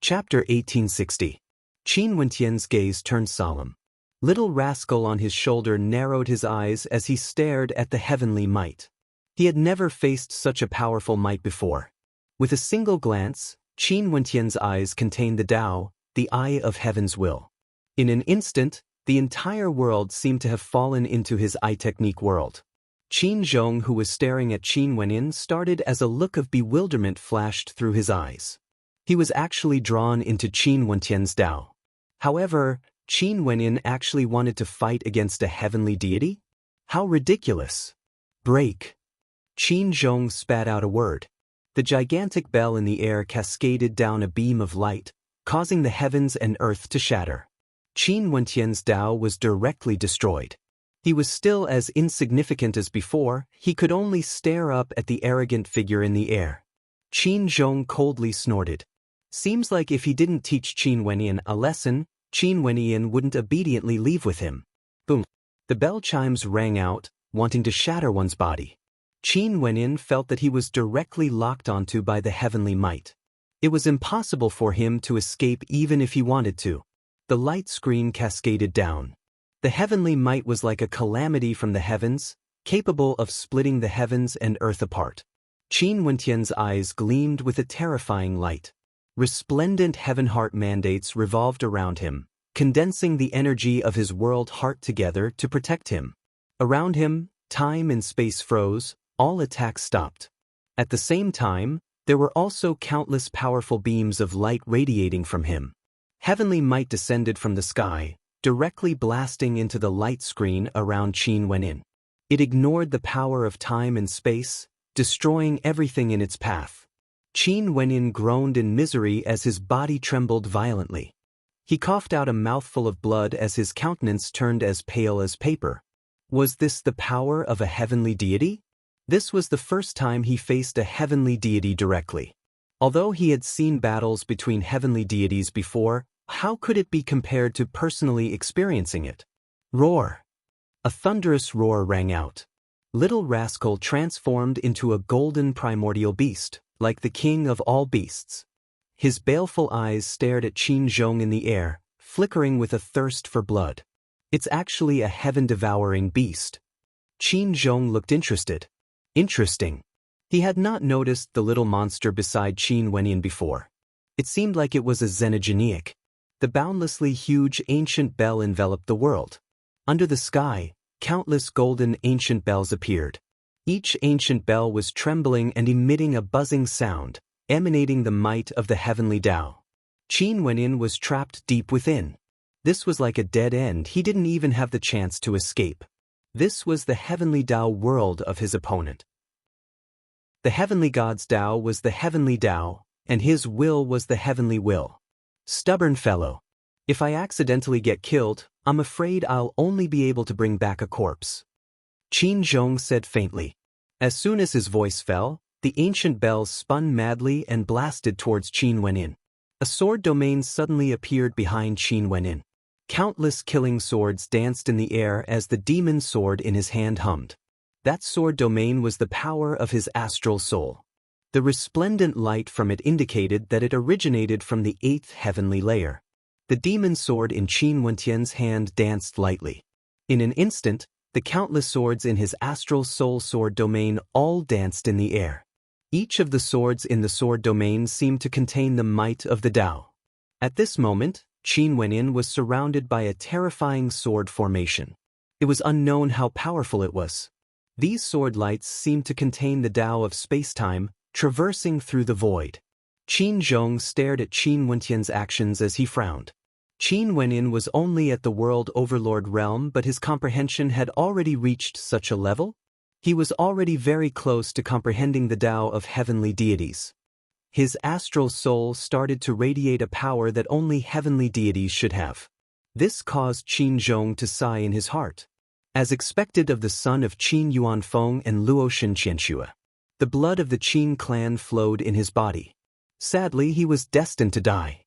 Chapter 1860. Qin Wentian's gaze turned solemn. Little rascal on his shoulder narrowed his eyes as he stared at the heavenly might. He had never faced such a powerful might before. With a single glance, Qin Wentian's eyes contained the Tao, the eye of heaven's will. In an instant, the entire world seemed to have fallen into his eye technique world. Qin Zhong, who was staring at Qin Wentian, started as a look of bewilderment flashed through his eyes. He was actually drawn into Qin Wentian's Tao. However, Qin Wentian actually wanted to fight against a heavenly deity? How ridiculous! Break! Qin Zhong spat out a word. The gigantic bell in the air cascaded down a beam of light, causing the heavens and earth to shatter. Qin Wentian's Tao was directly destroyed. He was still as insignificant as before. He could only stare up at the arrogant figure in the air. Qin Zhong coldly snorted. Seems like if he didn't teach Qin Wentian a lesson, Qin Wentian wouldn't obediently leave with him. Boom! The bell chimes rang out, wanting to shatter one's body. Qin Wentian felt that he was directly locked onto by the heavenly might. It was impossible for him to escape even if he wanted to. The light screen cascaded down. The heavenly might was like a calamity from the heavens, capable of splitting the heavens and earth apart. Qin Wentian's eyes gleamed with a terrifying light. Resplendent heaven heart mandates revolved around him, condensing the energy of his world heart together to protect him. Around him, time and space froze, all attacks stopped. At the same time, there were also countless powerful beams of light radiating from him. Heavenly might descended from the sky, directly blasting into the light screen around Qin Wentian. It ignored the power of time and space, destroying everything in its path. Qin Wentian groaned in misery as his body trembled violently. He coughed out a mouthful of blood as his countenance turned as pale as paper. Was this the power of a heavenly deity? This was the first time he faced a heavenly deity directly. Although he had seen battles between heavenly deities before, how could it be compared to personally experiencing it? Roar! A thunderous roar rang out. Little rascal transformed into a golden primordial beast, like the king of all beasts. His baleful eyes stared at Qin Zhong in the air, flickering with a thirst for blood. It's actually a heaven-devouring beast. Qin Zhong looked interested. Interesting. He had not noticed the little monster beside Qin Wentian before. It seemed like it was a xenogeniac. The boundlessly huge ancient bell enveloped the world. Under the sky, countless golden ancient bells appeared. Each ancient bell was trembling and emitting a buzzing sound, emanating the might of the heavenly Tao. Qin Wentian was trapped deep within. This was like a dead end. He didn't even have the chance to escape. This was the heavenly Tao world of his opponent. The heavenly god's Tao was the heavenly Tao, and his will was the heavenly will. Stubborn fellow. If I accidentally get killed, I'm afraid I'll only be able to bring back a corpse. Qin Zhong said faintly. As soon as his voice fell, the ancient bells spun madly and blasted towards Qin Wentian. A sword domain suddenly appeared behind Qin Wentian. Countless killing swords danced in the air as the demon sword in his hand hummed. That sword domain was the power of his astral soul. The resplendent light from it indicated that it originated from the 8th heavenly layer. The demon sword in Qin Wentian's hand danced lightly. In an instant, the countless swords in his astral soul sword domain all danced in the air. Each of the swords in the sword domain seemed to contain the might of the Tao. At this moment, Qin Wentian was surrounded by a terrifying sword formation. It was unknown how powerful it was. These sword lights seemed to contain the Tao of space-time, traversing through the void. Qin Zhong stared at Qin Wentian's actions as he frowned. Qin Wentian was only at the world overlord realm, but his comprehension had already reached such a level? He was already very close to comprehending the Tao of heavenly deities. His astral soul started to radiate a power that only heavenly deities should have. This caused Qin Zhong to sigh in his heart. As expected of the son of Qin Yuanfeng and Luoshan Qianxue, the blood of the Qin clan flowed in his body. Sadly, he was destined to die.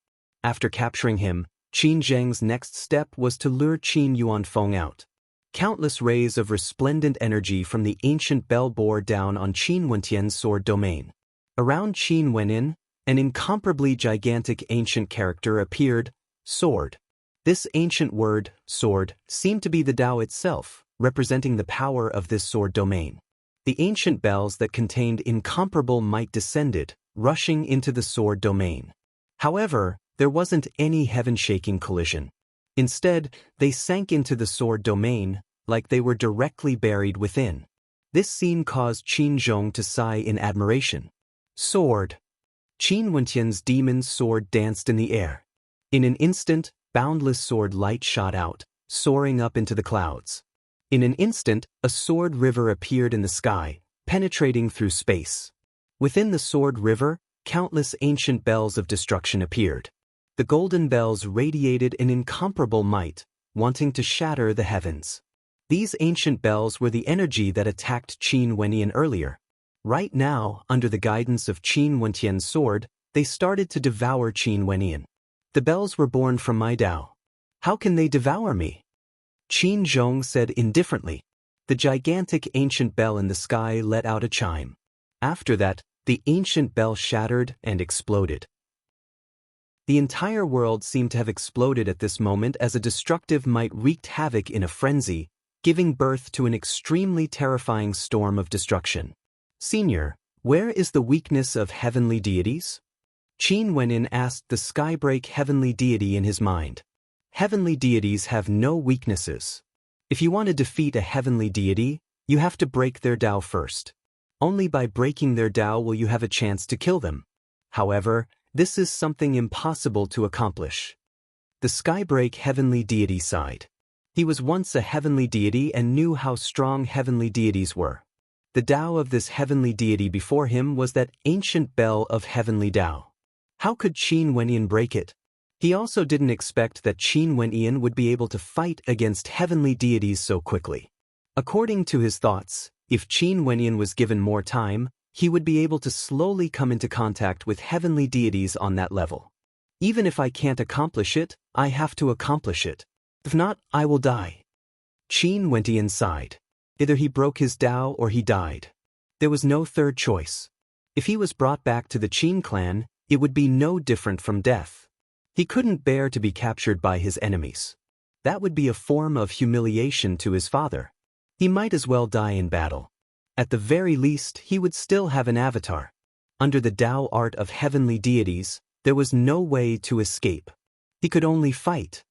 After capturing him, Qin Zheng's next step was to lure Qin Yuanfeng out. Countless rays of resplendent energy from the ancient bell bore down on Qin Wentian's sword domain. Around Qin Wentian, An incomparably gigantic ancient character appeared, sword. This ancient word, sword, seemed to be the Tao itself, representing the power of this sword domain. The ancient bells that contained incomparable might descended, rushing into the sword domain. However, there wasn't any heaven-shaking collision. Instead, they sank into the sword domain, like they were directly buried within. This scene caused Qin Zhong to sigh in admiration. Sword. Qin Wentian's demon's sword danced in the air. In an instant, boundless sword light shot out, soaring up into the clouds. In an instant, a sword river appeared in the sky, penetrating through space. Within the sword river, countless ancient bells of destruction appeared. The golden bells radiated an incomparable might, wanting to shatter the heavens. These ancient bells were the energy that attacked Qin Wenyan earlier. Right now, under the guidance of Qin Wentian's sword, they started to devour Qin Wenyan. The bells were born from my Tao. How can they devour me? Qin Zhong said indifferently. The gigantic ancient bell in the sky let out a chime. After that, the ancient bell shattered and exploded. The entire world seemed to have exploded at this moment as a destructive might wreaked havoc in a frenzy, giving birth to an extremely terrifying storm of destruction. Senior, where is the weakness of heavenly deities? Qin Wenyan asked the skybreak heavenly deity in his mind. Heavenly deities have no weaknesses. If you want to defeat a heavenly deity, you have to break their Tao first. Only by breaking their Tao will you have a chance to kill them. However, this is something impossible to accomplish. The skybreak heavenly deity sighed. He was once a heavenly deity and knew how strong heavenly deities were. The Tao of this heavenly deity before him was that ancient bell of heavenly Tao. How could Qin Wenyan break it? He also didn't expect that Qin Wenyan would be able to fight against heavenly deities so quickly. According to his thoughts, if Qin Wenyan was given more time, he would be able to slowly come into contact with heavenly deities on that level. Even if I can't accomplish it, I have to accomplish it. If not, I will die. Qin Wenyan sighed. Either he broke his Tao or he died. There was no third choice. If he was brought back to the Qin clan, it would be no different from death. He couldn't bear to be captured by his enemies. That would be a form of humiliation to his father. He might as well die in battle. At the very least, he would still have an avatar. Under the Tao art of heavenly deities, there was no way to escape. He could only fight.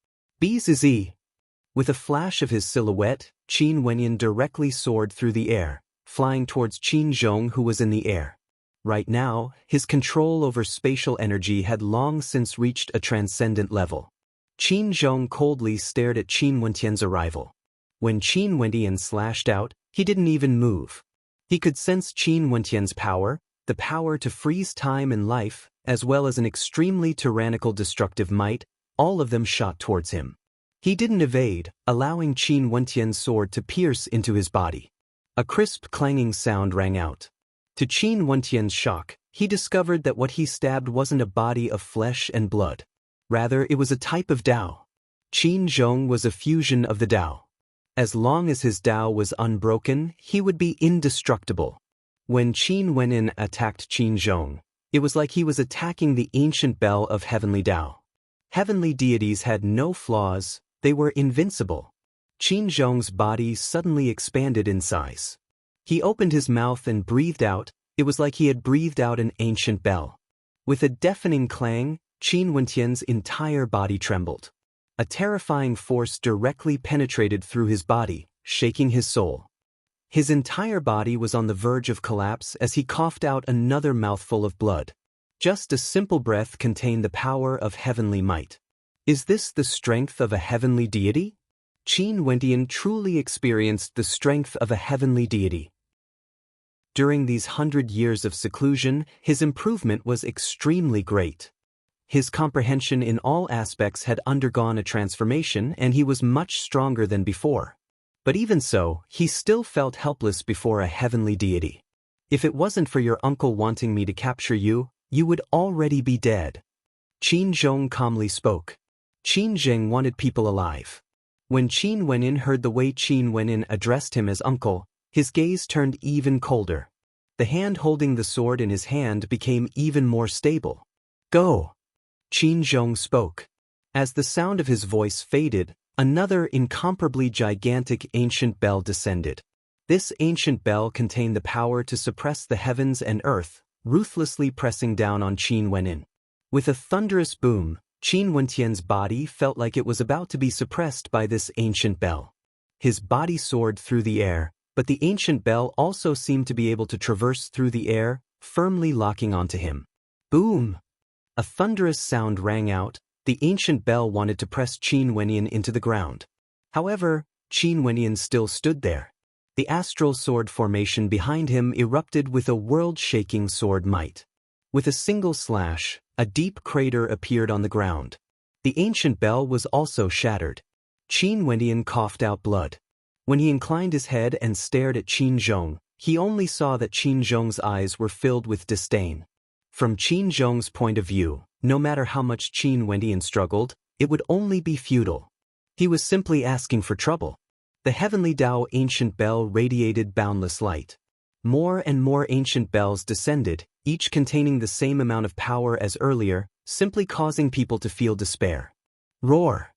Bzz. With a flash of his silhouette, Qin Wenyan directly soared through the air, flying towards Qin Zhong who was in the air. Right now, his control over spatial energy had long since reached a transcendent level. Qin Zhong coldly stared at Qin Wentian's arrival. When Qin Wentian slashed out, he didn't even move. He could sense Qin Wentian's power, the power to freeze time and life, as well as an extremely tyrannical destructive might, all of them shot towards him. He didn't evade, allowing Qin Wentian's sword to pierce into his body. A crisp clanging sound rang out. To Qin Wentian's shock, he discovered that what he stabbed wasn't a body of flesh and blood. Rather, it was a type of Tao. Qin Zhong was a fusion of the Tao. As long as his Tao was unbroken, he would be indestructible. When Qin Wenyan attacked Qin Zhong, it was like he was attacking the ancient bell of heavenly Tao. Heavenly deities had no flaws, they were invincible. Qin Zhong's body suddenly expanded in size. He opened his mouth and breathed out, it was like he had breathed out an ancient bell. With a deafening clang, Qin Wentian's entire body trembled. A terrifying force directly penetrated through his body, shaking his soul. His entire body was on the verge of collapse as he coughed out another mouthful of blood. Just a simple breath contained the power of heavenly might. Is this the strength of a heavenly deity? Qin Wentian truly experienced the strength of a heavenly deity. During these 100 years of seclusion, his improvement was extremely great. His comprehension in all aspects had undergone a transformation and he was much stronger than before. But even so, he still felt helpless before a heavenly deity. If it wasn't for your uncle wanting me to capture you, you would already be dead. Qin Zhong calmly spoke. Qin Zheng wanted people alive. When Qin Wenyan heard the way Qin Wenyan addressed him as uncle, his gaze turned even colder. The hand holding the sword in his hand became even more stable. Go! Qin Zhong spoke. As the sound of his voice faded, another incomparably gigantic ancient bell descended. This ancient bell contained the power to suppress the heavens and earth, ruthlessly pressing down on Qin Wenyin. With a thunderous boom, Qin Wentian's body felt like it was about to be suppressed by this ancient bell. His body soared through the air, but the ancient bell also seemed to be able to traverse through the air, firmly locking onto him. Boom! A thunderous sound rang out. The ancient bell wanted to press Qin Wenyin into the ground. However, Qin Wenyin still stood there. The astral sword formation behind him erupted with a world-shaking sword might. With a single slash, a deep crater appeared on the ground. The ancient bell was also shattered. Qin Wenyin coughed out blood. When he inclined his head and stared at Qin Zhong, he only saw that Qin Zhong's eyes were filled with disdain. From Qin Zhong's point of view, no matter how much Qin Wenyin struggled, it would only be futile. He was simply asking for trouble. The heavenly Tao ancient bell radiated boundless light. More and more ancient bells descended, each containing the same amount of power as earlier, simply causing people to feel despair. Roar!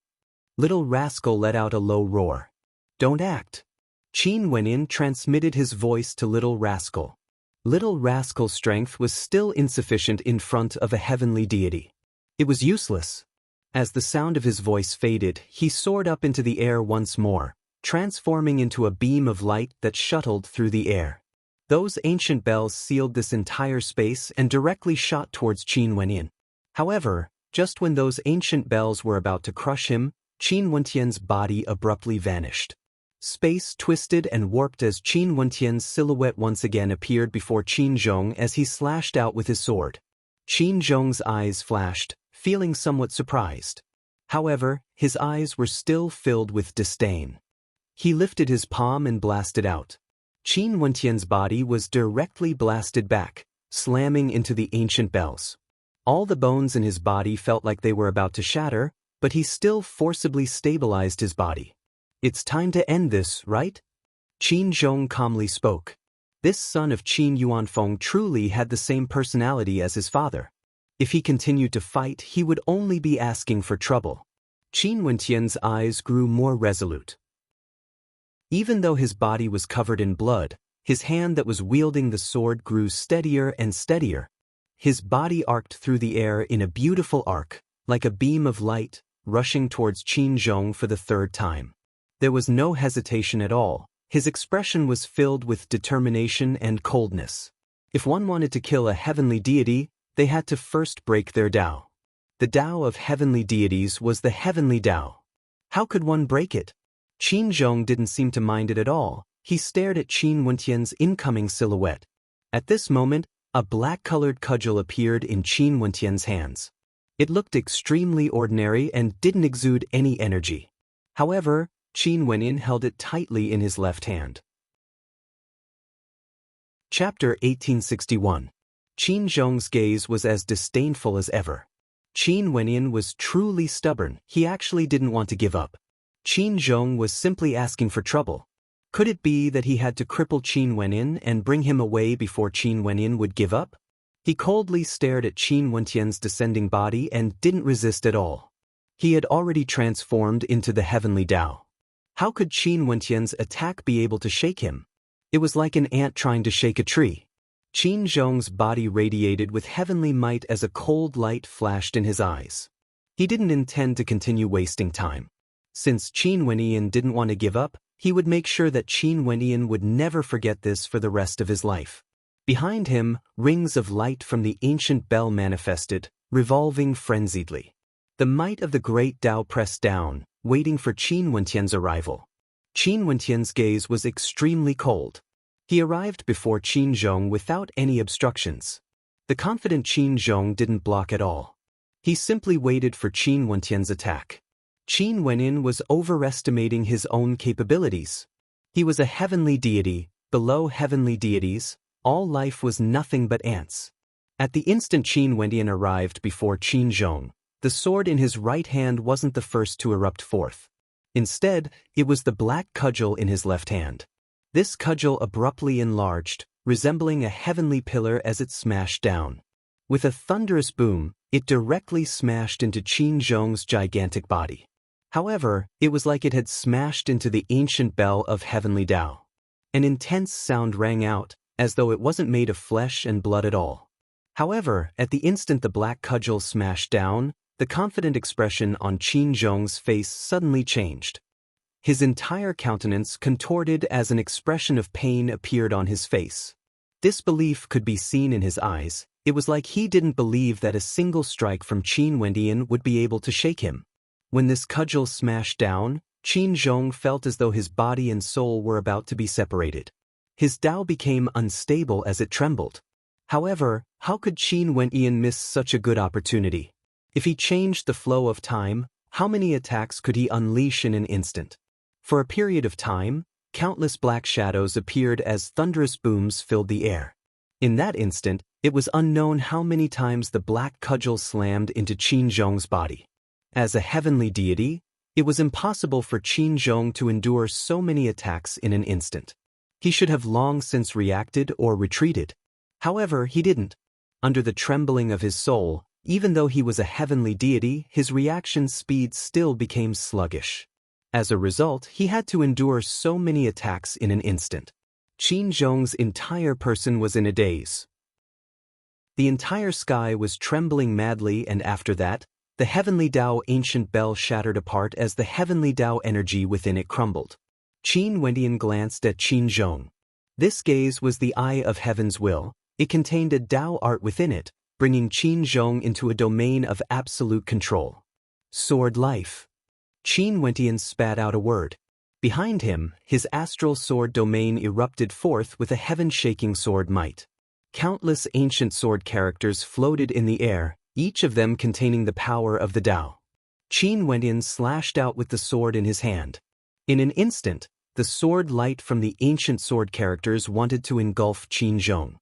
Little Rascal let out a low roar. Don't act. Qin Wenyin transmitted his voice to Little Rascal. Little Rascal's strength was still insufficient in front of a heavenly deity. It was useless. As the sound of his voice faded, he soared up into the air once more, transforming into a beam of light that shuttled through the air. Those ancient bells sealed this entire space and directly shot towards Qin Wenyin. However, just when those ancient bells were about to crush him, Qin Wentian's body abruptly vanished. Space twisted and warped as Qin Wentian's silhouette once again appeared before Qin Zhong as he slashed out with his sword. Qin Zhong's eyes flashed, feeling somewhat surprised. However, his eyes were still filled with disdain. He lifted his palm and blasted out. Qin Wentian's body was directly blasted back, slamming into the ancient bells. All the bones in his body felt like they were about to shatter, but he still forcibly stabilized his body. It's time to end this, right? Qin Zhong calmly spoke. This son of Qin Yuanfeng truly had the same personality as his father. If he continued to fight, he would only be asking for trouble. Qin Wentian's eyes grew more resolute. Even though his body was covered in blood, his hand that was wielding the sword grew steadier and steadier. His body arced through the air in a beautiful arc, like a beam of light, rushing towards Qin Zhong for the third time. There was no hesitation at all. His expression was filled with determination and coldness. If one wanted to kill a heavenly deity, they had to first break their Tao. The Tao of heavenly deities was the heavenly Tao. How could one break it? Qin Zhong didn't seem to mind it at all. He stared at Qin Wentian's incoming silhouette. At this moment, a black-colored cudgel appeared in Qin Wentian's hands. It looked extremely ordinary and didn't exude any energy. However, Qin Wenyin held it tightly in his left hand. Chapter 1861. Qin Zhong's gaze was as disdainful as ever. Qin Wenyin was truly stubborn. He actually didn't want to give up. Qin Zhong was simply asking for trouble. Could it be that he had to cripple Qin Wenyin and bring him away before Qin Wenyin would give up? He coldly stared at Qin Wentian's descending body and didn't resist at all. He had already transformed into the heavenly Tao. How could Qin Wentian's attack be able to shake him? It was like an ant trying to shake a tree. Qin Zhong's body radiated with heavenly might as a cold light flashed in his eyes. He didn't intend to continue wasting time. Since Qin Wenyin didn't want to give up, he would make sure that Qin Wenyin would never forget this for the rest of his life. Behind him, rings of light from the ancient bell manifested, revolving frenziedly. The might of the great Tao pressed down, waiting for Qin Wentian's arrival. Qin Wentian's gaze was extremely cold. He arrived before Qin Zhong without any obstructions. The confident Qin Zhong didn't block at all. He simply waited for Qin Wentian's attack. Qin Wenyin was overestimating his own capabilities. He was a heavenly deity. Below heavenly deities, all life was nothing but ants. At the instant Qin Wenyin arrived before Qin Zhong, the sword in his right hand wasn't the first to erupt forth. Instead, it was the black cudgel in his left hand. This cudgel abruptly enlarged, resembling a heavenly pillar as it smashed down. With a thunderous boom, It directly smashed into Qin Zhong's gigantic body. However, it was like it had smashed into the ancient bell of heavenly Tao. An intense sound rang out, as though it wasn't made of flesh and blood at all. However, at the instant the black cudgel smashed down, the confident expression on Qin Zhong's face suddenly changed. His entire countenance contorted as an expression of pain appeared on his face. Disbelief could be seen in his eyes. It was like he didn't believe that a single strike from Qin Wendian would be able to shake him. When this cudgel smashed down, Qin Zhong felt as though his body and soul were about to be separated. His Tao became unstable as it trembled. However, how could Qin Wendian miss such a good opportunity? If he changed the flow of time, how many attacks could he unleash in an instant? For a period of time, countless black shadows appeared as thunderous booms filled the air. In that instant, it was unknown how many times the black cudgel slammed into Qin Zhong's body. As a heavenly deity, it was impossible for Qin Zhong to endure so many attacks in an instant. He should have long since reacted or retreated. However, he didn't. Under the trembling of his soul, even though he was a heavenly deity, his reaction speed still became sluggish. As a result, he had to endure so many attacks in an instant. Qin Zhong's entire person was in a daze. The entire sky was trembling madly, and after that, the heavenly Tao ancient bell shattered apart as the heavenly Tao energy within it crumbled. Qin Wendian glanced at Qin Zhong. This gaze was the eye of heaven's will. It contained a Tao art within it, bringing Qin Zhong into a domain of absolute control. Sword life. Qin Wendian spat out a word. Behind him, his astral sword domain erupted forth with a heaven-shaking sword might. Countless ancient sword characters floated in the air, each of them containing the power of the Tao. Qin Wendian slashed out with the sword in his hand. In an instant, the sword light from the ancient sword characters wanted to engulf Qin Zhong.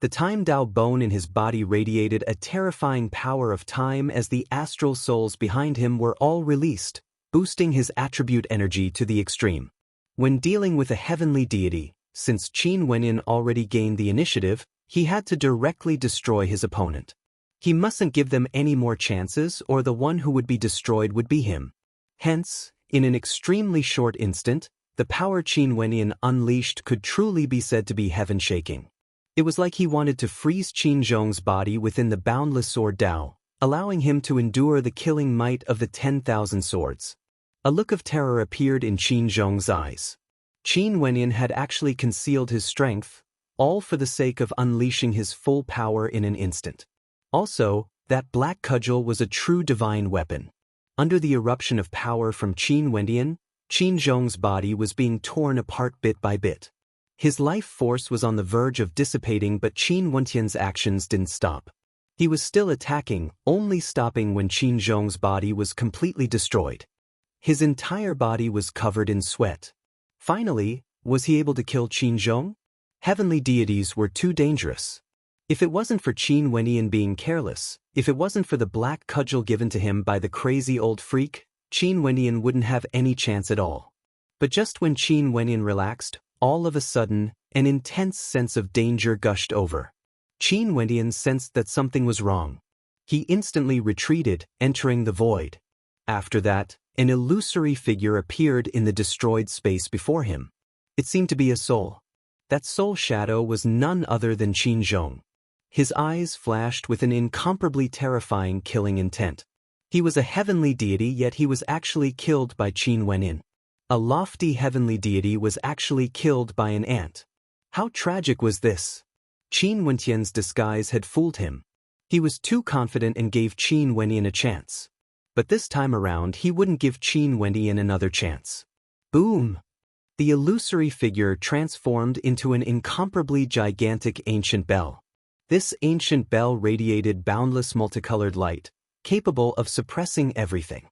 The time Tao bone in his body radiated a terrifying power of time as the astral souls behind him were all released, boosting his attribute energy to the extreme. When dealing with a heavenly deity, since Qin Wendian already gained the initiative, he had to directly destroy his opponent. He mustn't give them any more chances, or the one who would be destroyed would be him. Hence, in an extremely short instant, the power Qin Wendian unleashed could truly be said to be heaven-shaking. It was like he wanted to freeze Qin Zhong's body within the boundless sword Tao, allowing him to endure the killing might of the 10,000 swords. A look of terror appeared in Qin Zhong's eyes. Qin Wendian had actually concealed his strength, all for the sake of unleashing his full power in an instant. Also, that black cudgel was a true divine weapon. Under the eruption of power from Qin Wendian, Qin Zhong's body was being torn apart bit by bit. His life force was on the verge of dissipating, but Qin Wendian's actions didn't stop. He was still attacking, only stopping when Qin Zhong's body was completely destroyed. His entire body was covered in sweat. Finally, was he able to kill Qin Zhong? Heavenly deities were too dangerous. If it wasn't for Qin Wendian being careless, if it wasn't for the black cudgel given to him by the crazy old freak, Qin Wendian wouldn't have any chance at all. But just when Qin Wendian relaxed, all of a sudden, an intense sense of danger gushed over. Qin Wendian sensed that something was wrong. He instantly retreated, entering the void. After that, an illusory figure appeared in the destroyed space before him. It seemed to be a soul. That soul shadow was none other than Qin Zhong. His eyes flashed with an incomparably terrifying killing intent. He was a heavenly deity, yet he was actually killed by Qin Wendian. A lofty heavenly deity was actually killed by an ant. How tragic was this? Qin Wendian's disguise had fooled him. He was too confident and gave Qin Wendian a chance. But this time around he wouldn't give Qin Wendian another chance. Boom! The illusory figure transformed into an incomparably gigantic ancient bell. This ancient bell radiated boundless multicolored light, capable of suppressing everything.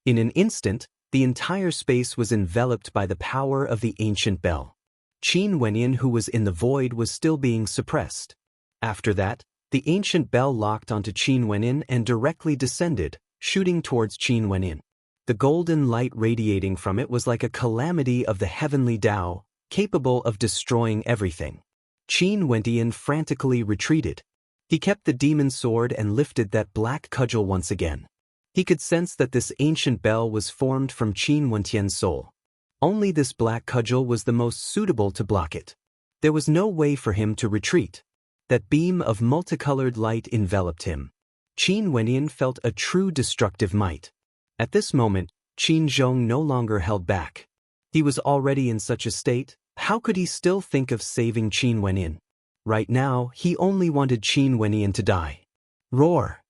In an instant, the entire space was enveloped by the power of the ancient bell. Qin Wendian, who was in the void, was still being suppressed. After that, the ancient bell locked onto Qin Wendian and directly descended, shooting towards Qin Wendian. The golden light radiating from it was like a calamity of the heavenly Tao, capable of destroying everything. Qin Wendian frantically retreated. He kept the demon sword and lifted that black cudgel once again. He could sense that this ancient bell was formed from Qin Wentian's soul. Only this black cudgel was the most suitable to block it. There was no way for him to retreat. That beam of multicolored light enveloped him. Qin Wentian felt a true destructive might. At this moment, Qin Zhong no longer held back. He was already in such a state, how could he still think of saving Qin Wentian? Right now, he only wanted Qin Wentian to die. Roar!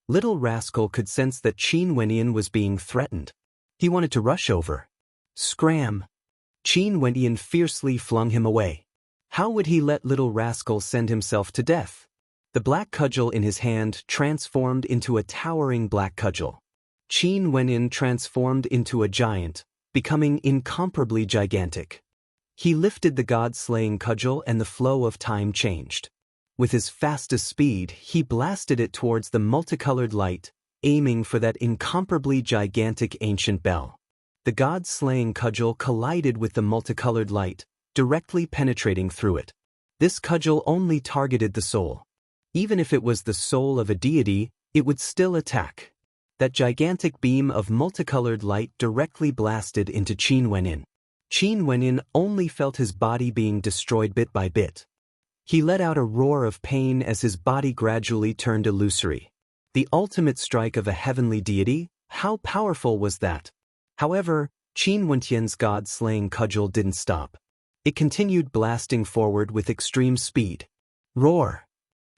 Little rascal could sense that Qin Wentian was being threatened. He wanted to rush over. Scram! Qin Wentian fiercely flung him away. How would he let little rascal send himself to death? The black cudgel in his hand transformed into a towering black cudgel. Qin Wentian transformed into a giant, becoming incomparably gigantic. He lifted the god-slaying cudgel and the flow of time changed. With his fastest speed, he blasted it towards the multicolored light, aiming for that incomparably gigantic ancient bell. The god-slaying cudgel collided with the multicolored light, directly penetrating through it. This cudgel only targeted the soul. Even if it was the soul of a deity, it would still attack. That gigantic beam of multicolored light directly blasted into Qin Wentian. Qin Wentian only felt his body being destroyed bit by bit. He let out a roar of pain as his body gradually turned illusory. The ultimate strike of a heavenly deity? How powerful was that? However, Qin Wentian's god-slaying cudgel didn't stop. It continued blasting forward with extreme speed. Roar!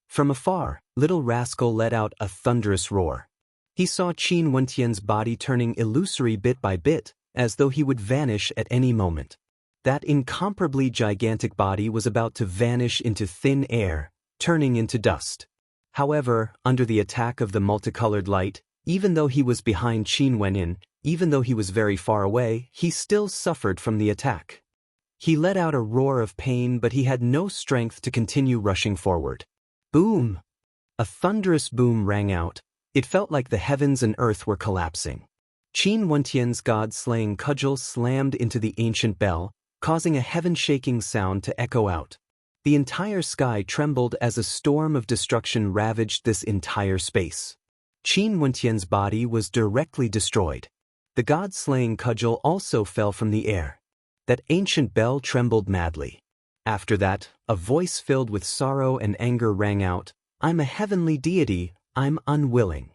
From afar, little rascal let out a thunderous roar. He saw Qin Wentian's body turning illusory bit by bit, as though he would vanish at any moment. That incomparably gigantic body was about to vanish into thin air, turning into dust. However, under the attack of the multicolored light, even though he was behind Qin Wentian, even though he was very far away, he still suffered from the attack. He let out a roar of pain, but he had no strength to continue rushing forward. Boom! A thunderous boom rang out. It felt like the heavens and earth were collapsing. Qin Wentian's god-slaying cudgel slammed into the ancient bell, causing a heaven-shaking sound to echo out. The entire sky trembled as a storm of destruction ravaged this entire space. Qin Wentian's body was directly destroyed. The god-slaying cudgel also fell from the air. That ancient bell trembled madly. After that, a voice filled with sorrow and anger rang out, "I'm a heavenly deity, I'm unwilling."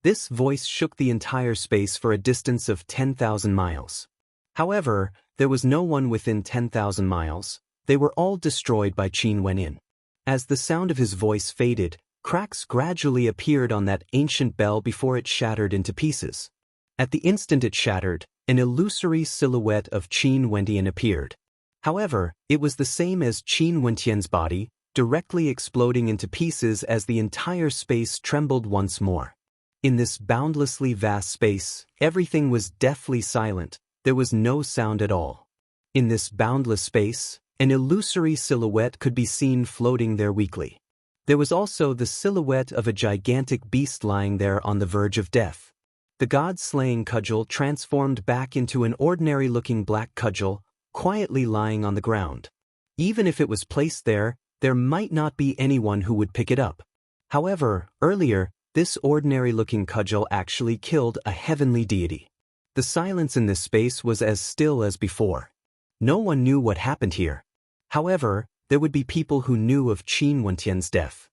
This voice shook the entire space for a distance of 10,000 miles. However, there was no one within 10,000 miles. They were all destroyed by Qin Wentian. As the sound of his voice faded, cracks gradually appeared on that ancient bell before it shattered into pieces. At the instant it shattered, an illusory silhouette of Qin Wentian appeared. However, it was the same as Qin Wentian's body, directly exploding into pieces as the entire space trembled once more. In this boundlessly vast space, everything was deathly silent. There was no sound at all. In this boundless space, an illusory silhouette could be seen floating there weakly. There was also the silhouette of a gigantic beast lying there on the verge of death. The god-slaying cudgel transformed back into an ordinary-looking black cudgel, quietly lying on the ground. Even if it was placed there, there might not be anyone who would pick it up. However, earlier, this ordinary-looking cudgel actually killed a heavenly deity. The silence in this space was as still as before. No one knew what happened here. However, there would be people who knew of Qin Wentian's death.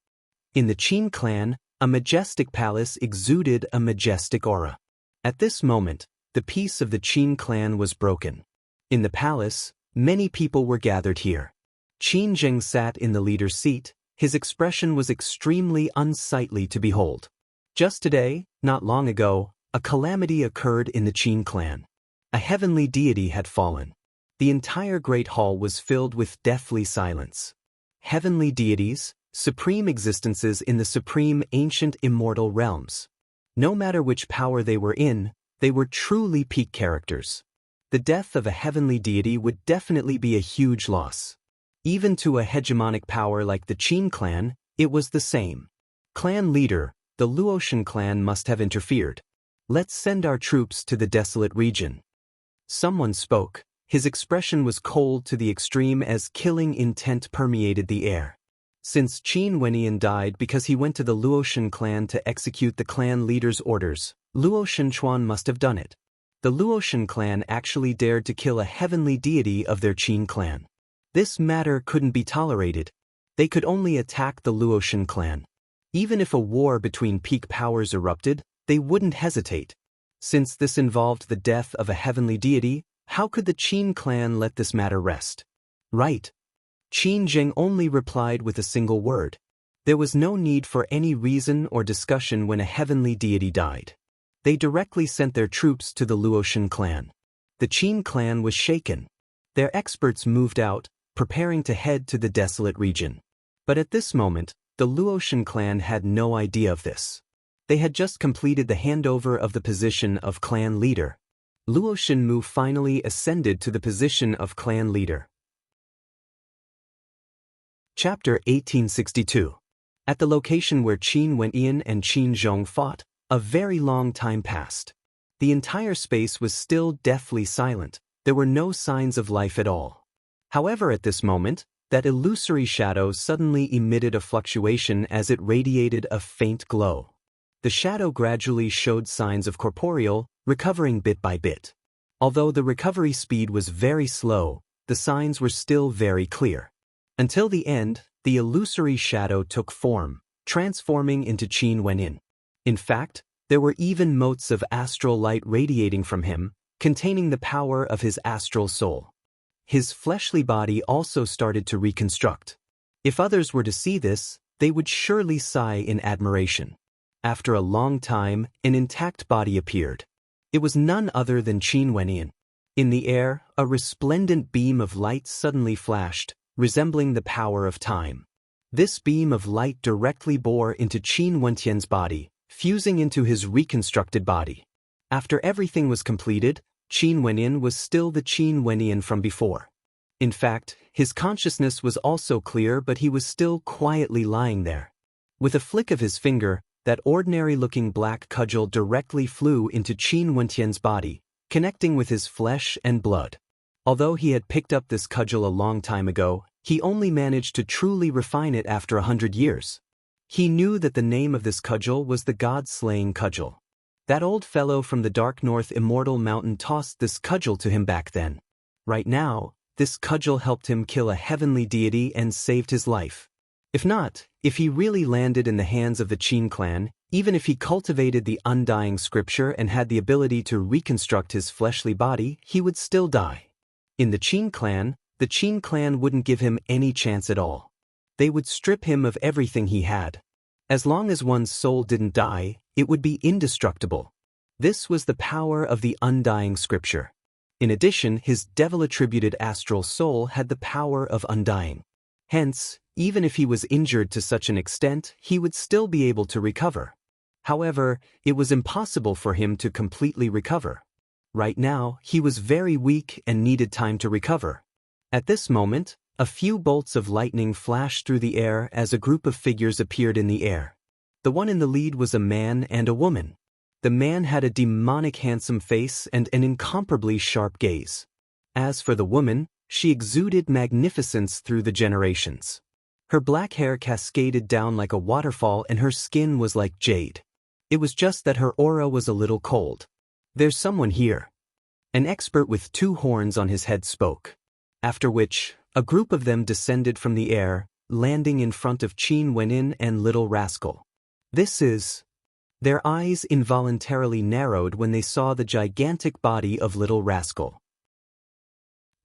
In the Qin clan, a majestic palace exuded a majestic aura. At this moment, the peace of the Qin clan was broken. In the palace, many people were gathered here. Qin Zheng sat in the leader's seat. His expression was extremely unsightly to behold. Just today, not long ago, a calamity occurred in the Qin clan. A heavenly deity had fallen. The entire great hall was filled with deathly silence. Heavenly deities, supreme existences in the supreme ancient immortal realms. No matter which power they were in, they were truly peak characters. The death of a heavenly deity would definitely be a huge loss. Even to a hegemonic power like the Qin clan, it was the same. Clan leader, the Luotian clan must have interfered. Let's send our troops to the desolate region. Someone spoke. His expression was cold to the extreme as killing intent permeated the air. Since Qin Wenyan died because he went to the Luoshan clan to execute the clan leader's orders, Luo Shenchuan must have done it. The Luoshan clan actually dared to kill a heavenly deity of their Qin clan. This matter couldn't be tolerated. They could only attack the Luoshan clan. Even if a war between peak powers erupted, they wouldn't hesitate. Since this involved the death of a heavenly deity, how could the Qin clan let this matter rest? Right. Qin Zheng only replied with a single word. There was no need for any reason or discussion when a heavenly deity died. They directly sent their troops to the Luoshan clan. The Qin clan was shaken. Their experts moved out, preparing to head to the desolate region. But at this moment, the Luoshan clan had no idea of this. They had just completed the handover of the position of clan leader. Luo Shenmu finally ascended to the position of clan leader. Chapter 1862. At the location where Qin Wenyan and Qin Zhong fought, a very long time passed. The entire space was still deathly silent. There were no signs of life at all. However, at this moment, that illusory shadow suddenly emitted a fluctuation as it radiated a faint glow. The shadow gradually showed signs of corporeal, recovering bit by bit. Although the recovery speed was very slow, the signs were still very clear. Until the end, the illusory shadow took form, transforming into Qin Wenyan. In fact, there were even motes of astral light radiating from him, containing the power of his astral soul. His fleshly body also started to reconstruct. If others were to see this, they would surely sigh in admiration. After a long time, an intact body appeared. It was none other than Qin Wenyan. In the air, a resplendent beam of light suddenly flashed, resembling the power of time. This beam of light directly bore into Qin Wenyan's body, fusing into his reconstructed body. After everything was completed, Qin Wenyan was still the Qin Wenyan from before. In fact, his consciousness was also clear, but he was still quietly lying there. With a flick of his finger, that ordinary-looking black cudgel directly flew into Qin Wenyan's body, connecting with his flesh and blood. Although he had picked up this cudgel a long time ago, he only managed to truly refine it after 100 years. He knew that the name of this cudgel was the God-slaying cudgel. That old fellow from the dark north immortal mountain tossed this cudgel to him back then. Right now, this cudgel helped him kill a heavenly deity and saved his life. If he really landed in the hands of the Qin clan, even if he cultivated the undying scripture and had the ability to reconstruct his fleshly body, he would still die. In the Qin clan wouldn't give him any chance at all. They would strip him of everything he had. As long as one's soul didn't die, it would be indestructible. This was the power of the undying scripture. In addition, his devil-attributed astral soul had the power of undying. Hence, even if he was injured to such an extent, he would still be able to recover. However, it was impossible for him to completely recover. Right now, he was very weak and needed time to recover. At this moment, a few bolts of lightning flashed through the air as a group of figures appeared in the air. The one in the lead was a man and a woman. The man had a demonic handsome face and an incomparably sharp gaze. As for the woman, she exuded magnificence through the generations. Her black hair cascaded down like a waterfall and her skin was like jade. It was just that her aura was a little cold. "There's someone here." An expert with 2 horns on his head spoke. After which, a group of them descended from the air, landing in front of Qin Wenyan and Little Rascal. This is... Their eyes involuntarily narrowed when they saw the gigantic body of Little Rascal.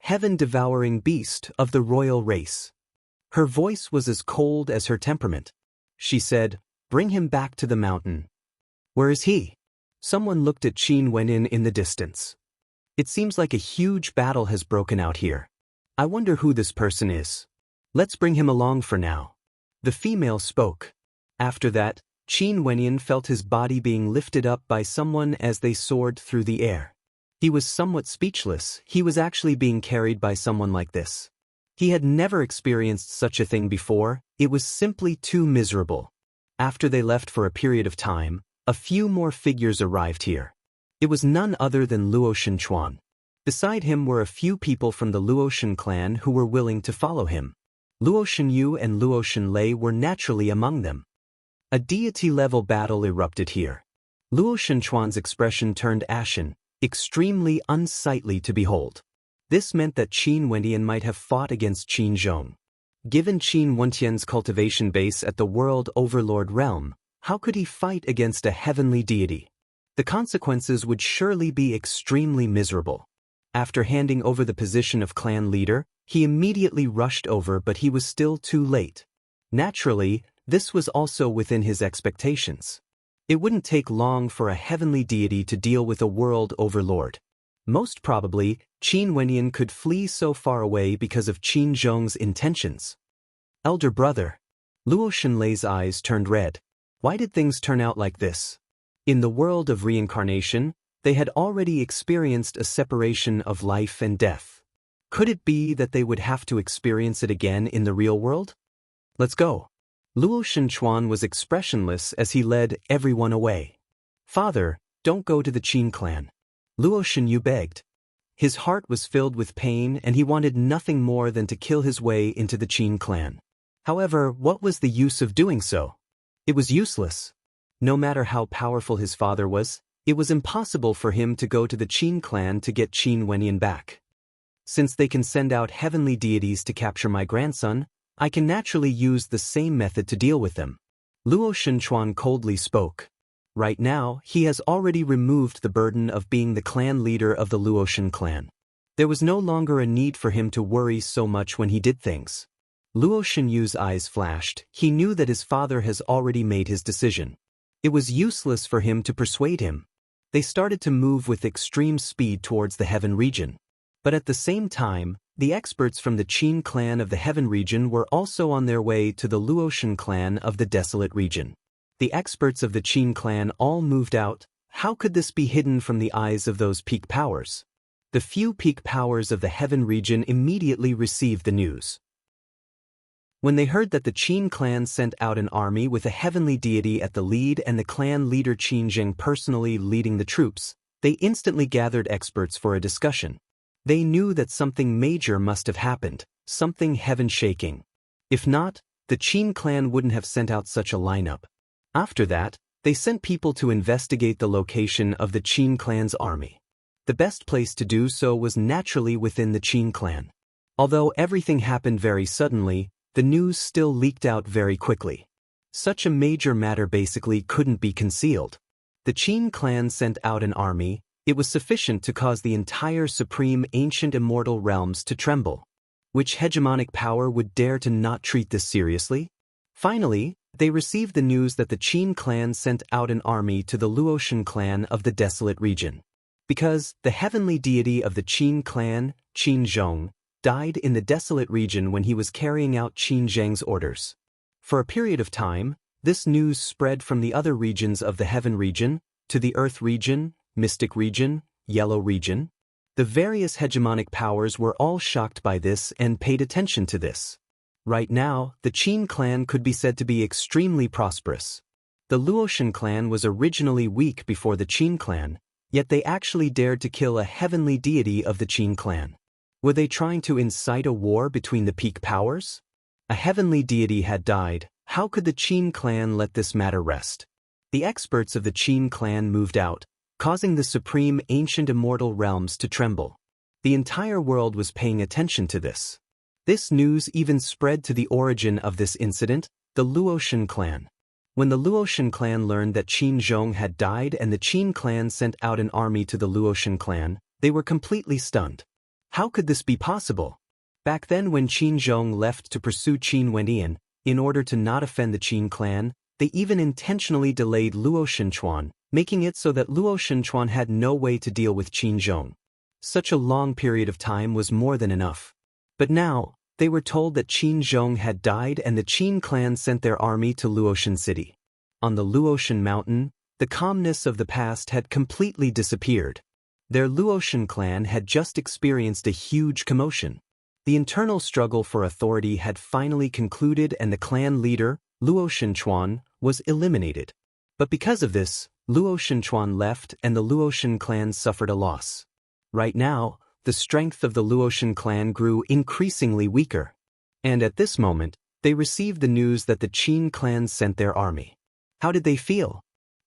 Heaven-devouring beast of the royal race. Her voice was as cold as her temperament. She said, "Bring him back to the mountain." "Where is he?" Someone looked at Qin Wenyan in the distance. "It seems like a huge battle has broken out here. I wonder who this person is. Let's bring him along for now." The female spoke. After that, Qin Wenyan felt his body being lifted up by someone as they soared through the air. He was somewhat speechless. He was actually being carried by someone like this. He had never experienced such a thing before. It was simply too miserable. After they left for a period of time, a few more figures arrived here. It was none other than Luo Shenchuan. Beside him were a few people from the Luoshan clan who were willing to follow him. Luo Shenyu and Luo Shenlei were naturally among them. A deity-level battle erupted here. Luo Shenchuan's expression turned ashen, extremely unsightly to behold. This meant that Qin Wendian might have fought against Qin Zhong. Given Qin Wentian's cultivation base at the World Overlord realm, how could he fight against a heavenly deity? The consequences would surely be extremely miserable. After handing over the position of clan leader, he immediately rushed over, but he was still too late. Naturally, this was also within his expectations. It wouldn't take long for a heavenly deity to deal with a world overlord. Most probably, Qin Wendian could flee so far away because of Qin Zhong's intentions. Elder brother. Luo Shenlei's eyes turned red. Why did things turn out like this? In the world of reincarnation, they had already experienced a separation of life and death. Could it be that they would have to experience it again in the real world? Let's go. Luo Shenchuan was expressionless as he led everyone away. Father, don't go to the Qin clan. Luo Shenyu begged. His heart was filled with pain and he wanted nothing more than to kill his way into the Qin clan. However, what was the use of doing so? It was useless. No matter how powerful his father was, it was impossible for him to go to the Qin clan to get Qin Wendian back. Since they can send out heavenly deities to capture my grandson, I can naturally use the same method to deal with them. Luo Shenchuan coldly spoke. Right now, he has already removed the burden of being the clan leader of the Luoshan clan. There was no longer a need for him to worry so much when he did things. Luo Shenyu's eyes flashed. He knew that his father has already made his decision. It was useless for him to persuade him. They started to move with extreme speed towards the Heaven region. But at the same time, the experts from the Qin clan of the Heaven region were also on their way to the Luoshan clan of the Desolate region. The experts of the Qin clan all moved out. How could this be hidden from the eyes of those peak powers? The few peak powers of the Heaven region immediately received the news. When they heard that the Qin clan sent out an army with a heavenly deity at the lead and the clan leader Qin Zheng personally leading the troops, they instantly gathered experts for a discussion. They knew that something major must have happened, something heaven-shaking. If not, the Qin clan wouldn't have sent out such a lineup. After that, they sent people to investigate the location of the Qin clan's army. The best place to do so was naturally within the Qin clan. Although everything happened very suddenly, the news still leaked out very quickly. Such a major matter basically couldn't be concealed. The Qin clan sent out an army. It was sufficient to cause the entire supreme ancient immortal realms to tremble. Which hegemonic power would dare to not treat this seriously? Finally, they received the news that the Qin clan sent out an army to the Luoshan clan of the Desolate region. Because the heavenly deity of the Qin clan, Qin Zhong, died in the Desolate region when he was carrying out Qin Zheng's orders. For a period of time, this news spread from the other regions of the Heaven region to the Earth region, Mystic region, Yellow region. The various hegemonic powers were all shocked by this and paid attention to this. Right now, the Qin clan could be said to be extremely prosperous. The Luoshan clan was originally weak before the Qin clan, yet they actually dared to kill a heavenly deity of the Qin clan. Were they trying to incite a war between the peak powers? A heavenly deity had died. How could the Qin clan let this matter rest? The experts of the Qin clan moved out, causing the supreme ancient immortal realms to tremble. The entire world was paying attention to this. This news even spread to the origin of this incident, the Luoshan clan. When the Luoshan clan learned that Qin Zhong had died and the Qin clan sent out an army to the Luoshan clan, they were completely stunned. How could this be possible? Back then when Qin Zhong left to pursue Qin Wendian, in order to not offend the Qin clan, they even intentionally delayed Luo Shenchuan, making it so that Luo Shenchuan had no way to deal with Qin Zhong. Such a long period of time was more than enough. But now, they were told that Qin Zhong had died and the Qin clan sent their army to Luoshan City. On the Luoshan mountain, the calmness of the past had completely disappeared. Their Luoshan clan had just experienced a huge commotion. The internal struggle for authority had finally concluded and the clan leader, Luo Shenchuan, was eliminated. But because of this, Luo Shenchuan left and the Luoshan clan suffered a loss. Right now, the strength of the Luoshan clan grew increasingly weaker. And at this moment, they received the news that the Qin clan sent their army. How did they feel?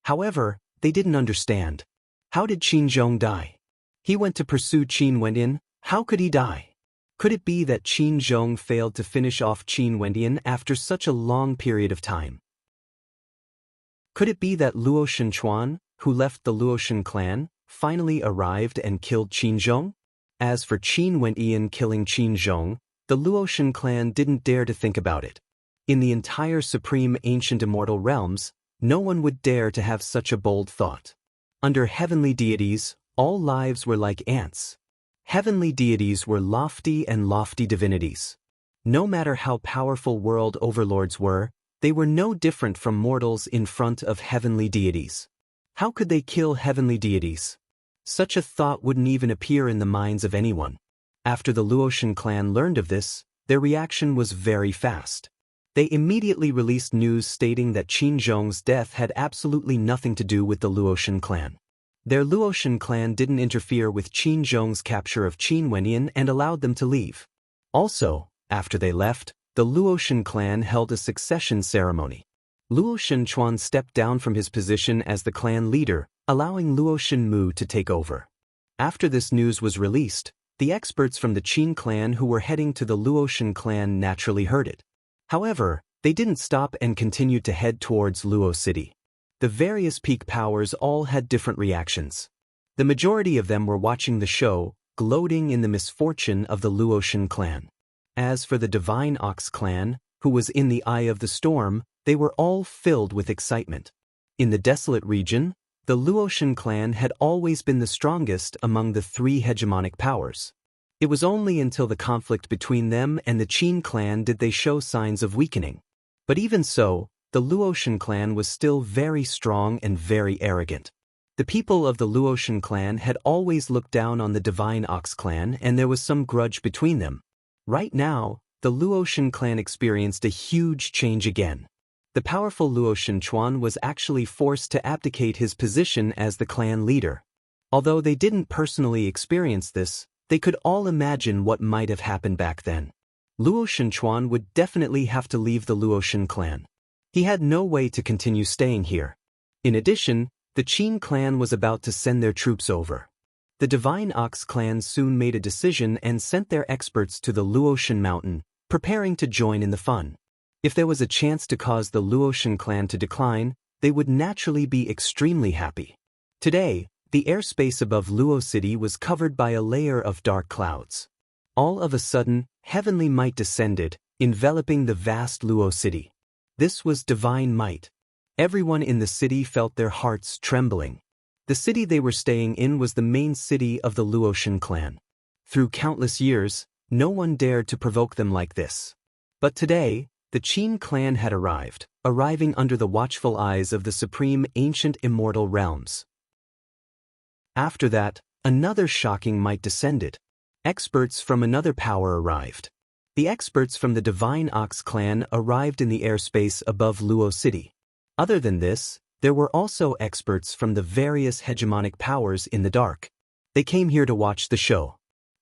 However, they didn't understand. How did Qin Zhong die? He went to pursue Qin Wendian. How could he die? Could it be that Qin Zhong failed to finish off Qin Wendian after such a long period of time? Could it be that Luo Shenchuan, who left the Luoshan clan, finally arrived and killed Qin Zhong? As for Qin Wendian killing Qin Zhong, the Luoshan clan didn't dare to think about it. In the entire supreme ancient immortal realms, no one would dare to have such a bold thought. Under heavenly deities, all lives were like ants. Heavenly deities were lofty and lofty divinities. No matter how powerful world overlords were, they were no different from mortals in front of heavenly deities. How could they kill heavenly deities? Such a thought wouldn't even appear in the minds of anyone. After the Luoshan clan learned of this, their reaction was very fast. They immediately released news stating that Qin Zhong's death had absolutely nothing to do with the Luoshan clan. Their Luoshan clan didn't interfere with Qin Zhong's capture of Qin Wendian and allowed them to leave. Also, after they left, the Luoshan clan held a succession ceremony. Luo Shenchuan stepped down from his position as the clan leader, allowing Luo Shenmu to take over. After this news was released, the experts from the Qin clan who were heading to the Luoshan clan naturally heard it. However, they didn't stop and continued to head towards Luo City. The various peak powers all had different reactions. The majority of them were watching the show, gloating in the misfortune of the Luoshan clan. As for the Divine Ox clan, who was in the eye of the storm, they were all filled with excitement. In the desolate region, the Luoshan clan had always been the strongest among the three hegemonic powers. It was only until the conflict between them and the Qin clan did they show signs of weakening. But even so, the Luoshan clan was still very strong and very arrogant. The people of the Luoshan clan had always looked down on the Divine Ox clan, and there was some grudge between them. Right now, the Luoshan clan experienced a huge change again. The powerful Luo Shenchuan was actually forced to abdicate his position as the clan leader. Although they didn't personally experience this, they could all imagine what might have happened back then. Luo Shenchuan would definitely have to leave the Luoshan clan. He had no way to continue staying here. In addition, the Qin clan was about to send their troops over. The Divine Ox clan soon made a decision and sent their experts to the Luoshan mountain, preparing to join in the fun. If there was a chance to cause the Luoshan clan to decline, they would naturally be extremely happy. Today, the airspace above Luo City was covered by a layer of dark clouds. All of a sudden, heavenly might descended, enveloping the vast Luo City. This was divine might. Everyone in the city felt their hearts trembling. The city they were staying in was the main city of the Luoshan clan. Through countless years, no one dared to provoke them like this. But today, the Qin clan had arriving under the watchful eyes of the supreme ancient immortal realms. After that, another shocking might descended. Experts from another power arrived. The experts from the Divine Ox clan arrived in the airspace above Luo City. Other than this, there were also experts from the various hegemonic powers in the dark. They came here to watch the show.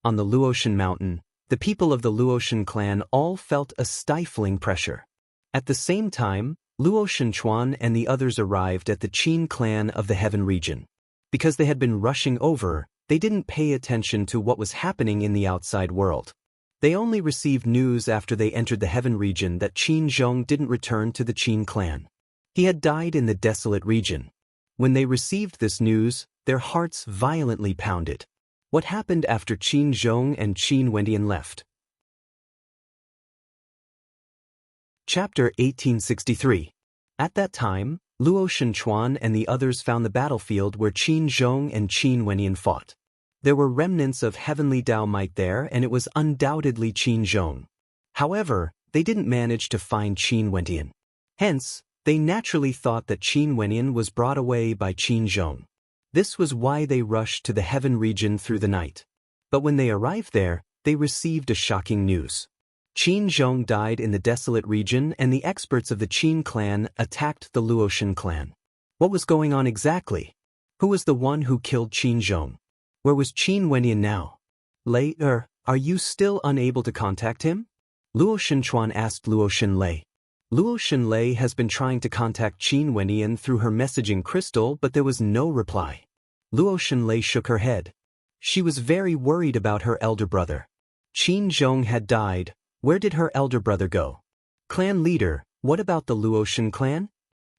On the Luoshan mountain, the people of the Luoshan clan all felt a stifling pressure. At the same time, Luo Shenchuan and the others arrived at the Qin clan of the Heaven region. Because they had been rushing over, they didn't pay attention to what was happening in the outside world. They only received news after they entered the Heaven region that Qin Zhong didn't return to the Qin clan. He had died in the desolate region. When they received this news, their hearts violently pounded. What happened after Qin Zhong and Qin Wendian left? Chapter 1863. At that time, Luo Shenchuan and the others found the battlefield where Qin Zhong and Qin Wendian fought. There were remnants of heavenly Dao might there, and it was undoubtedly Qin Zhong. However, they didn't manage to find Qin Wendian. Hence, they naturally thought that Qin Wendian was brought away by Qin Zhong. This was why they rushed to the Heaven region through the night. But when they arrived there, they received a shocking news. Qin Zhong died in the desolate region, and the experts of the Qin clan attacked the Luoshan clan. What was going on exactly? Who was the one who killed Qin Zhong? Where was Qin Wendian now? Later, are you still unable to contact him? Luo Shenchuan asked Luo Shenlei. Luo Shenlei has been trying to contact Qin Wenyan through her messaging crystal, but there was no reply. Luo Shenlei shook her head. She was very worried about her elder brother. Qin Zhong had died. Where did her elder brother go? Clan leader, what about the Luoshan clan?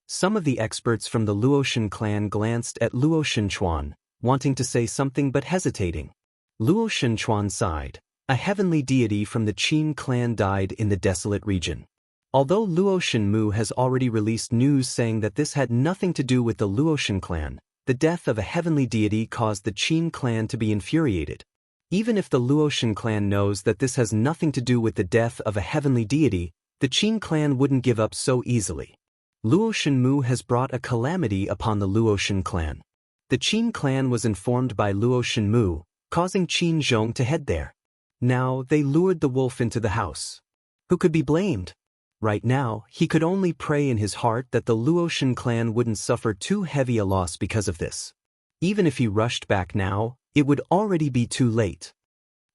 Some of the experts from the Luoshan clan glanced at Luo Shenchuan, wanting to say something but hesitating. Luo Shenchuan sighed. A heavenly deity from the Qin clan died in the desolate region. Although Luo Shenmu has already released news saying that this had nothing to do with the Luoshan clan, the death of a heavenly deity caused the Qin clan to be infuriated. Even if the Luoshan clan knows that this has nothing to do with the death of a heavenly deity, the Qin clan wouldn't give up so easily. Luo Shenmu has brought a calamity upon the Luoshan clan. The Qin clan was informed by Luo Shenmu, causing Qin Zhong to head there. Now they lured the wolf into the house. Who could be blamed? Right now, he could only pray in his heart that the Luoshan clan wouldn't suffer too heavy a loss because of this. Even if he rushed back now, it would already be too late.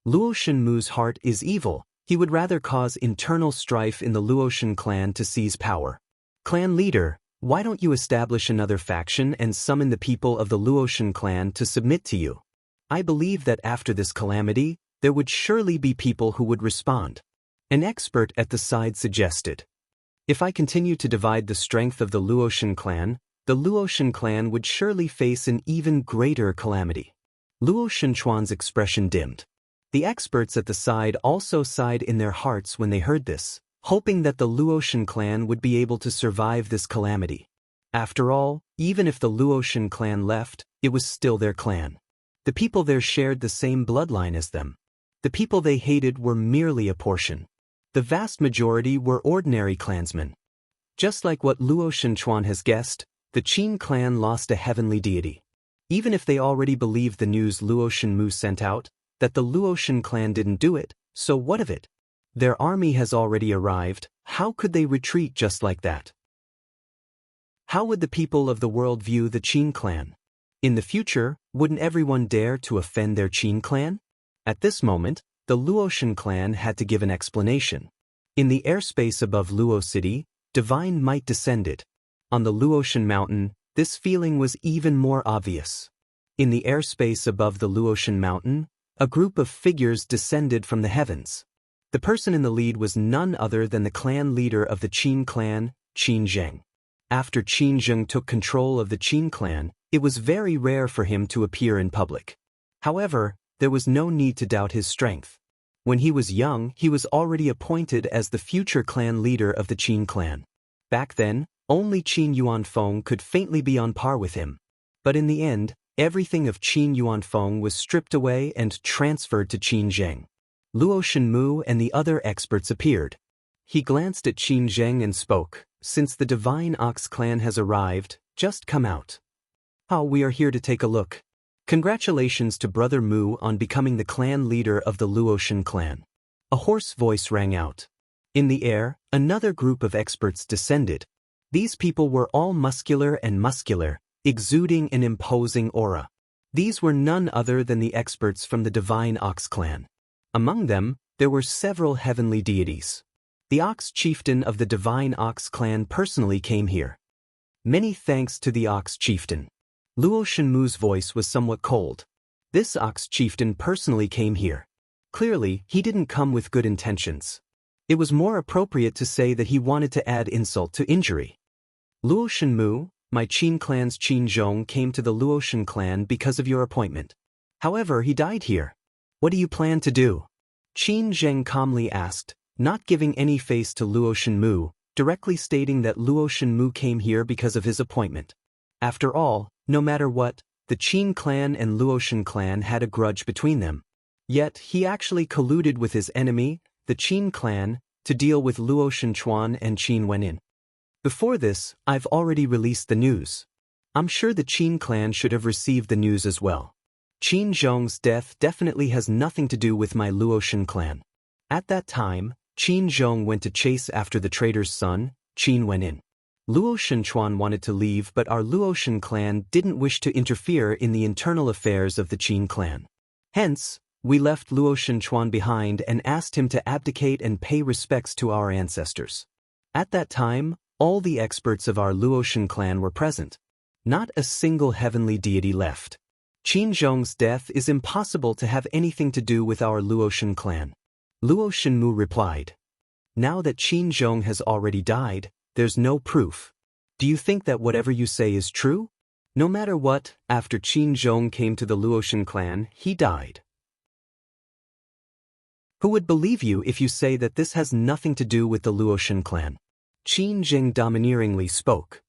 Luo Shenmu's heart is evil. He would rather cause internal strife in the Luoshan clan to seize power. Clan leader, why don't you establish another faction and summon the people of the Luoshan clan to submit to you? I believe that after this calamity, there would surely be people who would respond. An expert at the side suggested. If I continue to divide the strength of the Luoshan clan, the Luoshan clan would surely face an even greater calamity. Luo Shenchuan's expression dimmed. The experts at the side also sighed in their hearts when they heard this, hoping that the Luoshan clan would be able to survive this calamity. After all, even if the Luoshan clan left, it was still their clan. The people there shared the same bloodline as them. The people they hated were merely a portion. The vast majority were ordinary clansmen. Just like what Luo Shenchuan has guessed, the Qin clan lost a heavenly deity. Even if they already believed the news Luo Shenmu sent out, that the Luoshan clan didn't do it, so what of it? Their army has already arrived. How could they retreat just like that? How would the people of the world view the Qin clan? In the future, wouldn't everyone dare to offend their Qin clan? At this moment, the Luoshan clan had to give an explanation. In the airspace above Luo City, divine might descended. On the Luoshan mountain, this feeling was even more obvious. In the airspace above the Luoshan mountain, a group of figures descended from the heavens. The person in the lead was none other than the clan leader of the Qin clan, Qin Zheng. After Qin Zheng took control of the Qin clan, it was very rare for him to appear in public. However, there was no need to doubt his strength. When he was young, he was already appointed as the future clan leader of the Qin clan. Back then, only Qin Yuanfeng could faintly be on par with him. But in the end, everything of Qin Yuanfeng was stripped away and transferred to Qin Zheng. Luo Shenmu and the other experts appeared. He glanced at Qin Zheng and spoke, "Since the Divine Ox clan has arrived, just come out." "Oh, we are here to take a look. Congratulations to Brother Mu on becoming the clan leader of the Luoshan clan." A hoarse voice rang out. In the air, another group of experts descended. These people were all muscular, exuding an imposing aura. These were none other than the experts from the Divine Ox clan. Among them, there were several heavenly deities. The Ox chieftain of the Divine Ox clan personally came here. Many thanks to the Ox chieftain. Luo Shenmu's voice was somewhat cold. This Ox chieftain personally came here. Clearly, he didn't come with good intentions. It was more appropriate to say that he wanted to add insult to injury. "Luo Shenmu, my Qin clan's Qin Zhong came to the Luoshan clan because of your appointment. However, he died here. What do you plan to do?" Qin Zheng calmly asked, not giving any face to Luo Shenmu, directly stating that Luo Shenmu came here because of his appointment. After all, no matter what, the Qin clan and Luoshan clan had a grudge between them. Yet he actually colluded with his enemy, the Qin clan, to deal with Luo Shenchuan and Qin Wenyan. Before this, I've already released the news. I'm sure the Qin clan should have received the news as well. Qin Zhong's death definitely has nothing to do with my Luoshan clan. At that time, Qin Zhong went to chase after the traitor's son, Qin Wenyan. Luo Shenchuan wanted to leave, but our Luoshan clan didn't wish to interfere in the internal affairs of the Qin clan. Hence, We left Luo Shenchuan behind and asked him to abdicate and pay respects to our ancestors. At that time, all the experts of our Luoshan clan were present. Not a single heavenly deity left. Qin Zhong's death is impossible to have anything to do with our Luoshan clan. Luo Shenmu replied. Now that Qin Zhong has already died, there's no proof. Do you think that whatever you say is true? No matter what, after Qin Zhong came to the Luoshan clan, he died. Who would believe you if you say that this has nothing to do with the Luoshan clan? Qin Zheng domineeringly spoke.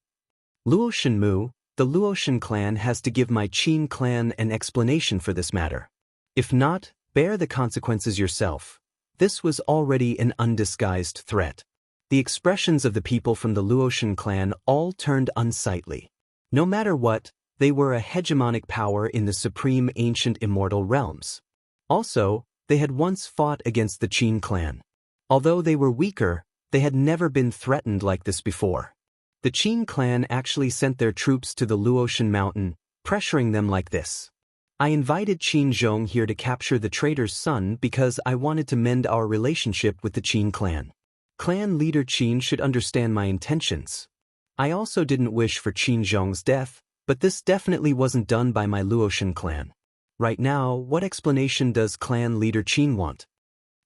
Luo Shenmu, the Luoshan clan has to give my Qin clan an explanation for this matter. If not, bear the consequences yourself. This was already an undisguised threat. The expressions of the people from the Luoshan clan all turned unsightly. No matter what, they were a hegemonic power in the supreme ancient immortal realms. Also, they had once fought against the Qin clan. Although they were weaker, they had never been threatened like this before. The Qin clan actually sent their troops to the Luoshan mountain, pressuring them like this. I invited Qin Zhong here to capture the traitor's son because I wanted to mend our relationship with the Qin clan. Clan leader Qin should understand my intentions. I also didn't wish for Qin Zhong's death, but this definitely wasn't done by my Luoshan clan. Right now, what explanation does clan leader Qin want?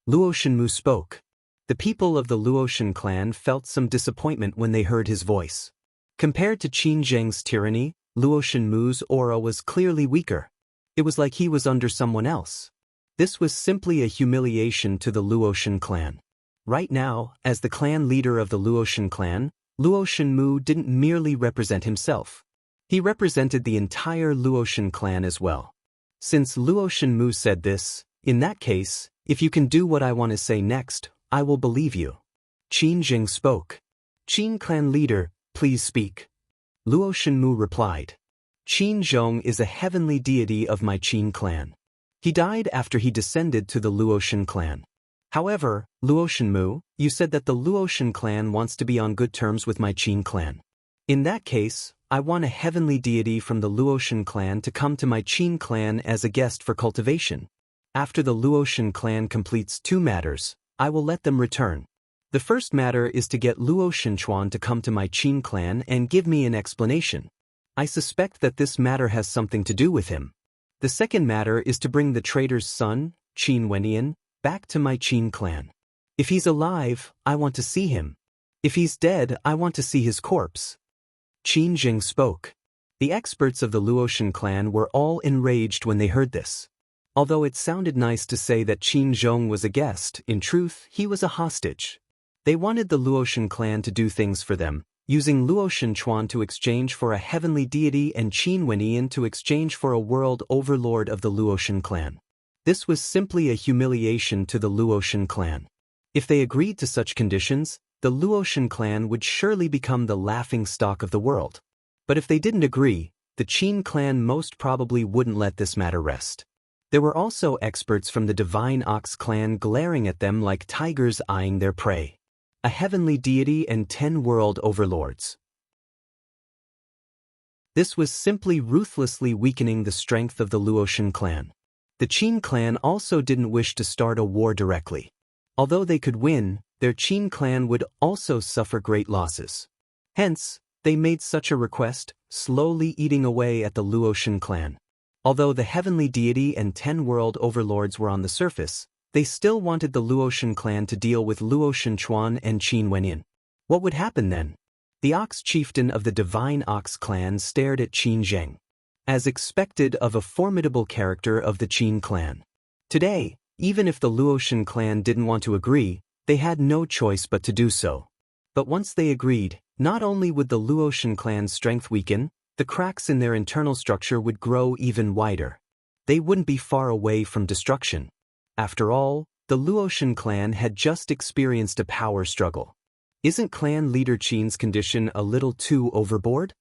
Luo Shenmu spoke. The people of the Luoshan clan felt some disappointment when they heard his voice. Compared to Qin Zheng's tyranny, Luo Shenmu's aura was clearly weaker. It was like he was under someone else. This was simply a humiliation to the Luoshan clan. Right now, as the clan leader of the Luoshan clan, Luo Shenmu didn't merely represent himself. He represented the entire Luoshan clan as well. Since Luo Shenmu said this, in that case, if you can do what I want to say next, I will believe you. Qin Zheng spoke. Qin clan leader, please speak. Luo Shenmu replied. Qin Zhong is a heavenly deity of my Qin clan. He died after he descended to the Luoshan clan. However, Luo Shenmu, you said that the Luoshan clan wants to be on good terms with my Qin clan. In that case, I want a heavenly deity from the Luoshan clan to come to my Qin clan as a guest for cultivation. After the Luoshan clan completes 2 matters, I will let them return. The first matter is to get Luo Shenchuan to come to my Qin clan and give me an explanation. I suspect that this matter has something to do with him. The second matter is to bring the traitor's son, Qin Wenyan, back to my Qin clan. If he's alive, I want to see him. If he's dead, I want to see his corpse. Qin Zheng spoke. The experts of the Luoshan clan were all enraged when they heard this. Although it sounded nice to say that Qin Zhong was a guest, in truth, he was a hostage. They wanted the Luoshan clan to do things for them, using Luo Shenchuan to exchange for a heavenly deity and Qin Wenyan to exchange for a world overlord of the Luoshan clan. This was simply a humiliation to the Luoshan clan. If they agreed to such conditions, the Luoshan clan would surely become the laughingstock of the world. But if they didn't agree, the Qin clan most probably wouldn't let this matter rest. There were also experts from the Divine Ox clan glaring at them like tigers eyeing their prey. A heavenly deity and 10 world overlords. This was simply ruthlessly weakening the strength of the Luoshan clan. The Qin clan also didn't wish to start a war directly. Although they could win, their Qin clan would also suffer great losses. Hence, they made such a request, slowly eating away at the Luoshan clan. Although the heavenly deity and 10 world overlords were on the surface, they still wanted the Luoshan clan to deal with Luo Shenchuan and Qin Wenyan. What would happen then? The Ox chieftain of the Divine Ox clan stared at Qin Zheng. As expected of a formidable character of the Qin clan. Today, even if the Luoshan clan didn't want to agree, they had no choice but to do so. But once they agreed, not only would the Luoshan clan's strength weaken, the cracks in their internal structure would grow even wider. They wouldn't be far away from destruction. After all, the Luoshan clan had just experienced a power struggle. Isn't clan leader Qin's condition a little too overboard?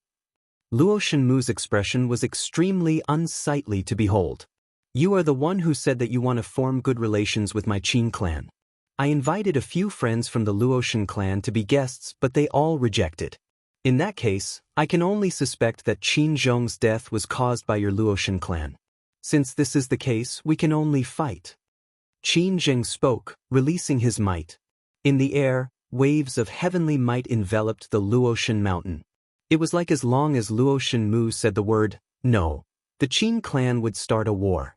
Luo Shenmu's expression was extremely unsightly to behold. You are the one who said that you want to form good relations with my Qin clan. I invited a few friends from the Luoshan clan to be guests, but they all rejected. In that case, I can only suspect that Qin Zhong's death was caused by your Luoshan clan. Since this is the case, we can only fight. Qin Zheng spoke, releasing his might. In the air, waves of heavenly might enveloped the Luotian mountain. It was like as long as Luo Shenmu said the word, no, the Qin clan would start a war.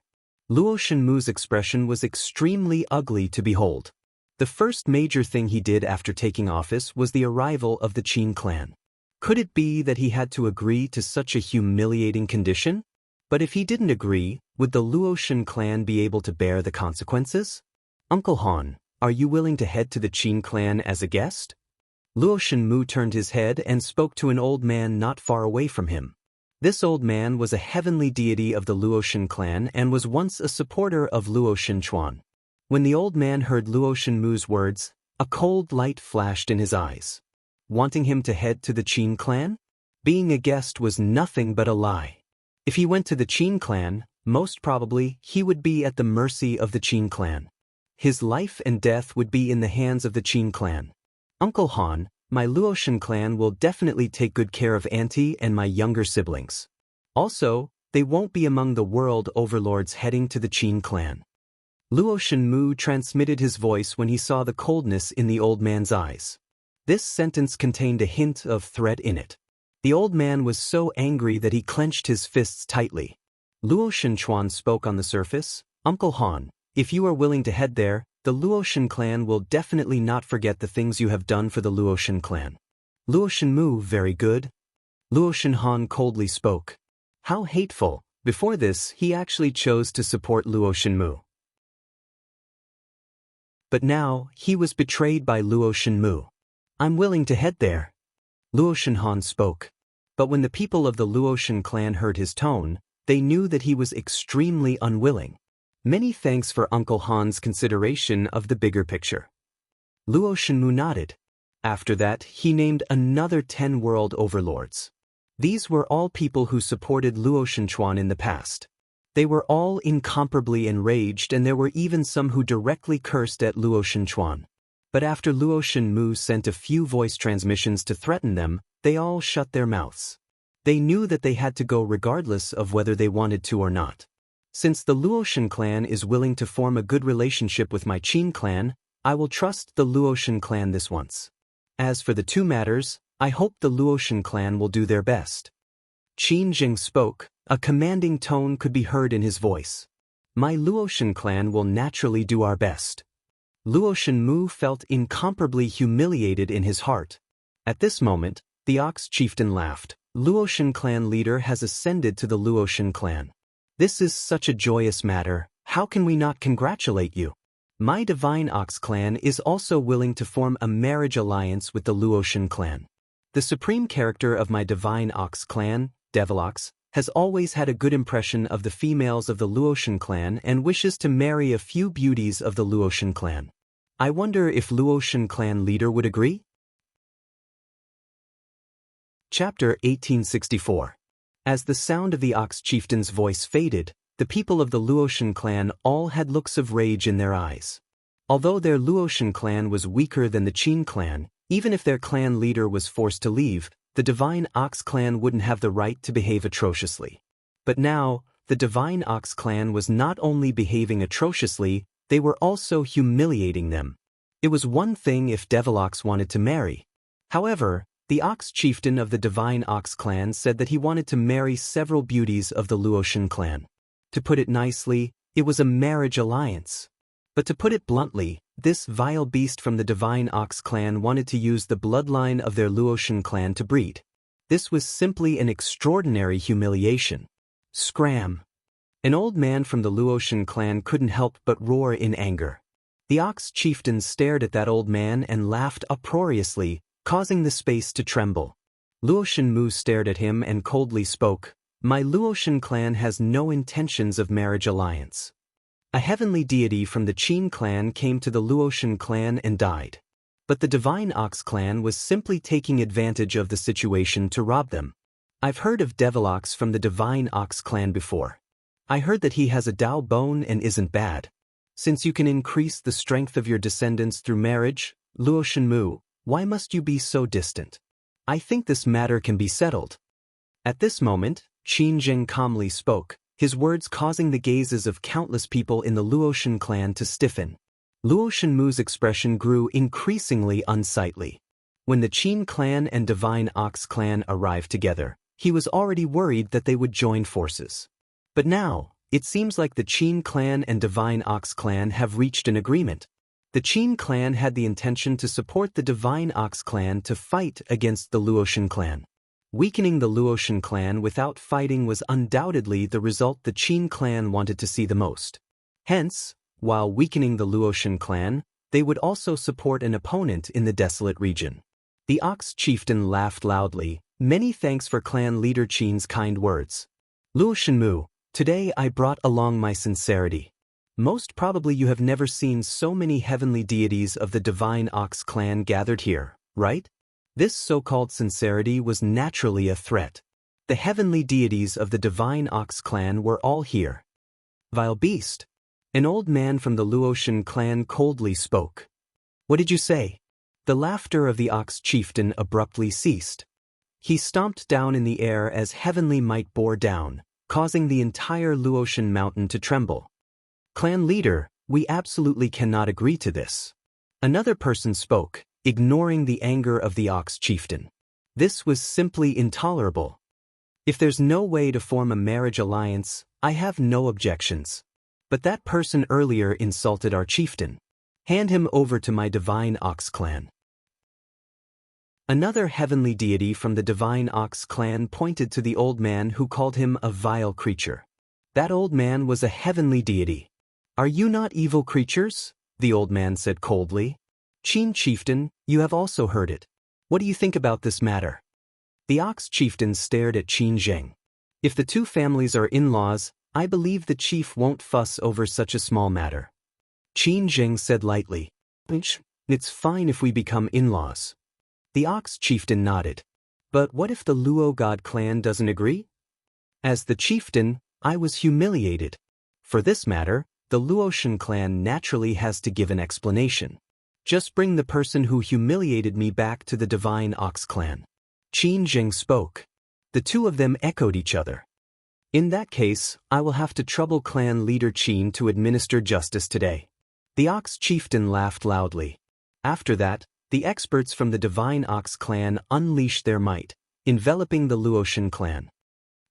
Luo Shenmu's expression was extremely ugly to behold. The first major thing he did after taking office was the arrival of the Qin clan. Could it be that he had to agree to such a humiliating condition? But if he didn't agree, would the Luotian clan be able to bear the consequences? Uncle Han, are you willing to head to the Qin clan as a guest? Luo Shenmu turned his head and spoke to an old man not far away from him. This old man was a heavenly deity of the Luotian clan and was once a supporter of Luo Shenchuan. When the old man heard Luo Shenmu's words, a cold light flashed in his eyes. Wanting him to head to the Qin clan? Being a guest was nothing but a lie. If he went to the Qin clan, most probably he would be at the mercy of the Qin clan. His life and death would be in the hands of the Qin clan. Uncle Han, my Luotian clan will definitely take good care of Auntie and my younger siblings. Also, they won't be among the world overlords heading to the Qin clan. Luo Shenmu transmitted his voice when he saw the coldness in the old man's eyes. This sentence contained a hint of threat in it. The old man was so angry that he clenched his fists tightly. Luo Shenchuan spoke on the surface, Uncle Han, if you are willing to head there, the Luotian clan will definitely not forget the things you have done for the Luotian clan. Luo Shenmu, very good. Luo Shenhan coldly spoke. How hateful. Before this, he actually chose to support Luo Shenmu. But now, he was betrayed by Luo Shenmu. I'm willing to head there. Luo Shenhan spoke. But when the people of the Luotian clan heard his tone, they knew that he was extremely unwilling. Many thanks for Uncle Han's consideration of the bigger picture. Luo Shenmu nodded. After that, he named another 10 world overlords. These were all people who supported Luo Shenchuan in the past. They were all incomparably enraged, and there were even some who directly cursed at Luo Shenchuan. But after Luo Shenmu sent a few voice transmissions to threaten them, they all shut their mouths. They knew that they had to go regardless of whether they wanted to or not. Since the Luotian clan is willing to form a good relationship with my Qin clan, I will trust the Luotian clan this once. As for the two matters, I hope the Luotian clan will do their best. Qin Zheng spoke, a commanding tone could be heard in his voice. My Luotian clan will naturally do our best. Luo Shenmu felt incomparably humiliated in his heart. At this moment, the Ox chieftain laughed. Luotian clan leader has ascended to the Luotian clan. This is such a joyous matter, how can we not congratulate you? My Divine Ox clan is also willing to form a marriage alliance with the Luotian clan. The supreme character of my Divine Ox clan, Devilox, has always had a good impression of the females of the Luotian clan and wishes to marry a few beauties of the Luotian clan. I wonder if Luotian clan leader would agree? Chapter 1864. As the sound of the Ox chieftain's voice faded, the people of the Luotian clan all had looks of rage in their eyes. Although their Luotian clan was weaker than the Qin clan, even if their clan leader was forced to leave, the Divine Ox clan wouldn't have the right to behave atrociously. But now, the Divine Ox clan was not only behaving atrociously, they were also humiliating them. It was one thing if Devilox wanted to marry. However, the Ox chieftain of the Divine Ox clan said that he wanted to marry several beauties of the Luotian clan. To put it nicely, it was a marriage alliance. But to put it bluntly, this vile beast from the Divine Ox clan wanted to use the bloodline of their Luotian clan to breed. This was simply an extraordinary humiliation. Scram! An old man from the Luotian clan couldn't help but roar in anger. The Ox chieftain stared at that old man and laughed uproariously, causing the space to tremble. Luo Shenmu stared at him and coldly spoke, My Luotian clan has no intentions of marriage alliance. A heavenly deity from the Qin clan came to the Luotian clan and died. But the Divine Ox clan was simply taking advantage of the situation to rob them. I've heard of Devilox from the Divine Ox clan before. I heard that he has a Dao bone and isn't bad. Since you can increase the strength of your descendants through marriage, Luo Shenmu, why must you be so distant? I think this matter can be settled. At this moment, Qin Zheng calmly spoke, his words causing the gazes of countless people in the Luotian clan to stiffen. Luo Shenmu's expression grew increasingly unsightly. When the Qin clan and Divine Ox clan arrived together, he was already worried that they would join forces. But now, it seems like the Qin clan and Divine Ox clan have reached an agreement. The Qin clan had the intention to support the Divine Ox clan to fight against the Luotian clan. Weakening the Luotian clan without fighting was undoubtedly the result the Qin clan wanted to see the most. Hence, while weakening the Luotian clan, they would also support an opponent in the desolate region. The Ox chieftain laughed loudly. Many thanks for clan leader Qin's kind words. Luo Shenmu, today I brought along my sincerity. Most probably you have never seen so many heavenly deities of the Divine Ox clan gathered here, right? This so-called sincerity was naturally a threat. The heavenly deities of the Divine Ox clan were all here. Vile beast! An old man from the Luotian clan coldly spoke. What did you say? The laughter of the Ox chieftain abruptly ceased. He stomped down in the air as heavenly might bore down, causing the entire Luotian mountain to tremble. Clan leader, we absolutely cannot agree to this. Another person spoke, ignoring the anger of the Ox chieftain. This was simply intolerable. If there's no way to form a marriage alliance, I have no objections. But that person earlier insulted our chieftain. Hand him over to my Divine Ox clan. Another heavenly deity from the Divine Ox clan pointed to the old man who called him a vile creature. That old man was a heavenly deity. Are you not evil creatures? The old man said coldly. Qin chieftain, you have also heard it. What do you think about this matter? The Ox chieftain stared at Qin Zheng. If the two families are in-laws, I believe the chief won't fuss over such a small matter. Qin Zheng said lightly. It's fine if we become in-laws. The Ox chieftain nodded. But what if the Luo god clan doesn't agree? As the chieftain, I was humiliated. For this matter, the Luotian clan naturally has to give an explanation. Just bring the person who humiliated me back to the Divine Ox clan. Qin Zheng spoke. The two of them echoed each other. In that case, I will have to trouble clan leader Qin to administer justice today. The Ox chieftain laughed loudly. After that, the experts from the Divine Ox clan unleashed their might, enveloping the Luotian clan.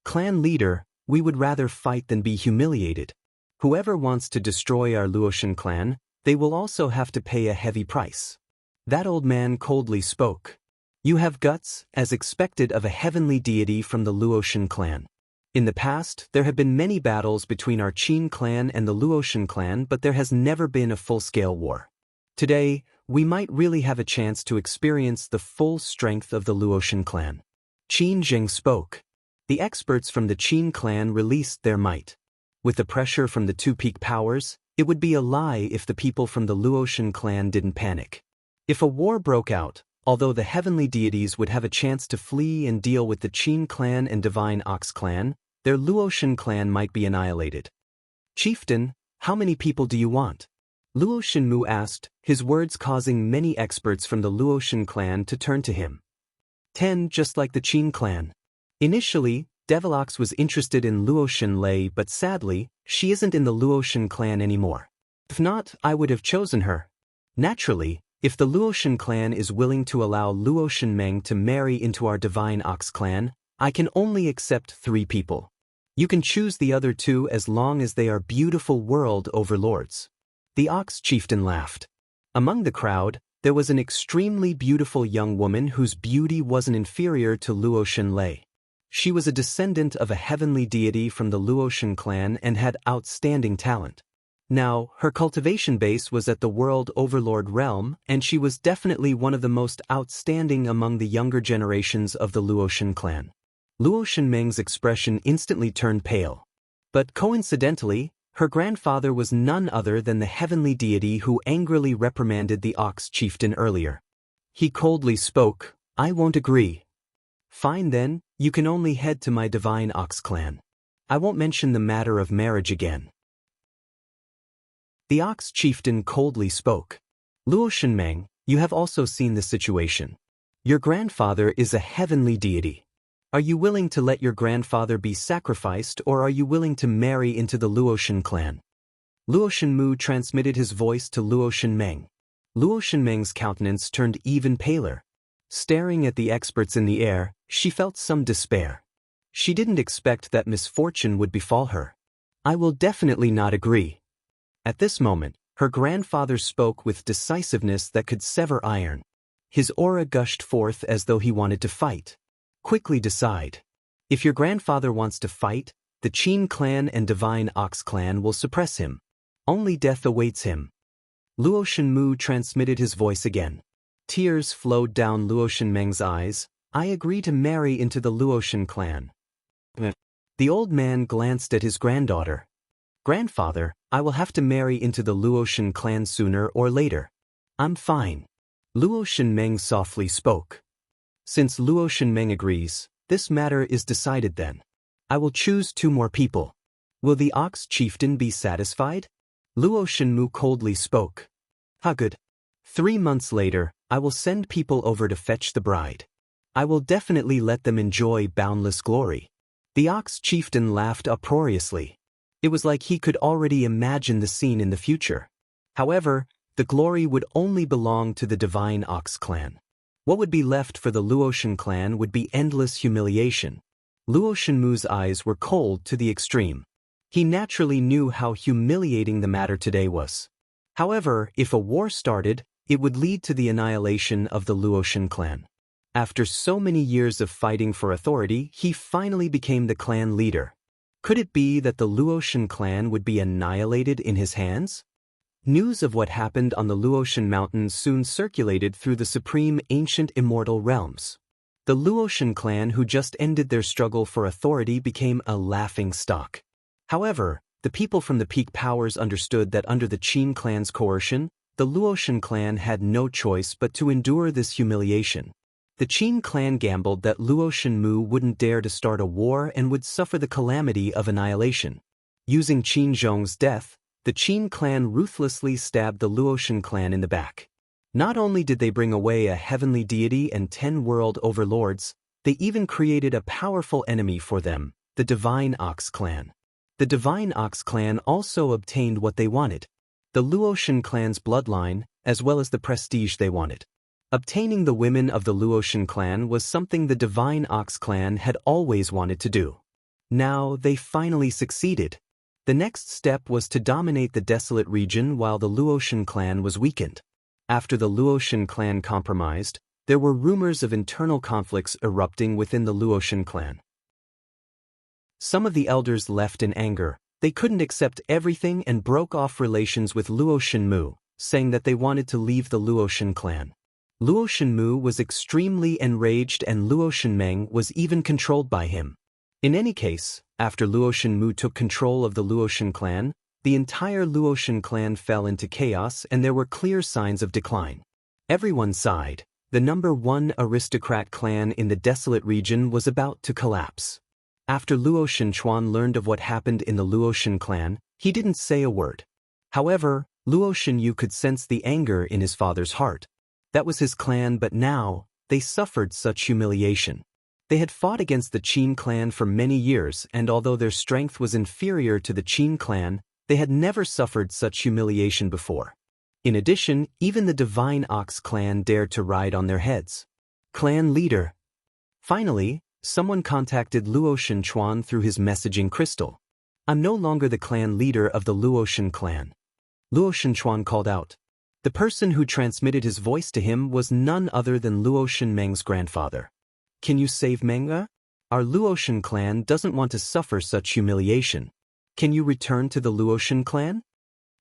Clan leader, we would rather fight than be humiliated. Whoever wants to destroy our Luotian clan, they will also have to pay a heavy price. That old man coldly spoke. You have guts, as expected of a heavenly deity from the Luotian clan. In the past, there have been many battles between our Qin clan and the Luotian clan, but there has never been a full-scale war. Today, we might really have a chance to experience the full strength of the Luotian clan. Qin Zheng spoke. The experts from the Qin clan released their might. With the pressure from the two peak powers, it would be a lie if the people from the Luotian clan didn't panic. If a war broke out, although the heavenly deities would have a chance to flee and deal with the Qin clan and Divine Ox clan, their Luotian clan might be annihilated. Chieftain, how many people do you want? Luo Shenmu asked, his words causing many experts from the Luotian clan to turn to him. 10, just like the Qin clan. Initially, Devilox was interested in Luo Shenlei, but sadly, she isn't in the Luotian clan anymore. If not, I would have chosen her. Naturally, if the Luotian clan is willing to allow Luo Shenmeng to marry into our Divine Ox clan, I can only accept 3 people. You can choose the other 2 as long as they are beautiful world overlords. The Ox chieftain laughed. Among the crowd, there was an extremely beautiful young woman whose beauty wasn't inferior to Luo Shenlei. She was a descendant of a heavenly deity from the Luotian clan and had outstanding talent. Now, her cultivation base was at the World Overlord realm, and she was definitely one of the most outstanding among the younger generations of the Luotian clan. Luo Shenmeng's expression instantly turned pale. But coincidentally, her grandfather was none other than the heavenly deity who angrily reprimanded the Ox chieftain earlier. He coldly spoke, I won't agree. Fine then, you can only head to my Divine Ox clan. I won't mention the matter of marriage again. The Ox chieftain coldly spoke. Luo Shenmeng, you have also seen the situation. Your grandfather is a heavenly deity. Are you willing to let your grandfather be sacrificed, or are you willing to marry into the Luo Shen clan? Luo Shenmu transmitted his voice to Luo Shenmeng. Luo Shenmeng's countenance turned even paler. Staring at the experts in the air, she felt some despair. She didn't expect that misfortune would befall her. I will definitely not agree. At this moment, her grandfather spoke with decisiveness that could sever iron. His aura gushed forth as though he wanted to fight. Quickly decide. If your grandfather wants to fight, the Qin clan and Divine Ox clan will suppress him. Only death awaits him. Luo Shenmu transmitted his voice again. Tears flowed down Luo Shenmeng's eyes. I agree to marry into the Luo Shen clan. The old man glanced at his granddaughter. Grandfather, I will have to marry into the Luo Shen clan sooner or later. I'm fine. Luo Shenmeng softly spoke. Since Luo Shenmeng agrees, this matter is decided then. I will choose 2 more people. Will the Ox chieftain be satisfied? Luo Shenmu coldly spoke. How good. 3 months later, I will send people over to fetch the bride. I will definitely let them enjoy boundless glory. The Ox chieftain laughed uproariously. It was like he could already imagine the scene in the future. However, the glory would only belong to the Divine Ox clan. What would be left for the Luo Shen clan would be endless humiliation. Luo Shenmu's eyes were cold to the extreme. He naturally knew how humiliating the matter today was. However, if a war started, it would lead to the annihilation of the Luo Shen clan. After so many years of fighting for authority, he finally became the clan leader. Could it be that the Luo Shen clan would be annihilated in his hands? News of what happened on the Luo Shen mountains soon circulated through the supreme ancient immortal realms. The Luo Shen clan who just ended their struggle for authority became a laughing stock. However, the people from the peak powers understood that under the Qin clan's coercion, the Luo Shen clan had no choice but to endure this humiliation. The Qin clan gambled that Luo Shenmu wouldn't dare to start a war and would suffer the calamity of annihilation. Using Qin Zhong's death, the Qin clan ruthlessly stabbed the Luo Shen clan in the back. Not only did they bring away a heavenly deity and 10 world overlords, they even created a powerful enemy for them, the Divine Ox clan. The Divine Ox clan also obtained what they wanted: the Luo Shen clan's bloodline, as well as the prestige they wanted. Obtaining the women of the Luo Shen clan was something the Divine Ox clan had always wanted to do. Now they finally succeeded. The next step was to dominate the desolate region while the Luo Shen clan was weakened. After the Luo Shen clan compromised, there were rumors of internal conflicts erupting within the Luo Shen clan. Some of the elders left in anger. They couldn't accept everything and broke off relations with Luo Shenmu, saying that they wanted to leave the Luo Shen clan. Luo Shenmu was extremely enraged and Luo Shenmeng was even controlled by him. In any case, after Luo Shenmu took control of the Luo Shen clan, the entire Luo Shen clan fell into chaos and there were clear signs of decline. Everyone sighed. The #1 aristocrat clan in the desolate region was about to collapse. After Luo Shenchuan learned of what happened in the Luo Shen clan, he didn't say a word. However, Luo Shenyu could sense the anger in his father's heart. That was his clan, but now, they suffered such humiliation. They had fought against the Qin clan for many years, and although their strength was inferior to the Qin clan, they had never suffered such humiliation before. In addition, even the Divine Ox clan dared to ride on their heads. Clan leader. Finally, someone contacted Luo Shenchuan through his messaging crystal. I'm no longer the clan leader of the Luo Shen clan. Luo Shenchuan called out. The person who transmitted his voice to him was none other than Luo Shenmeng's grandfather. Can you save Menga? Our Luo Shen clan doesn't want to suffer such humiliation. Can you return to the Luo Shen clan?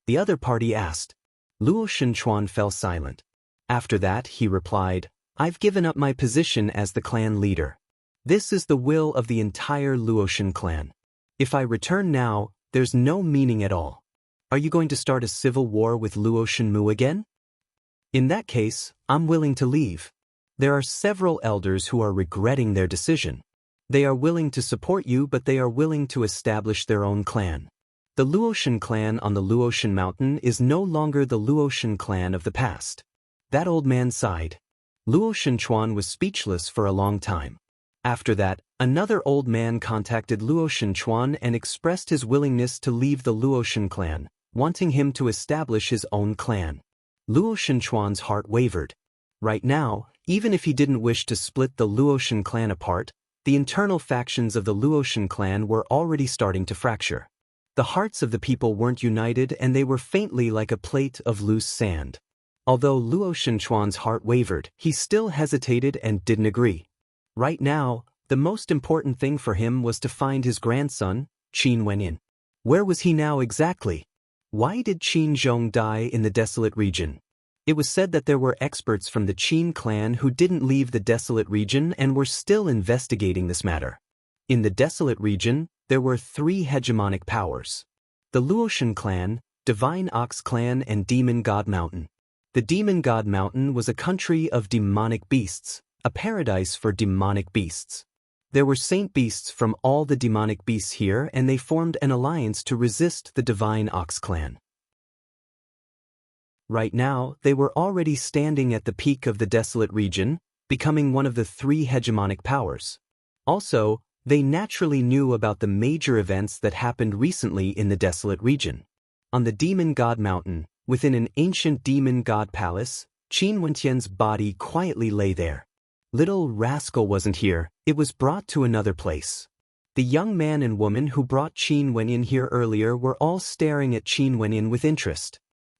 The other party asked. Luo Shenchuan fell silent. After that, he replied, I've given up my position as the clan leader. This is the will of the entire Luo Shen clan. If I return now, there's no meaning at all. Are you going to start a civil war with Luo Shenmu again? In that case, I'm willing to leave. There are several elders who are regretting their decision. They are willing to support you, but they are willing to establish their own clan. The Luo Shen clan on the Luo Shen mountain is no longer the Luo Shen clan of the past. That old man sighed. Luo Shenchuan was speechless for a long time. After that, another old man contacted Luo Shenchuan and expressed his willingness to leave the Luo Shen clan, wanting him to establish his own clan. Luo Shenchuan's heart wavered. Right now, even if he didn't wish to split the Luo Shen clan apart, the internal factions of the Luo Shen clan were already starting to fracture. The hearts of the people weren't united and they were faintly like a plate of loose sand. Although Luo Shenchuan's heart wavered, he still hesitated and didn't agree. Right now, the most important thing for him was to find his grandson, Qin Wenyin. Where was he now exactly? Why did Qin Zhong die in the desolate region? It was said that there were experts from the Qin clan who didn't leave the desolate region and were still investigating this matter. In the desolate region, there were 3 hegemonic powers: the Luoshan clan, Divine Ox clan, and Demon God Mountain. The Demon God Mountain was a country of demonic beasts, a paradise for demonic beasts. There were saint beasts from all the demonic beasts here, and they formed an alliance to resist the Divine Ox clan. Right now, they were already standing at the peak of the desolate region, becoming one of the 3 hegemonic powers. Also, they naturally knew about the major events that happened recently in the desolate region. On the Demon God Mountain, within an ancient demon god palace, Qin Wentian's body quietly lay there. Little rascal wasn't here, it was brought to another place. The young man and woman who brought Qin Wenyin here earlier were all staring at Qin Wenyin with interest.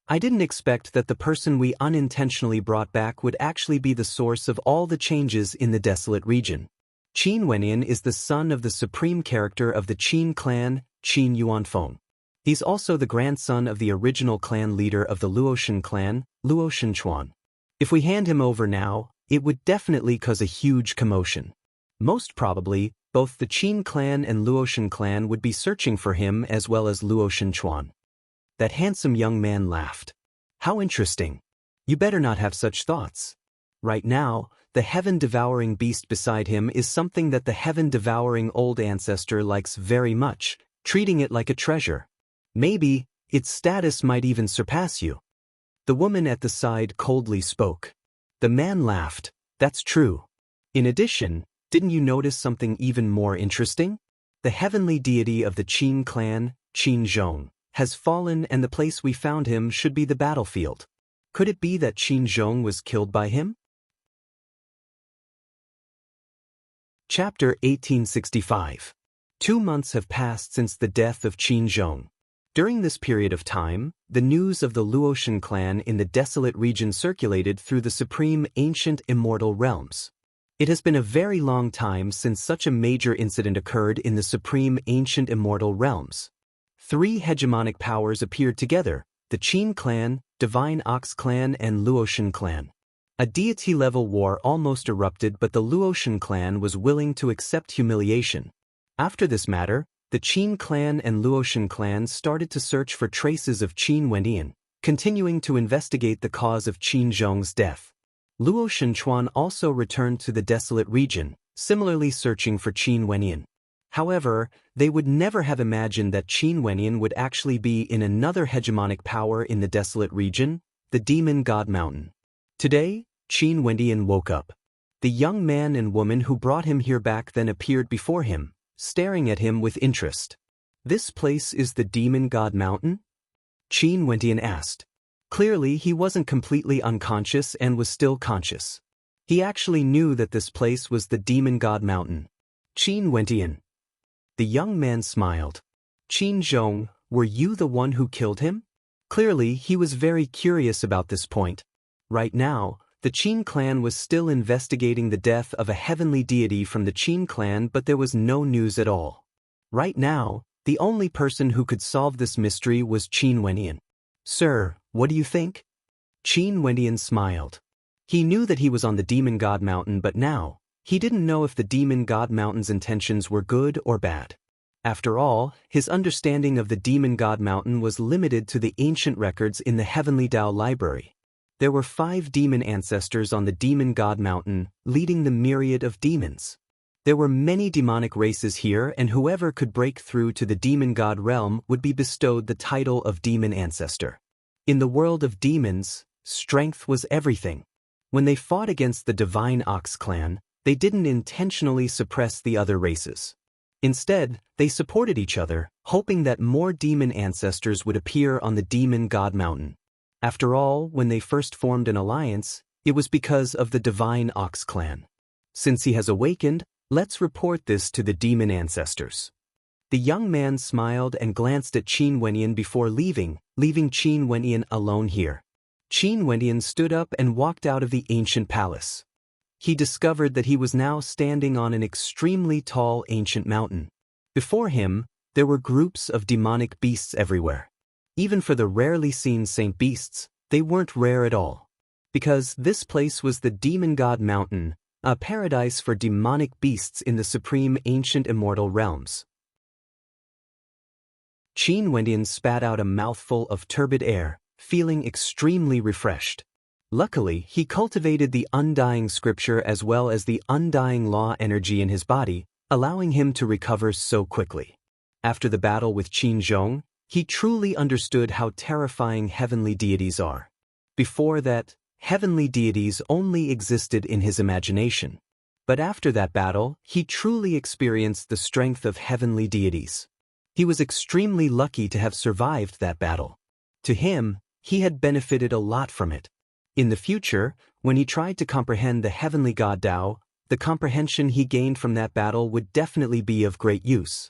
I didn't expect that the person we unintentionally brought back would actually be the source of all the changes in the desolate region. Qin Wenyin is the son of the supreme character of the Qin clan, Qin Yuanfeng. He's also the grandson of the original clan leader of the Luoshan clan, Luo Shenchuan. If we hand him over now, it would definitely cause a huge commotion. Most probably, both the Qin clan and Luoshan clan would be searching for him as well as Luo Shenchuan. That handsome young man laughed. How interesting. You better not have such thoughts. Right now, the heaven-devouring beast beside him is something that the heaven-devouring old ancestor likes very much, treating it like a treasure. Maybe, its status might even surpass you. The woman at the side coldly spoke. The man laughed. That's true. In addition, didn't you notice something even more interesting? The heavenly deity of the Qin clan, Qin Zhong, has fallen, and the place we found him should be the battlefield. Could it be that Qin Zhong was killed by him? Chapter 1865. 2 months have passed since the death of Qin Zhong. During this period of time, the news of the Luoshan clan in the desolate region circulated through the supreme ancient immortal realms. It has been a very long time since such a major incident occurred in the supreme ancient immortal realms. 3 hegemonic powers appeared together: the Qin clan, Divine Ox clan, and Luoshan clan. A deity-level war almost erupted, but the Luoshan clan was willing to accept humiliation. After this matter, the Qin clan and Luoshan clan started to search for traces of Qin Wenyin, continuing to investigate the cause of Qin Zhong's death. Luo Shenchuan also returned to the desolate region, similarly searching for Qin Wenyin. However, they would never have imagined that Qin Wenyin would actually be in another hegemonic power in the desolate region, the Demon God Mountain. Today, Qin Wenyin woke up. The young man and woman who brought him here back then appeared before him, staring at him with interest. This place is the Demon God Mountain? Qin Wenyin asked. Clearly, he wasn't completely unconscious and was still conscious. He actually knew that this place was the Demon God Mountain. Qin Wenyin. The young man smiled. Qin Zhong, were you the one who killed him? Clearly, he was very curious about this point. Right now, the Qin clan was still investigating the death of a heavenly deity from the Qin clan, but there was no news at all. Right now, the only person who could solve this mystery was Qin Wenyin. Sir, what do you think? Qin Wenyin smiled. He knew that he was on the Demon God Mountain, but now, he didn't know if the Demon God Mountain's intentions were good or bad. After all, his understanding of the Demon God Mountain was limited to the ancient records in the Heavenly Tao Library. There were 5 demon ancestors on the Demon God Mountain, leading the myriad of demons. There were many demonic races here, and whoever could break through to the Demon God realm would be bestowed the title of Demon Ancestor. In the world of demons, strength was everything. When they fought against the Divine Ox clan, They didn't intentionally suppress the other races. Instead, they supported each other, hoping that more demon ancestors would appear on the Demon God Mountain. After all, when they first formed an alliance, it was because of the Divine Ox clan. Since he has awakened, let's report this to the demon ancestors. The young man smiled and glanced at Qin Wenyan before leaving Qin Wenyan alone here. Qin Wenyan stood up and walked out of the ancient palace. He discovered that he was now standing on an extremely tall ancient mountain. Before him, there were groups of demonic beasts everywhere. Even for the rarely seen saint beasts, they weren't rare at all. Because this place was the Demon God Mountain, a paradise for demonic beasts in the supreme ancient immortal realms. Qin Wenyan spat out a mouthful of turbid air, feeling extremely refreshed. Luckily, he cultivated the undying scripture as well as the undying law energy in his body, allowing him to recover so quickly. After the battle with Qin Zhong, he truly understood how terrifying heavenly deities are. Before that, heavenly deities only existed in his imagination. But after that battle, he truly experienced the strength of heavenly deities. He was extremely lucky to have survived that battle. To him, he had benefited a lot from it. In the future, when he tried to comprehend the heavenly God Tao, the comprehension he gained from that battle would definitely be of great use.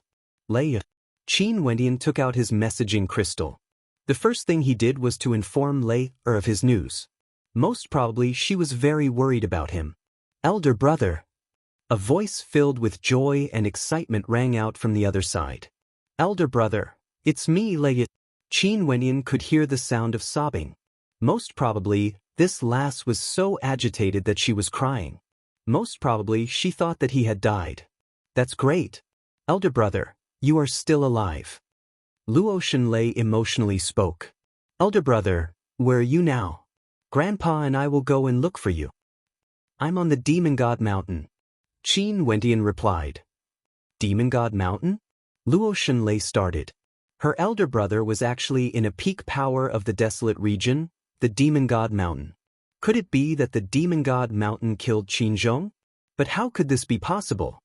Qin Wenyan took out his messaging crystal. The first thing he did was to inform Lei of his news. Most probably she was very worried about him. "Elder brother." A voice filled with joy and excitement rang out from the other side. "Elder brother, it's me, Lei." Qin Wenyan could hear the sound of sobbing. Most probably, this lass was so agitated that she was crying. Most probably she thought that he had died. "That's great. Elder brother, you are still alive." Luo Shenlei emotionally spoke. "Elder brother, where are you now? Grandpa and I will go and look for you." "I'm on the Demon God Mountain," Qin Wenyan replied. "Demon God Mountain?" Luo Shenlei started. Her elder brother was actually in a peak power of the desolate region, the Demon God Mountain. Could it be that the Demon God Mountain killed Qin Zhong? But how could this be possible?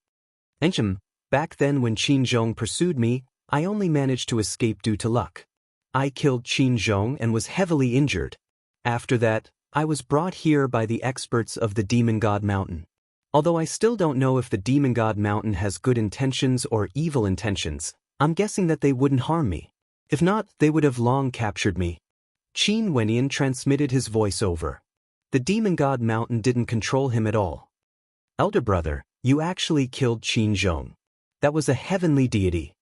Back then when Qin Zhong pursued me, I only managed to escape due to luck. I killed Qin Zhong and was heavily injured. After that, I was brought here by the experts of the Demon God Mountain. Although I still don't know if the Demon God Mountain has good intentions or evil intentions, I'm guessing that they wouldn't harm me. If not, they would have long captured me. Qin Wenyan transmitted his voice over. The Demon God Mountain didn't control him at all. "Elder brother, you actually killed Qin Zhong. That was a heavenly deity."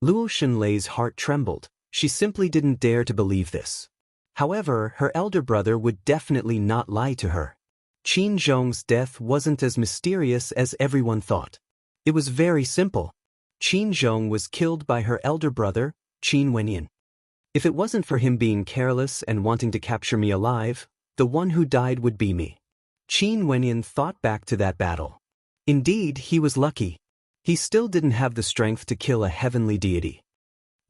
Luo Shenlei's heart trembled. She simply didn't dare to believe this. However, her elder brother would definitely not lie to her. Qin Zhong's death wasn't as mysterious as everyone thought. It was very simple. Qin Zhong was killed by her elder brother, Qin Wenyan. If it wasn't for him being careless and wanting to capture me alive, the one who died would be me. Qin Wenyan thought back to that battle. Indeed, he was lucky. He still didn't have the strength to kill a heavenly deity.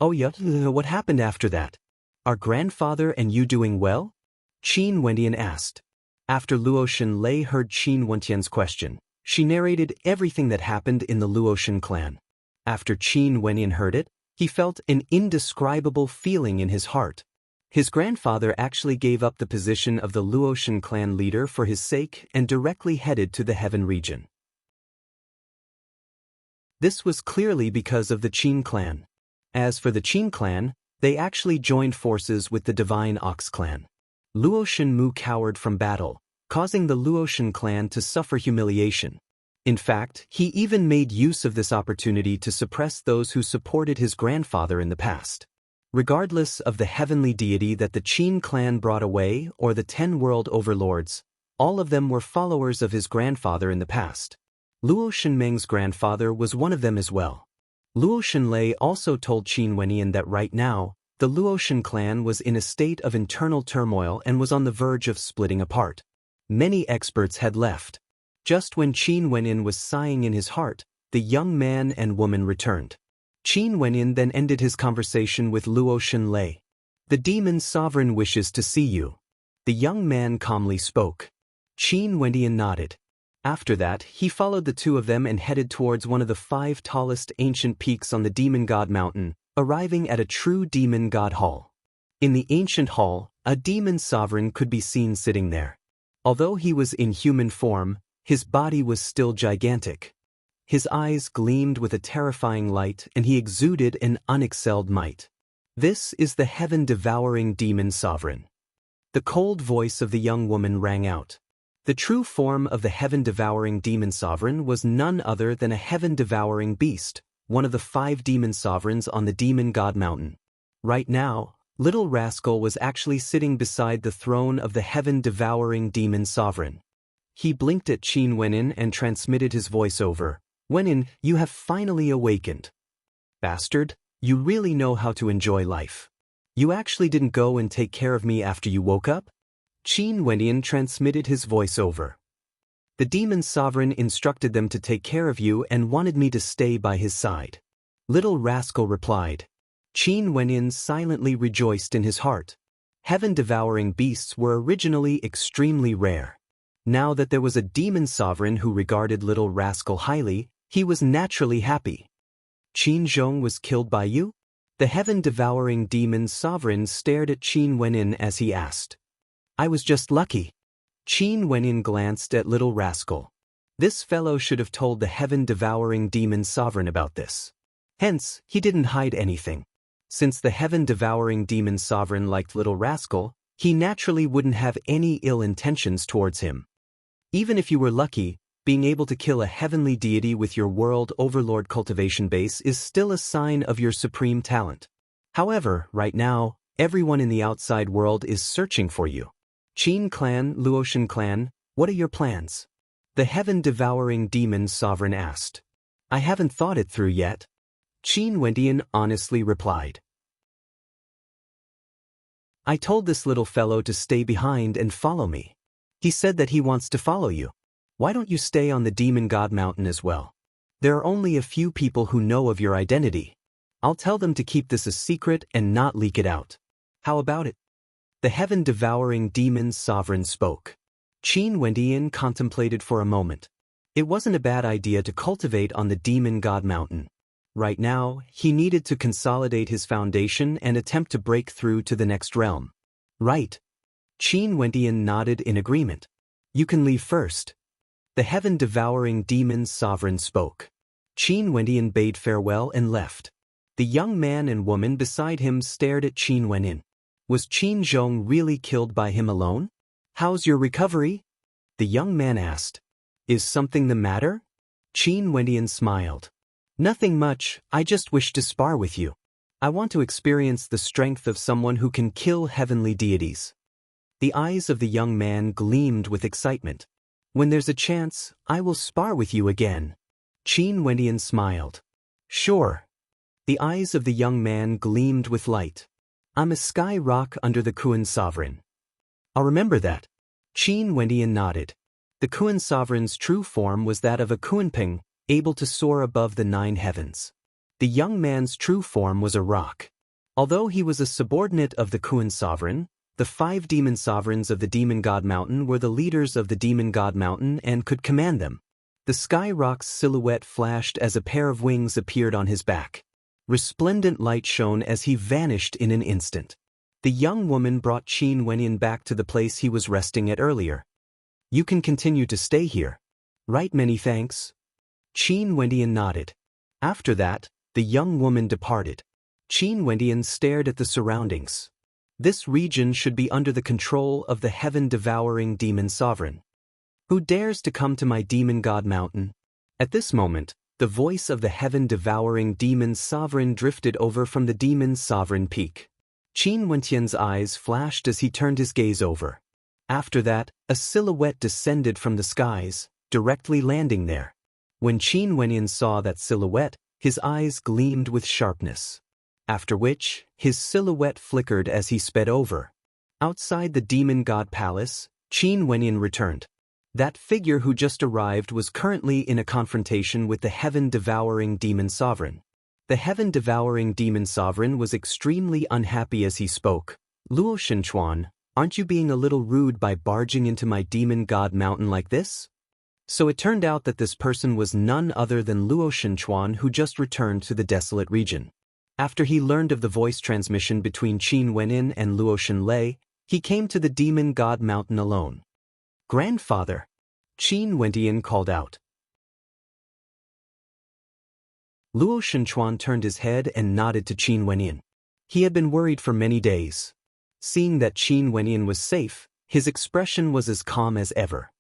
"Oh yeah, what happened after that? Are grandfather and you doing well?" Qin Wenyan asked. After Luo Shenlei heard Qin Wenyan's question, she narrated everything that happened in the Luoshan clan. After Qin Wenyan heard it, he felt an indescribable feeling in his heart. His grandfather actually gave up the position of the Luoshan clan leader for his sake and directly headed to the heaven region. This was clearly because of the Qin clan. As for the Qin clan, they actually joined forces with the Divine Ox clan. Luo Shenmu cowered from battle, causing the Luoshan clan to suffer humiliation. In fact, he even made use of this opportunity to suppress those who supported his grandfather in the past. Regardless of the heavenly deity that the Qin clan brought away or the 10 world overlords, all of them were followers of his grandfather in the past. Luo Shenmeng's grandfather was one of them as well. Luo Shenlei also told Qin Wenyan that right now, the Luoshan clan was in a state of internal turmoil and was on the verge of splitting apart. Many experts had left. Just when Qin Wenyan was sighing in his heart, the young man and woman returned. Qin Wenyan then ended his conversation with Luo Shenlei. "The demon sovereign wishes to see you." The young man calmly spoke. Qin Wenyan nodded. After that, he followed the two of them and headed towards one of the 5 tallest ancient peaks on the Demon God Mountain, arriving at a true Demon God Hall. In the ancient hall, a demon sovereign could be seen sitting there. Although he was in human form, his body was still gigantic. His eyes gleamed with a terrifying light and he exuded an unexcelled might. This is the heaven-devouring demon sovereign. The cold voice of the young woman rang out. The true form of the heaven-devouring demon sovereign was none other than a heaven-devouring beast, one of the 5 demon sovereigns on the Demon God Mountain. Right now, Little Rascal was actually sitting beside the throne of the heaven-devouring demon sovereign. He blinked at Qin Wenin and transmitted his voice over. Wenin, you have finally awakened. Bastard, you really know how to enjoy life. You actually didn't go and take care of me after you woke up? Qin Wenin transmitted his voice over. The demon sovereign instructed them to take care of you and wanted me to stay by his side. Little Rascal replied. Qin Wenin silently rejoiced in his heart. Heaven-devouring beasts were originally extremely rare. Now that there was a demon sovereign who regarded Little Rascal highly, he was naturally happy. Qin Zhong was killed by you? The heaven-devouring demon sovereign stared at Qin Wenin as he asked. I was just lucky. Qin Wenin glanced at Little Rascal. This fellow should have told the heaven-devouring demon sovereign about this. Hence, he didn't hide anything. Since the heaven-devouring demon sovereign liked Little Rascal, he naturally wouldn't have any ill intentions towards him. Even if you were lucky, being able to kill a heavenly deity with your world overlord cultivation base is still a sign of your supreme talent. However, right now, everyone in the outside world is searching for you. Qin clan, Luotian clan, what are your plans? The heaven-devouring demon sovereign asked. I haven't thought it through yet. Qin Wendian honestly replied. I told this little fellow to stay behind and follow me. He said that he wants to follow you. Why don't you stay on the Demon God Mountain as well? There are only a few people who know of your identity. I'll tell them to keep this a secret and not leak it out. How about it? The heaven-devouring demon sovereign spoke. Qin Wendian contemplated for a moment. It wasn't a bad idea to cultivate on the Demon God Mountain. Right now, he needed to consolidate his foundation and attempt to break through to the next realm. Right. Qin Wendian nodded in agreement. You can leave first. The heaven-devouring demon sovereign spoke. Qin Wendian bade farewell and left. The young man and woman beside him stared at Qin Wenin. Was Qin Zhong really killed by him alone? How's your recovery? The young man asked. Is something the matter? Qin Wendian smiled. Nothing much, I just wish to spar with you. I want to experience the strength of someone who can kill heavenly deities. The eyes of the young man gleamed with excitement. When there's a chance, I will spar with you again. Qin Wendian smiled. Sure. The eyes of the young man gleamed with light. I'm a sky rock under the Kuan sovereign. I'll remember that. Qin Wendian nodded. The Kuan sovereign's true form was that of a Kuanping, able to soar above the 9 heavens. The young man's true form was a rock. Although he was a subordinate of the Kuan sovereign, the 5 demon sovereigns of the Demon God Mountain were the leaders of the Demon God Mountain and could command them. The sky rock's silhouette flashed as a pair of wings appeared on his back. Resplendent light shone as he vanished in an instant. The young woman brought Qin Wenyan back to the place he was resting at earlier. You can continue to stay here. Right, many thanks. Qin Wendian nodded. After that, the young woman departed. Qin Wendian stared at the surroundings. This region should be under the control of the heaven-devouring demon sovereign. Who dares to come to my Demon God Mountain? At this moment, the voice of the heaven-devouring demon sovereign drifted over from the demon sovereign peak. Qin Wendian's eyes flashed as he turned his gaze over. After that, a silhouette descended from the skies, directly landing there. When Qin Wendian saw that silhouette, his eyes gleamed with sharpness. After which, his silhouette flickered as he sped over. Outside the Demon God Palace, Qin Wendian returned. That figure who just arrived was currently in a confrontation with the heaven-devouring demon sovereign. The heaven-devouring demon sovereign was extremely unhappy as he spoke. Luo Shenchuan, aren't you being a little rude by barging into my Demon God Mountain like this? So it turned out that this person was none other than Luo Shenchuan, who just returned to the desolate region. After he learned of the voice transmission between Qin Wenin and Luo Shenlei, he came to the demon god mountain alone. "Grandfather," Qin Wentian called out. Luo Shenchuan turned his head and nodded to Qin Wenin. He had been worried for many days. Seeing that Qin Wenin was safe, his expression was as calm as ever.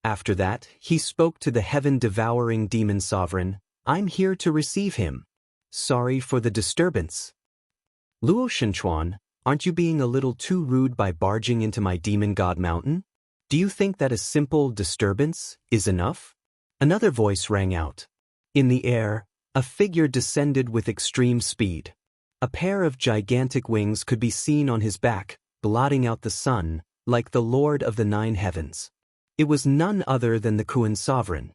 After that, he spoke to the heaven-devouring demon sovereign. "I'm here to receive him. Sorry for the disturbance." "Luo Shenchuan, aren't you being a little too rude by barging into my demon god mountain? Do you think that a simple disturbance is enough?" Another voice rang out. In the air, a figure descended with extreme speed. A pair of gigantic wings could be seen on his back, blotting out the sun, like the Lord of the Nine Heavens. It was none other than the Kuan sovereign.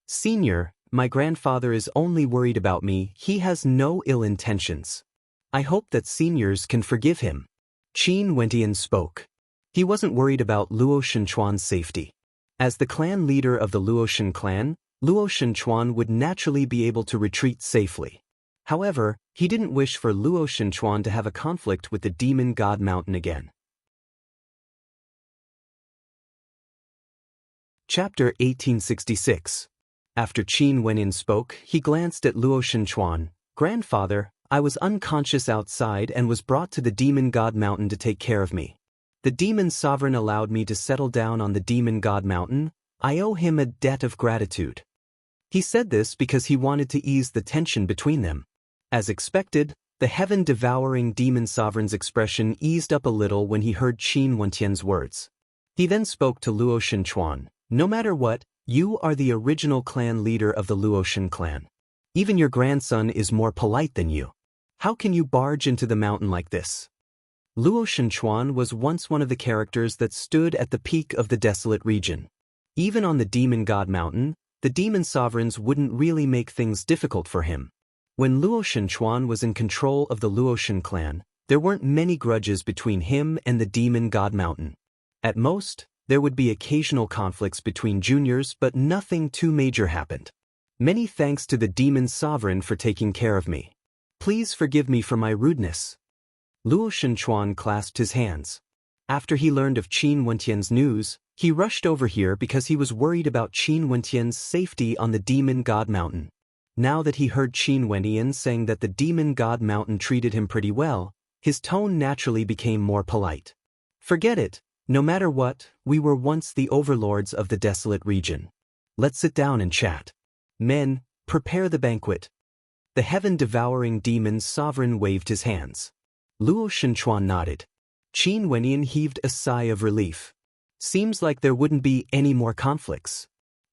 "Senior, my grandfather is only worried about me. He has no ill intentions. I hope that seniors can forgive him." Qin Wentian spoke. He wasn't worried about Luo Shenchuan's safety. As the clan leader of the Luoshan clan, Luo Shenchuan would naturally be able to retreat safely. However, he didn't wish for Luo Shenchuan to have a conflict with the demon god mountain again. Chapter 1866. After Qin Wenin spoke, he glanced at Luo Shenchuan. "Grandfather, I was unconscious outside and was brought to the demon god mountain to take care of me. The demon sovereign allowed me to settle down on the demon god mountain. I owe him a debt of gratitude." He said this because he wanted to ease the tension between them. As expected, the heaven-devouring demon sovereign's expression eased up a little when he heard Qin Wentian's words. He then spoke to Luo Shenchuan. "No matter what, you are the original clan leader of the Luoshan clan. Even your grandson is more polite than you. How can you barge into the mountain like this?" Luo Shenchuan was once one of the characters that stood at the peak of the desolate region. Even on the demon god mountain, the demon sovereigns wouldn't really make things difficult for him. When Luo Shenchuan was in control of the Luoshan clan, there weren't many grudges between him and the demon god mountain. At most, there would be occasional conflicts between juniors, but nothing too major happened. "Many thanks to the demon sovereign for taking care of me. Please forgive me for my rudeness." Luo Shenchuan clasped his hands. After he learned of Qin Wentian's news, he rushed over here because he was worried about Qin Wentian's safety on the demon god mountain. Now that he heard Qin Wentian saying that the demon god mountain treated him pretty well, his tone naturally became more polite. "Forget it. No matter what, we were once the overlords of the desolate region. Let's sit down and chat. Men, prepare the banquet." The heaven-devouring demon sovereign waved his hands. Luo Shenchuan nodded. Qin Wentian heaved a sigh of relief. Seems like there wouldn't be any more conflicts.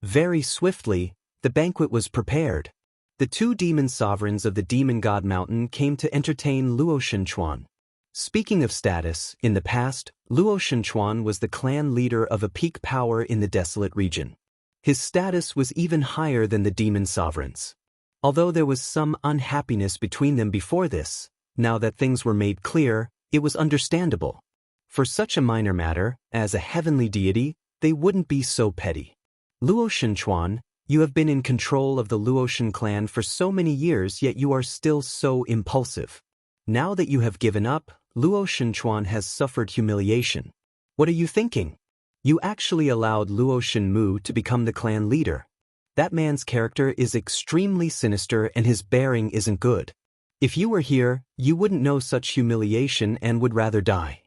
Very swiftly, the banquet was prepared. The two demon sovereigns of the demon god mountain came to entertain Luo Shenchuan. Speaking of status, in the past, Luo Shenchuan was the clan leader of a peak power in the desolate region. His status was even higher than the demon sovereigns. Although there was some unhappiness between them before this, now that things were made clear, it was understandable. For such a minor matter, as a heavenly deity, they wouldn't be so petty. "Luo Shenchuan, you have been in control of the Luoshan clan for so many years, yet you are still so impulsive. Now that you have given up, Luo Shenchuan has suffered humiliation. What are you thinking? You actually allowed Luo Shenmu to become the clan leader. That man's character is extremely sinister and his bearing isn't good. If you were here, you wouldn't know such humiliation and would rather die."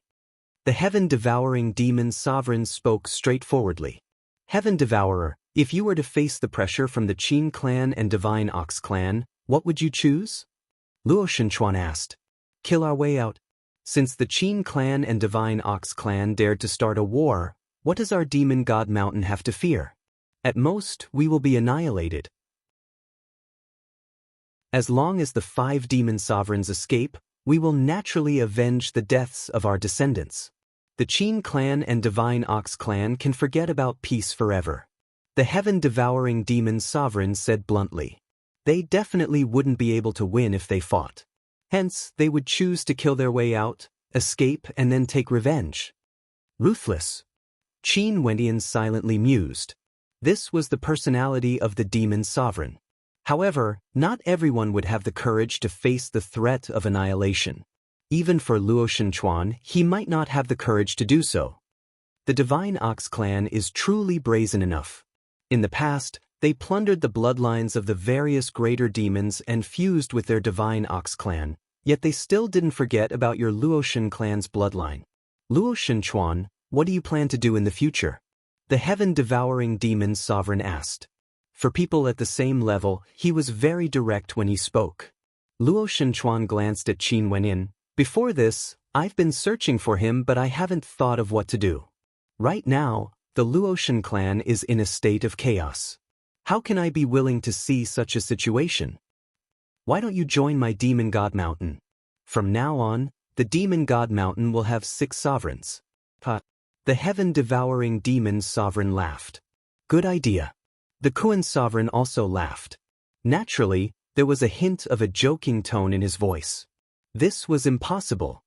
The heaven-devouring demon sovereign spoke straightforwardly. "Heaven Devourer, if you were to face the pressure from the Qin clan and Divine Ox clan, what would you choose?" Luo Shenchuan asked. "Kill our way out. Since the Qin clan and Divine Ox clan dared to start a war, what does our demon god mountain have to fear? At most, we will be annihilated. As long as the 5 demon sovereigns escape, we will naturally avenge the deaths of our descendants. The Qin clan and Divine Ox clan can forget about peace forever." The heaven-devouring demon sovereign said bluntly. They definitely wouldn't be able to win if they fought. Hence, they would choose to kill their way out, escape, and then take revenge. Ruthless. Qin Wentian silently mused. This was the personality of the demon sovereign. However, not everyone would have the courage to face the threat of annihilation. Even for Luo Shenchuan, he might not have the courage to do so. The Divine Ox clan is truly brazen enough. In the past, they plundered the bloodlines of the various greater demons and fused with their Divine Ox clan, yet they still didn't forget about your Luoshan clan's bloodline. Luo Shenchuan, what do you plan to do in the future? The heaven-devouring demon sovereign asked. For people at the same level, he was very direct when he spoke. Luo Shenchuan glanced at Qin Wenyin. Before this, I've been searching for him, but I haven't thought of what to do. Right now, the Luoshan clan is in a state of chaos. How can I be willing to see such a situation? Why don't you join my Demon God Mountain? From now on, the Demon God Mountain will have 6 sovereigns. The heaven-devouring demon sovereign laughed. Good idea. The Kuan sovereign also laughed. Naturally, there was a hint of a joking tone in his voice. This was impossible.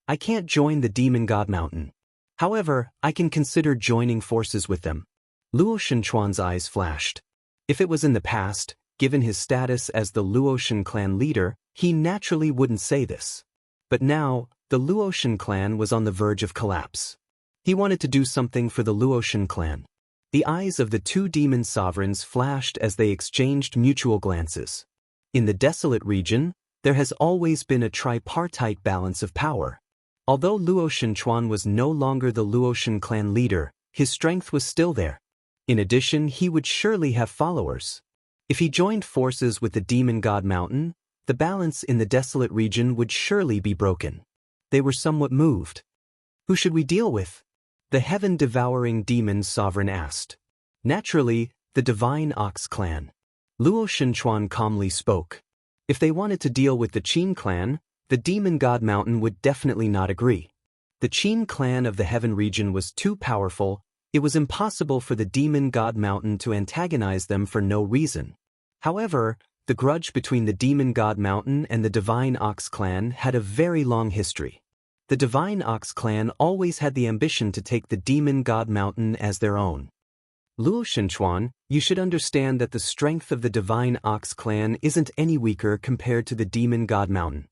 I can't join the Demon God Mountain. However, I can consider joining forces with them. Luo Shenchuan's eyes flashed. If it was in the past, given his status as the Luoshan clan leader, he naturally wouldn't say this. But now, the Luoshan clan was on the verge of collapse. He wanted to do something for the Luoshan clan. The eyes of the 2 demon sovereigns flashed as they exchanged mutual glances. In the desolate region, there has always been a tripartite balance of power. Although Luo Shenchuan was no longer the Luoshan clan leader, his strength was still there. In addition, he would surely have followers. If he joined forces with the Demon God Mountain, the balance in the desolate region would surely be broken. They were somewhat moved. Who should we deal with? The heaven-devouring demon sovereign asked. Naturally, the Divine Ox clan. Luo Shenchuan calmly spoke. If they wanted to deal with the Qin clan, the Demon God Mountain would definitely not agree. The Qin clan of the Heaven region was too powerful. It was impossible for the Demon God Mountain to antagonize them for no reason. However, the grudge between the Demon God Mountain and the Divine Ox clan had a very long history. The Divine Ox clan always had the ambition to take the Demon God Mountain as their own. Luo Shenchuan, you should understand that the strength of the Divine Ox clan isn't any weaker compared to the Demon God Mountain.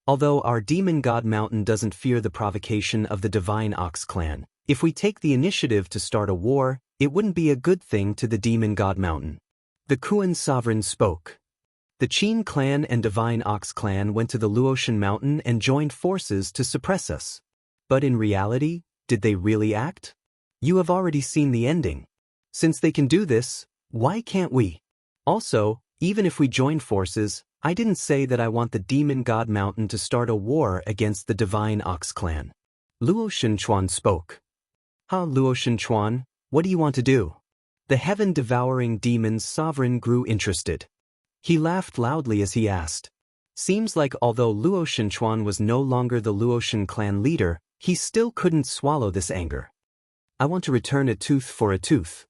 Although our Demon God Mountain doesn't fear the provocation of the Divine Ox clan, if we take the initiative to start a war, it wouldn't be a good thing to the Demon God Mountain. The Kuan sovereign spoke. The Qin clan and Divine Ox clan went to the Luoshan mountain and joined forces to suppress us. But in reality, did they really act? You have already seen the ending. Since they can do this, why can't we? Also, even if we join forces, I didn't say that I want the Demon God Mountain to start a war against the Divine Ox clan. Luo Shenchuan spoke. Luo Shenchuan, what do you want to do? The heaven-devouring demon sovereign grew interested. He laughed loudly as he asked. Seems like although Luo Shenchuan was no longer the Luoshan clan leader, he still couldn't swallow this anger. I want to return a tooth for a tooth.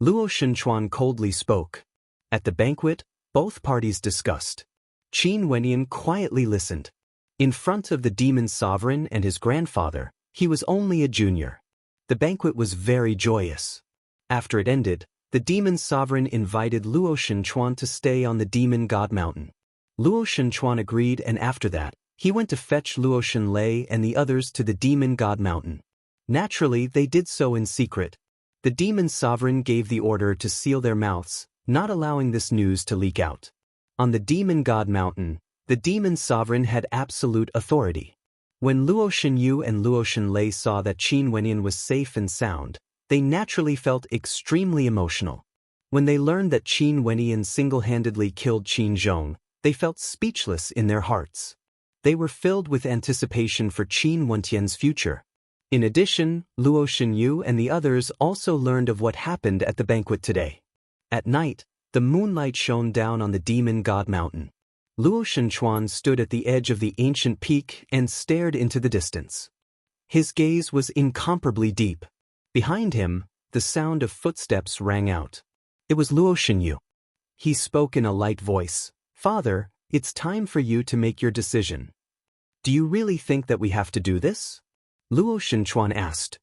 Luo Shenchuan coldly spoke. At the banquet, both parties discussed. Qin Wenyin quietly listened. In front of the demon sovereign and his grandfather, he was only a junior. The banquet was very joyous. After it ended, the demon sovereign invited Luo Shenchuan to stay on the Demon God Mountain. Luo Shenchuan agreed, and after that, he went to fetch Luo Shenlei and the others to the Demon God Mountain. Naturally, they did so in secret. The demon sovereign gave the order to seal their mouths, not allowing this news to leak out. On the Demon God Mountain, the demon sovereign had absolute authority. When Luo Shenyu and Luo Shenlei saw that Qin Wenyin was safe and sound, they naturally felt extremely emotional. When they learned that Qin Wenyin single-handedly killed Qin Zhong, they felt speechless in their hearts. They were filled with anticipation for Qin Wentian's future. In addition, Luo Shenyu and the others also learned of what happened at the banquet today. At night, the moonlight shone down on the Demon God Mountain. Luo Shenchuan stood at the edge of the ancient peak and stared into the distance. His gaze was incomparably deep. Behind him, the sound of footsteps rang out. It was Luo Shenyu. He spoke in a light voice. Father, it's time for you to make your decision. Do you really think that we have to do this? Luo Shenchuan asked.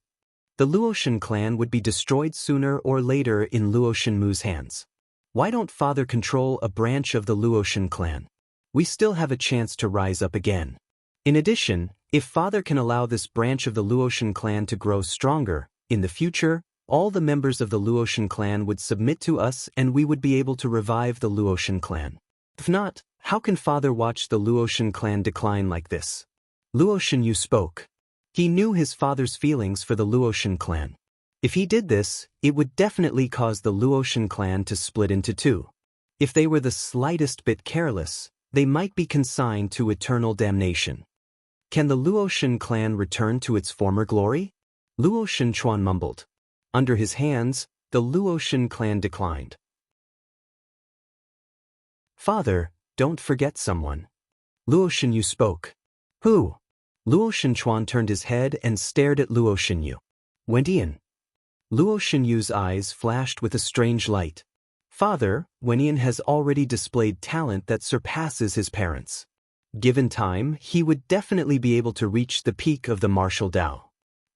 The Luotian clan would be destroyed sooner or later in Luo Shenmu's hands. Why don't Father control a branch of the Luotian clan? We still have a chance to rise up again. In addition, if Father can allow this branch of the Luotian clan to grow stronger, in the future, all the members of the Luotian clan would submit to us and we would be able to revive the Luotian clan. If not, how can Father watch the Luotian clan decline like this? Luo Shenyu spoke. He knew his father's feelings for the Luotian clan. If he did this, it would definitely cause the Luotian clan to split into two. If they were the slightest bit careless, they might be consigned to eternal damnation. Can the Luotian clan return to its former glory? Luo Shenchuan mumbled. Under his hands, the Luotian clan declined. Father, don't forget someone. Luo Shenyu spoke. Who? Luo Shenchuan turned his head and stared at Luo Shenyu. Wendian. Luo Shenyu's eyes flashed with a strange light. Father, Wendian has already displayed talent that surpasses his parents. Given time, he would definitely be able to reach the peak of the martial Dao.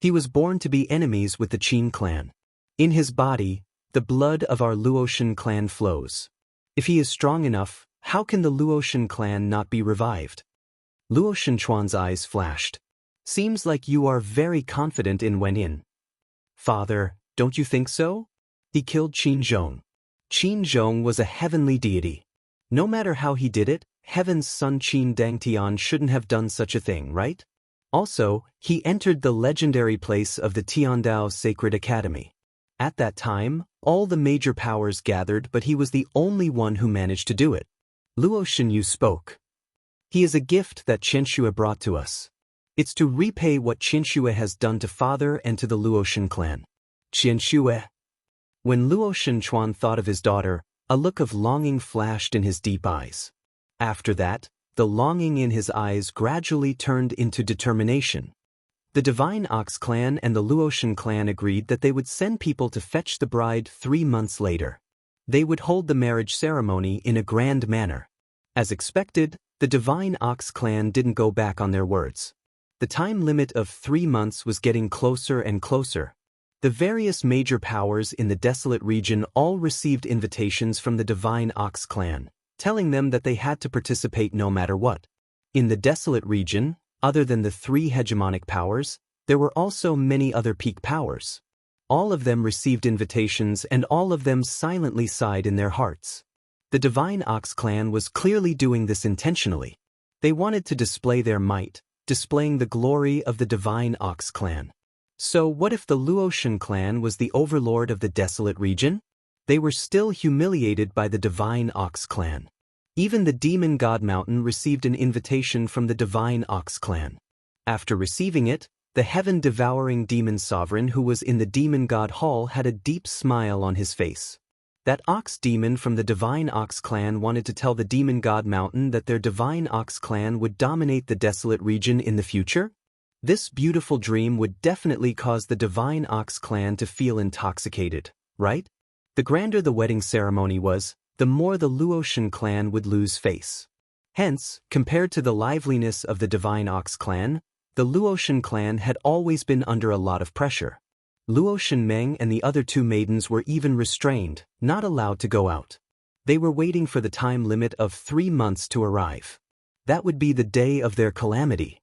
He was born to be enemies with the Qin clan. In his body, the blood of our Luotian clan flows. If he is strong enough, how can the Luotian clan not be revived? Luo Shenchuan's eyes flashed. Seems like you are very confident in Wendian. Father, don't you think so? He killed Qin Zhong. Qin Zhong was a heavenly deity. No matter how he did it, Heaven's son Qin Dangtian shouldn't have done such a thing, right? Also, he entered the legendary place of the Tiandao Sacred Academy. At that time, all the major powers gathered, but he was the only one who managed to do it. Luo Shenyu spoke. He is a gift that Qianxue brought to us. It's to repay what Qianxue has done to Father and to the Luotian clan. Qianxue. When Luo Shenchuan thought of his daughter, a look of longing flashed in his deep eyes. After that, the longing in his eyes gradually turned into determination. The Divine Ox clan and the Luotian clan agreed that they would send people to fetch the bride 3 months later. They would hold the marriage ceremony in a grand manner. As expected, the Divine Ox clan didn't go back on their words. The time limit of 3 months was getting closer and closer. The various major powers in the desolate region all received invitations from the Divine Ox clan, telling them that they had to participate no matter what. In the desolate region, other than the 3 hegemonic powers, there were also many other peak powers. All of them received invitations and all of them silently sighed in their hearts. The Divine Ox clan was clearly doing this intentionally. They wanted to display their might, displaying the glory of the Divine Ox clan. So what if the Luotian clan was the overlord of the desolate region? They were still humiliated by the Divine Ox clan. Even the Demon God Mountain received an invitation from the Divine Ox clan. After receiving it, the heaven-devouring demon sovereign who was in the Demon God Hall had a deep smile on his face. That ox demon from the Divine Ox clan wanted to tell the Demon God Mountain that their Divine Ox clan would dominate the desolate region in the future? This beautiful dream would definitely cause the Divine Ox clan to feel intoxicated, right? The grander the wedding ceremony was, the more the Luotian clan would lose face. Hence, compared to the liveliness of the Divine Ox clan, the Luotian clan had always been under a lot of pressure. Luo Shenmeng and the other 2 maidens were even restrained, not allowed to go out. They were waiting for the time limit of 3 months to arrive. That would be the day of their calamity.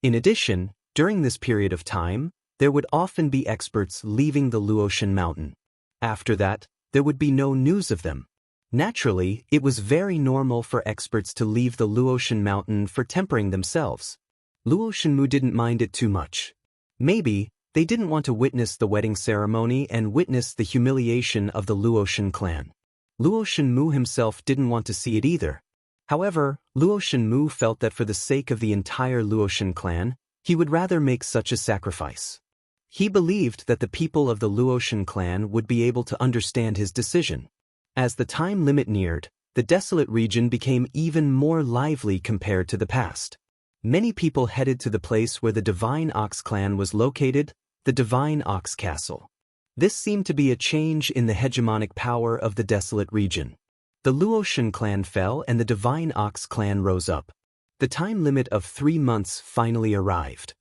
In addition, during this period of time, there would often be experts leaving the Luotian mountain. After that, there would be no news of them. Naturally, it was very normal for experts to leave the Luotian mountain for tempering themselves. Luo Shenmu didn't mind it too much. Maybe, they didn't want to witness the wedding ceremony and witness the humiliation of the Luotian clan. Luo Shenmu himself didn't want to see it either. However, Luo Shenmu felt that for the sake of the entire Luotian clan, he would rather make such a sacrifice. He believed that the people of the Luotian clan would be able to understand his decision. As the time limit neared, the desolate region became even more lively compared to the past. Many people headed to the place where the Divine Ox clan was located, the Divine Ox Castle. This seemed to be a change in the hegemonic power of the desolate region. The Luotian clan fell and the Divine Ox clan rose up. The time limit of 3 months finally arrived.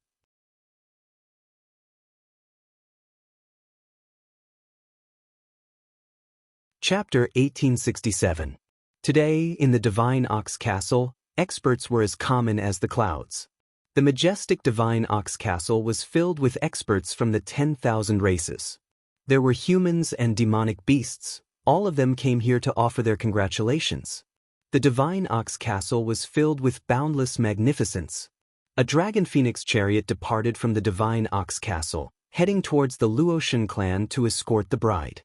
Chapter 1867. Today, in the Divine Ox Castle, experts were as common as the clouds. The majestic Divine Ox Castle was filled with experts from the 10,000 races. There were humans and demonic beasts. All of them came here to offer their congratulations. The Divine Ox Castle was filled with boundless magnificence. A dragon phoenix chariot departed from the Divine Ox Castle, heading towards the Luotian clan to escort the bride.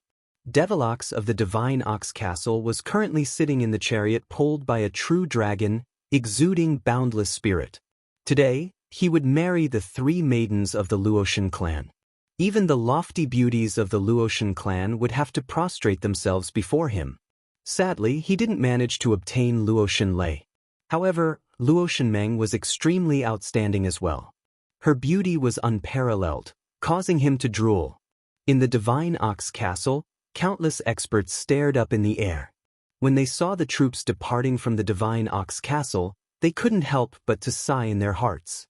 Devilox of the Divine Ox Castle was currently sitting in the chariot pulled by a true dragon, exuding boundless spirit. Today, he would marry the 3 maidens of the Luotian clan. Even the lofty beauties of the Luotian clan would have to prostrate themselves before him. Sadly, he didn't manage to obtain Luotian Lei. However, Luotian Meng was extremely outstanding as well. Her beauty was unparalleled, causing him to drool. In the Divine Ox Castle, countless experts stared up in the air. When they saw the troops departing from the Divine Ox Castle, they couldn't help but to sigh in their hearts.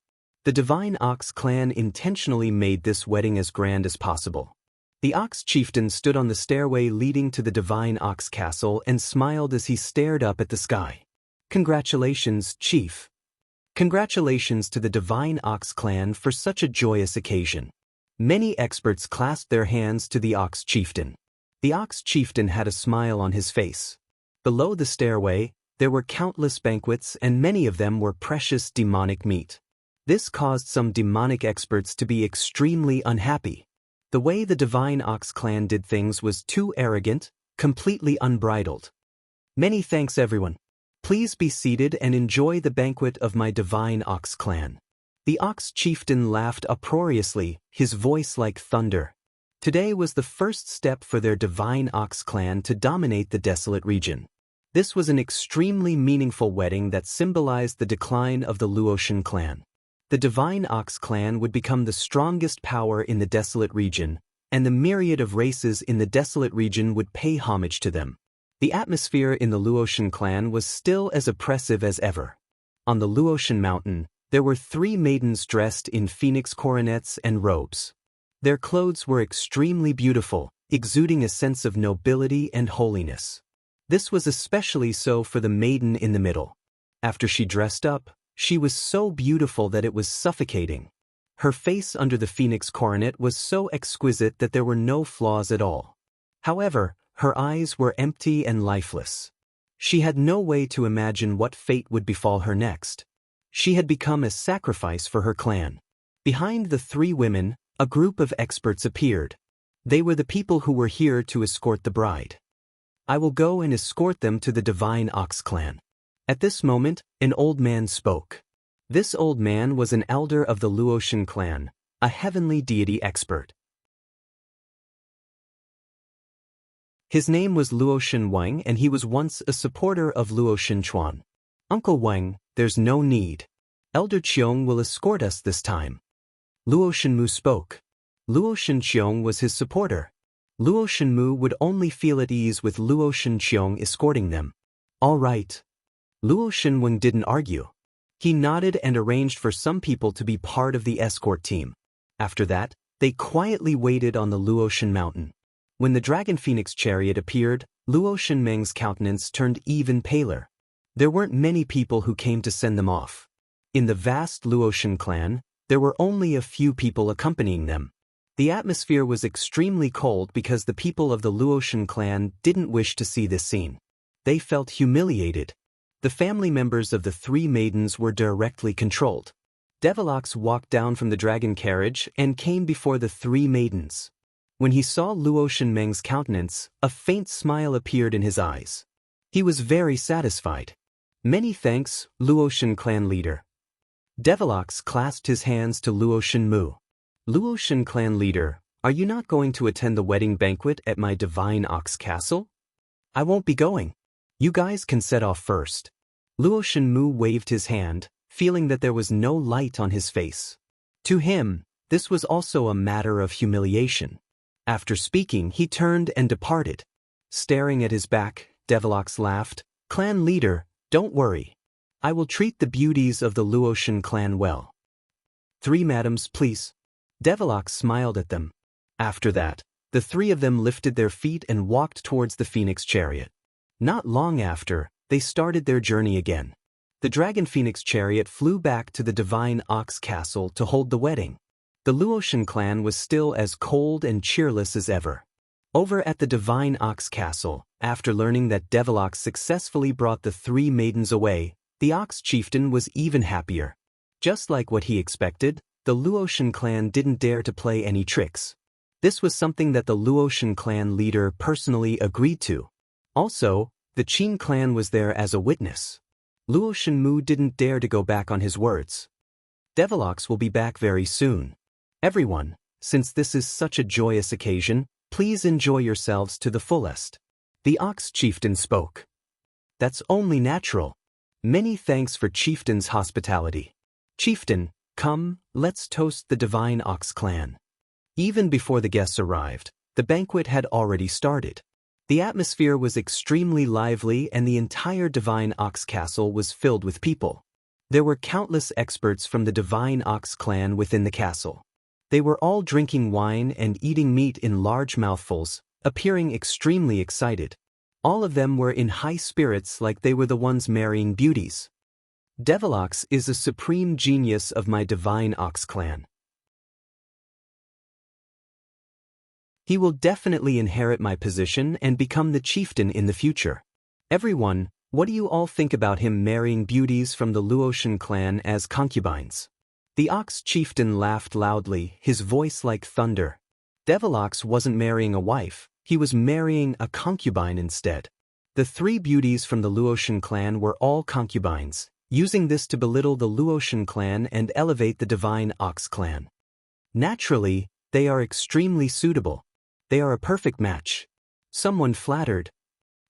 The Divine Ox clan intentionally made this wedding as grand as possible. The Ox chieftain stood on the stairway leading to the Divine Ox Castle and smiled as he stared up at the sky. Congratulations, Chief. Congratulations to the Divine Ox clan for such a joyous occasion. Many experts clasped their hands to the Ox chieftain. The Ox chieftain had a smile on his face. Below the stairway, there were countless banquets and many of them were precious demonic meat. This caused some demonic experts to be extremely unhappy. The way the Divine Ox clan did things was too arrogant, completely unbridled. Many thanks everyone. Please be seated and enjoy the banquet of my Divine Ox clan. The Ox chieftain laughed uproariously, his voice like thunder. Today was the first step for their Divine Ox clan to dominate the desolate region. This was an extremely meaningful wedding that symbolized the decline of the Luotian clan. The Divine Ox clan would become the strongest power in the desolate region, and the myriad of races in the desolate region would pay homage to them. The atmosphere in the Luotian clan was still as oppressive as ever. On the Luotian mountain, there were 3 maidens dressed in phoenix coronets and robes. Their clothes were extremely beautiful, exuding a sense of nobility and holiness. This was especially so for the maiden in the middle. After she dressed up, she was so beautiful that it was suffocating. Her face under the phoenix coronet was so exquisite that there were no flaws at all. However, her eyes were empty and lifeless. She had no way to imagine what fate would befall her next. She had become a sacrifice for her clan. Behind the 3 women, a group of experts appeared. They were the people who were here to escort the bride. I will go and escort them to the Divine Ox clan. At this moment, an old man spoke. This old man was an elder of the Luotian clan, a heavenly deity expert. His name was Luotian Wang and he was once a supporter of Luotian Chuan. Uncle Wang, there's no need. Elder Qiong will escort us this time. Luotian Mu spoke. Luotian Qiong was his supporter. Luotian Mu would only feel at ease with Luotian Qiong escorting them. All right. Luotian Wang didn't argue. He nodded and arranged for some people to be part of the escort team. After that, they quietly waited on the Luotian mountain. When the Dragon Phoenix chariot appeared, Luotian Meng's countenance turned even paler. There weren't many people who came to send them off. In the vast Luotian clan, there were only a few people accompanying them. The atmosphere was extremely cold because the people of the Luotian clan didn't wish to see this scene. They felt humiliated. The family members of the 3 maidens were directly controlled. Devilox walked down from the dragon carriage and came before the 3 maidens. When he saw Luotian Meng's countenance, a faint smile appeared in his eyes. He was very satisfied. Many thanks, Luotian clan leader. Devilox clasped his hands to Luotian Mu. Luotian clan leader, are you not going to attend the wedding banquet at my Divine Ox Castle? I won't be going. You guys can set off first. Luotian Mu waved his hand, feeling that there was no light on his face. To him, this was also a matter of humiliation. After speaking, he turned and departed. Staring at his back, Devilox laughed. Clan leader, don't worry. I will treat the beauties of the Luotian clan well. 3 madams, please. Devilox smiled at them. After that, The three of them lifted their feet and walked towards the phoenix chariot. Not long after, they started their journey again. The dragon phoenix chariot flew back to the divine ox castle to hold the wedding. The Luotian clan was still as cold and cheerless as ever. Over at the divine ox castle, after learning that Devilox successfully brought the three maidens away, the ox chieftain was even happier. Just like what he expected, the Luotian clan didn't dare to play any tricks. This was something that the Luotian clan leader personally agreed to. Also, the Qin clan was there as a witness. Luo Shenmu didn't dare to go back on his words. Devilox will be back very soon. Everyone, since this is such a joyous occasion, please enjoy yourselves to the fullest. The ox chieftain spoke. That's only natural. Many thanks for chieftain's hospitality. Chieftain, come, let's toast the divine ox clan. Even before the guests arrived, the banquet had already started. The atmosphere was extremely lively and the entire divine ox castle was filled with people. There were countless experts from the divine ox clan within the castle. They were all drinking wine and eating meat in large mouthfuls, appearing extremely excited. All of them were in high spirits like they were the ones marrying beauties. Devilox is a supreme genius of my divine ox clan. He will definitely inherit my position and become the chieftain in the future. Everyone, what do you all think about him marrying beauties from the Luotian clan as concubines? The ox chieftain laughed loudly, his voice like thunder. Devilox wasn't marrying a wife, he was marrying a concubine instead. The three beauties from the Luotian clan were all concubines, using this to belittle the Luotian clan and elevate the divine ox clan. Naturally, they are extremely suitable. They are a perfect match. Someone flattered.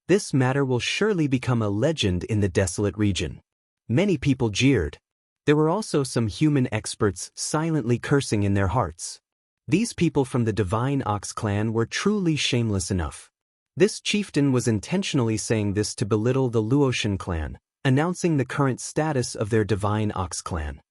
This matter will surely become a legend in the desolate region. Many people jeered. There were also some human experts silently cursing in their hearts. These people from the divine ox clan were truly shameless enough. This chieftain was intentionally saying this to belittle the Luotian clan, announcing the current status of their divine ox clan.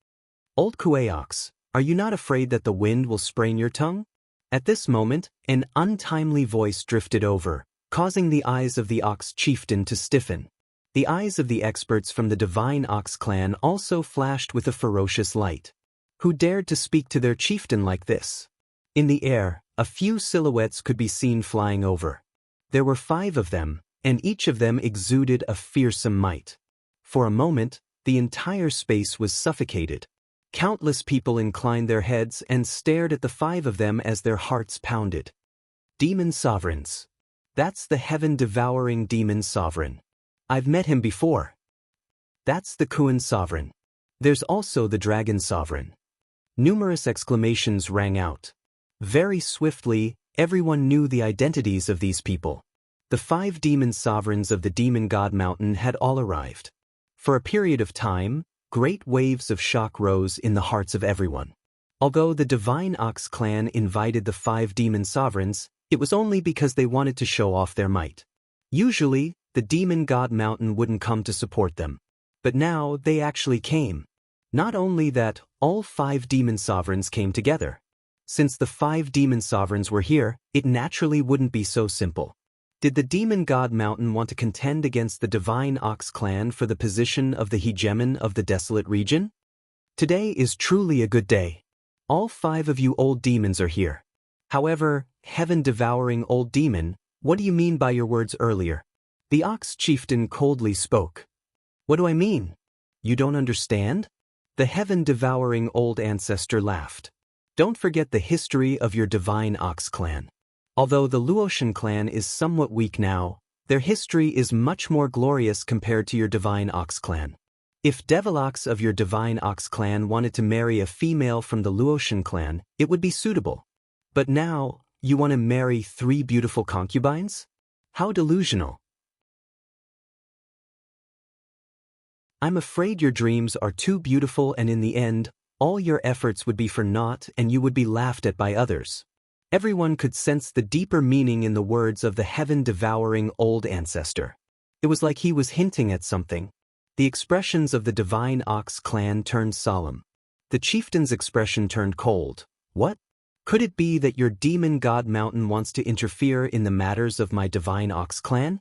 Old Kueox, are you not afraid that the wind will sprain your tongue? At this moment, an untimely voice drifted over, causing the eyes of the ox chieftain to stiffen. The eyes of the experts from the divine ox clan also flashed with a ferocious light. Who dared to speak to their chieftain like this? In the air, a few silhouettes could be seen flying over. There were 5 of them, and each of them exuded a fearsome might. For a moment, the entire space was suffocated. Countless people inclined their heads and stared at the 5 of them as their hearts pounded. Demon Sovereigns. That's the heaven-devouring demon sovereign. I've met him before. That's the Kuan sovereign. There's also the dragon sovereign. Numerous exclamations rang out. Very swiftly, everyone knew the identities of these people. The 5 demon sovereigns of the Demon God Mountain had all arrived. For a period of time, great waves of shock rose in the hearts of everyone. Although the Divine Ox clan invited the 5 demon sovereigns, it was only because they wanted to show off their might. Usually, the Demon God Mountain wouldn't come to support them. But now they actually came. Not only that, all 5 demon sovereigns came together. Since the 5 demon sovereigns were here, it naturally wouldn't be so simple. Did the Demon God Mountain want to contend against the Divine Ox clan for the position of the hegemon of the desolate region? Today is truly a good day. All 5 of you old demons are here. However, heaven-devouring old demon, what do you mean by your words earlier? The Ox chieftain coldly spoke. What do I mean? You don't understand? The heaven-devouring old ancestor laughed. Don't forget the history of your Divine Ox clan. Although the Luotian clan is somewhat weak now, their history is much more glorious compared to your Divine Ox clan. If Devilox of your Divine Ox clan wanted to marry a female from the Luotian clan, it would be suitable. But now, you want to marry 3 beautiful concubines? How delusional. I'm afraid your dreams are too beautiful and in the end, all your efforts would be for naught and you would be laughed at by others. Everyone could sense the deeper meaning in the words of the heaven-devouring old ancestor. It was like he was hinting at something. The expressions of the Divine Ox clan turned solemn. The chieftain's expression turned cold. What? Could it be that your demon god mountain wants to interfere in the matters of my divine ox clan?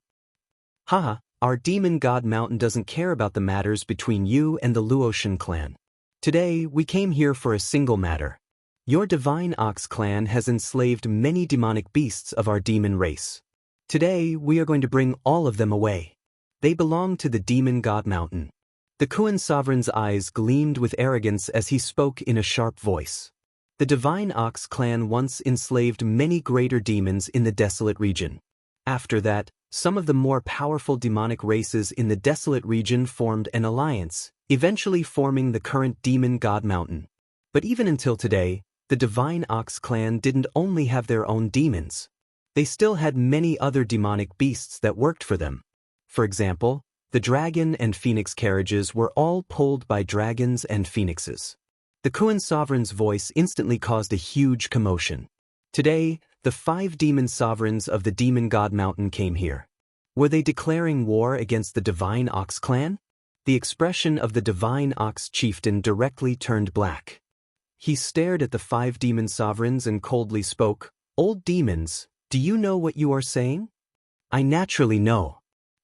Haha, our demon god mountain doesn't care about the matters between you and the Luotian clan. Today, we came here for a single matter. Your divine ox clan has enslaved many demonic beasts of our demon race. Today, we are going to bring all of them away. They belong to the demon god mountain. The Kuan sovereign's eyes gleamed with arrogance as he spoke in a sharp voice. The divine ox clan once enslaved many greater demons in the desolate region. After that, some of the more powerful demonic races in the desolate region formed an alliance, eventually forming the current demon god mountain. But even until today, the divine ox clan didn't only have their own demons. They still had many other demonic beasts that worked for them. For example, the dragon and phoenix carriages were all pulled by dragons and phoenixes. The Kuan sovereign's voice instantly caused a huge commotion. Today, the 5 demon sovereigns of the demon god mountain came here. Were they declaring war against the divine ox clan? The expression of the divine ox chieftain directly turned black. He stared at the 5 demon sovereigns and coldly spoke, "Old demons, do you know what you are saying?" "I naturally know."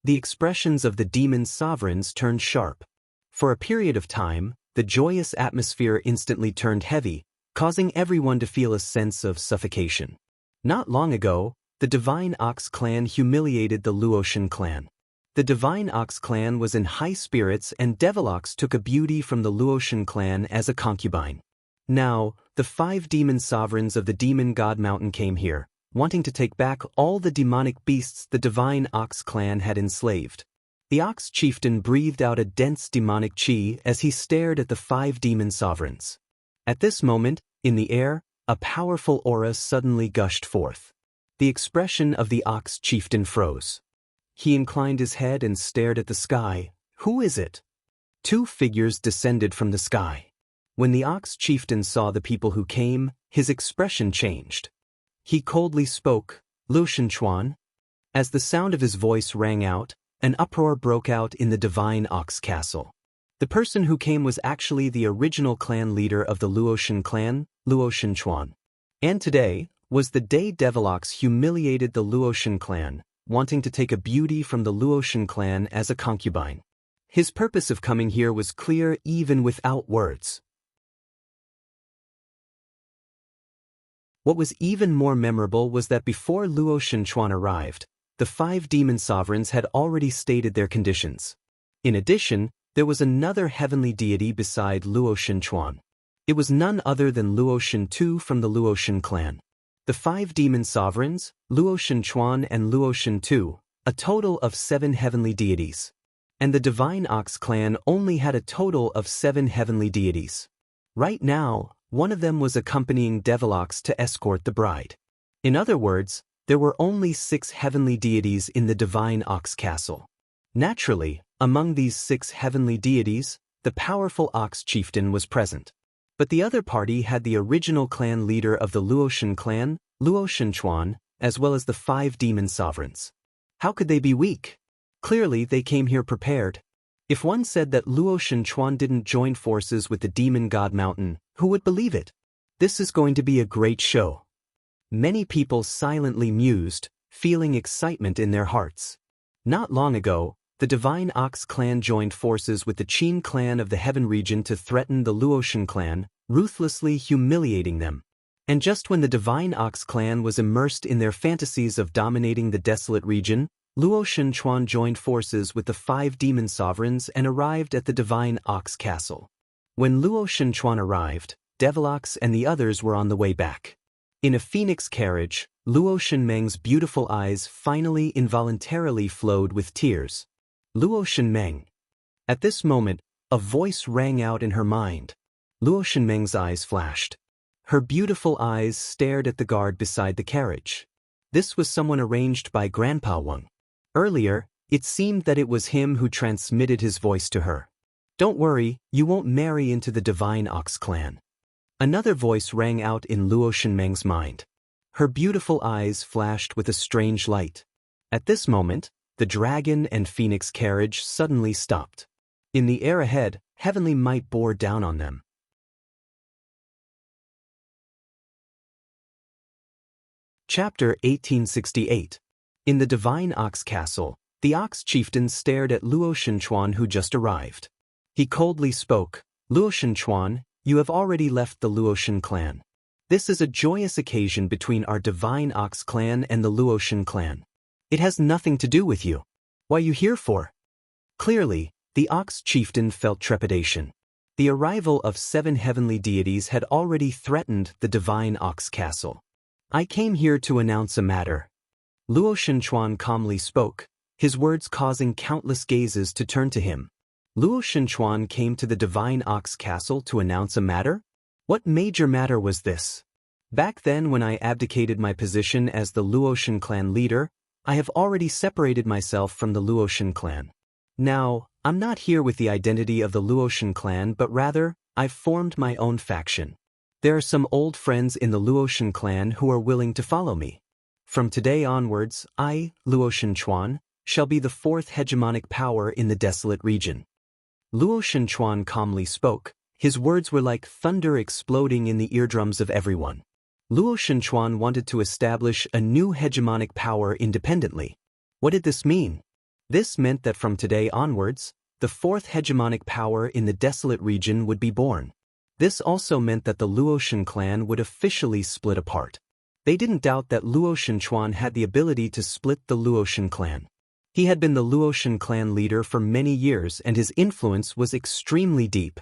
The expressions of the demon sovereigns turned sharp. For a period of time, the joyous atmosphere instantly turned heavy, causing everyone to feel a sense of suffocation. Not long ago, the divine ox clan humiliated the Luotian clan. The divine ox clan was in high spirits and Devilox took a beauty from the Luotian clan as a concubine. Now, the 5 demon sovereigns of the demon god mountain came here, wanting to take back all the demonic beasts the divine ox clan had enslaved. The ox chieftain breathed out a dense demonic chi as he stared at the 5 demon sovereigns. At this moment, in the air, a powerful aura suddenly gushed forth. The expression of the ox chieftain froze. He inclined his head and stared at the sky. Who is it? 2 figures descended from the sky. When the ox chieftain saw the people who came, his expression changed. He coldly spoke, "Luo Shenchuan." As the sound of his voice rang out, an uproar broke out in the divine ox castle. The person who came was actually the original clan leader of the Luotian clan, Luo Shenchuan. And today was the day Devilox humiliated the Luotian clan, wanting to take a beauty from the Luotian clan as a concubine. His purpose of coming here was clear even without words. What was even more memorable was that before Luo Shenchuan arrived, the 5 demon sovereigns had already stated their conditions. In addition, there was another heavenly deity beside Luo Shenchuan. It was none other than Luo Shentu from the Luotian clan. The 5 demon sovereigns, Luo Shenchuan and Luo Shentu, a total of 7 heavenly deities. And the divine ox clan only had a total of 7 heavenly deities. Right now, one of them was accompanying Devilox to escort the bride. In other words, there were only 6 heavenly deities in the divine ox castle. Naturally, among these 6 heavenly deities, the powerful ox chieftain was present. But the other party had the original clan leader of the Luotian clan, Luo Shenchuan, as well as the 5 demon sovereigns. How could they be weak? Clearly, they came here prepared. If one said that Luo Shenchuan didn't join forces with the demon god mountain, who would believe it? This is going to be a great show. Many people silently mused, feeling excitement in their hearts. Not long ago, the divine ox clan joined forces with the Qin clan of the heaven region to threaten the Luotian clan, ruthlessly humiliating them. And just when the divine ox clan was immersed in their fantasies of dominating the desolate region, Luo Shenchuan joined forces with the 5 demon sovereigns and arrived at the divine ox castle. When Luo Shenchuan arrived, Devilox and the others were on the way back. In a phoenix carriage, Luo Shenmeng's beautiful eyes finally involuntarily flowed with tears. Luo Shenmeng. At this moment, a voice rang out in her mind. Luo Shenmeng's eyes flashed. Her beautiful eyes stared at the guard beside the carriage. This was someone arranged by Grandpa Wang. Earlier, it seemed that it was him who transmitted his voice to her. "Don't worry, you won't marry into the divine ox clan." Another voice rang out in Luo Shenmeng's mind. Her beautiful eyes flashed with a strange light. At this moment, the dragon and phoenix carriage suddenly stopped. In the air ahead, heavenly might bore down on them. Chapter 1868. In the Divine Ox Castle, the Ox Chieftain stared at Luo Shenchuan who just arrived. He coldly spoke, "Luo Shenchuan, you have already left the Luoshan clan. This is a joyous occasion between our Divine Ox clan and the Luoshan clan. It has nothing to do with you. What are you here for?" Clearly, the Ox Chieftain felt trepidation. The arrival of 7 heavenly deities had already threatened the Divine Ox Castle. "I came here to announce a matter." Luo Shenchuan calmly spoke, his words causing countless gazes to turn to him. Luo Shenchuan came to the Divine Ox Castle to announce a matter? What major matter was this? Back then when I abdicated my position as the Luoshan clan leader, I have already separated myself from the Luoshan clan. Now, I'm not here with the identity of the Luoshan clan but rather, I've formed my own faction. There are some old friends in the Luoshan clan who are willing to follow me. From today onwards, I, Luo Shenchuan, shall be the 4th hegemonic power in the desolate region. Luo Shenchuan calmly spoke, his words were like thunder exploding in the eardrums of everyone. Luo Shenchuan wanted to establish a new hegemonic power independently. What did this mean? This meant that from today onwards, the 4th hegemonic power in the desolate region would be born. This also meant that the Luoshan clan would officially split apart. They didn't doubt that Luo Shenchuan had the ability to split the Luoshan clan. He had been the Luoshan clan leader for many years and his influence was extremely deep.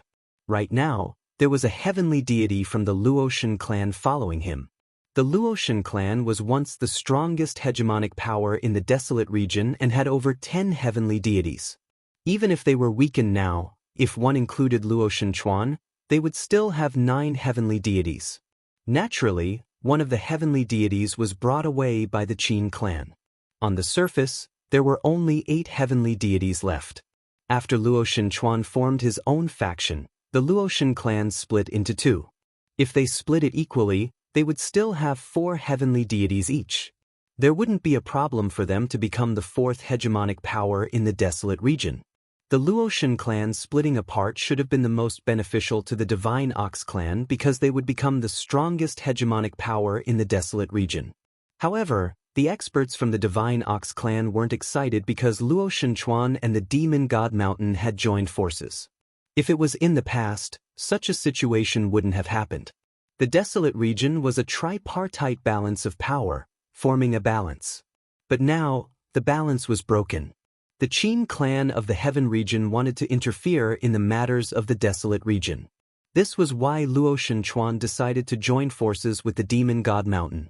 Right now, there was a heavenly deity from the Luoshan clan following him. The Luoshan clan was once the strongest hegemonic power in the desolate region and had over 10 heavenly deities. Even if they were weakened now, if one included Luo Shenchuan, they would still have 9 heavenly deities. Naturally, one of the heavenly deities was brought away by the Qin clan. On the surface, there were only 8 heavenly deities left. After Luo Shenchuan formed his own faction, the Luoshan clan split into 2. If they split it equally, they would still have 4 heavenly deities each. There wouldn't be a problem for them to become the 4th hegemonic power in the desolate region. The Luoshan clan splitting apart should have been the most beneficial to the Divine Ox clan because they would become the strongest hegemonic power in the desolate region. However, the experts from the Divine Ox clan weren't excited because Luo Shenchuan and the Demon God Mountain had joined forces. If it was in the past, such a situation wouldn't have happened. The desolate region was a tripartite balance of power, forming a balance. But now, the balance was broken. The Qin clan of the Heaven region wanted to interfere in the matters of the desolate region. This was why Luo Shenchuan decided to join forces with the Demon God Mountain.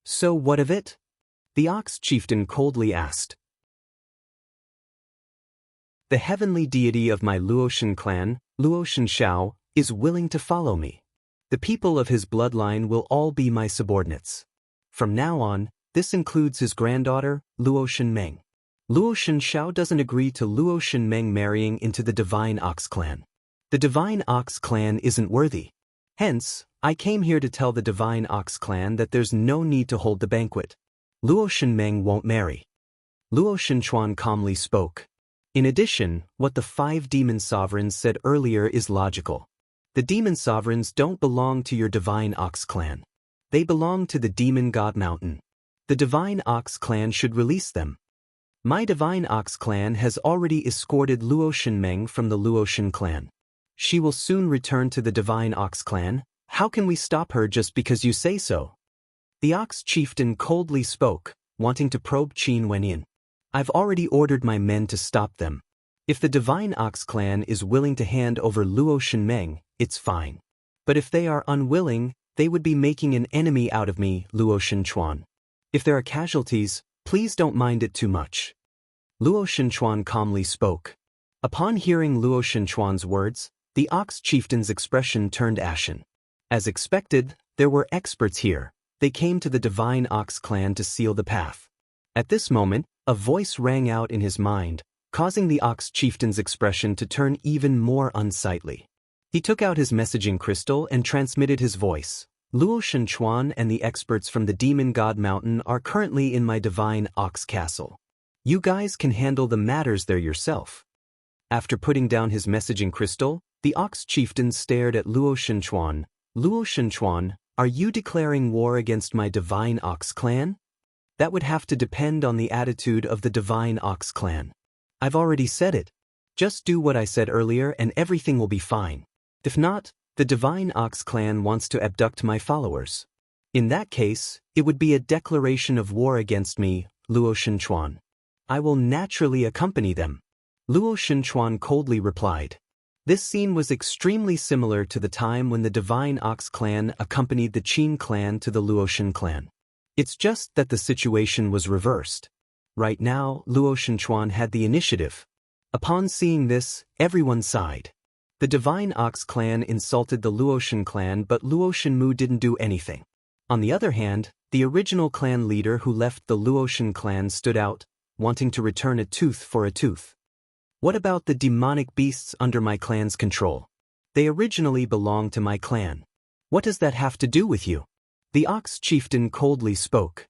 So what of it? The Ox Chieftain coldly asked. The heavenly deity of my Luoshan clan, Luo Shenshao, is willing to follow me. The people of his bloodline will all be my subordinates. From now on, this includes his granddaughter, Luo Shenmeng. Luo Shenshao doesn't agree to Luo Shenmeng marrying into the Divine Ox clan. The Divine Ox clan isn't worthy. Hence, I came here to tell the Divine Ox clan that there's no need to hold the banquet. Luo Shenmeng won't marry. Luo Shenchuan calmly spoke. In addition, what the 5 demon sovereigns said earlier is logical. The demon sovereigns don't belong to your Divine Ox clan. They belong to the Demon God Mountain. The Divine Ox clan should release them. My Divine Ox clan has already escorted Luo Shenmeng from the Luoshan clan. She will soon return to the Divine Ox clan. How can we stop her just because you say so? The Ox Chieftain coldly spoke, wanting to probe Qin Wenyin. I've already ordered my men to stop them. If the Divine Ox clan is willing to hand over Luo Shenmeng, it's fine. But if they are unwilling, they would be making an enemy out of me, Luo Shenchuan. If there are casualties, please don't mind it too much. Luo Shenchuan calmly spoke. Upon hearing Luo Shenchuan's words, the Ox Chieftain's expression turned ashen. As expected, there were experts here. They came to the Divine Ox clan to seal the path. At this moment, a voice rang out in his mind, causing the Ox Chieftain's expression to turn even more unsightly. He took out his messaging crystal and transmitted his voice. Luo Shenchuan and the experts from the Demon God Mountain are currently in my Divine Ox Castle. You guys can handle the matters there yourself. After putting down his messaging crystal, the Ox Chieftain stared at Luo Shenchuan. Luo Shenchuan, Are you declaring war against my Divine Ox clan? That would have to depend on the attitude of the Divine Ox clan. I've already said it. Just do what I said earlier and everything will be fine. If not, the Divine Ox clan wants to abduct my followers. In that case, it would be a declaration of war against me, Luo Shenchuan. I will naturally accompany them. Luo Shenchuan coldly replied. This scene was extremely similar to the time when the Divine Ox clan accompanied the Qin clan to the Luoshan clan. It's just that the situation was reversed. Right now, Luo Shenchuan had the initiative. Upon seeing this, everyone sighed. The Divine Ox clan insulted the Luoshan clan, but Luoshan Mu didn't do anything. On the other hand, the original clan leader who left the Luoshan clan stood out, wanting to return a tooth for a tooth. What about the demonic beasts under my clan's control? They originally belonged to my clan. What does that have to do with you? The Ox chieftain coldly spoke.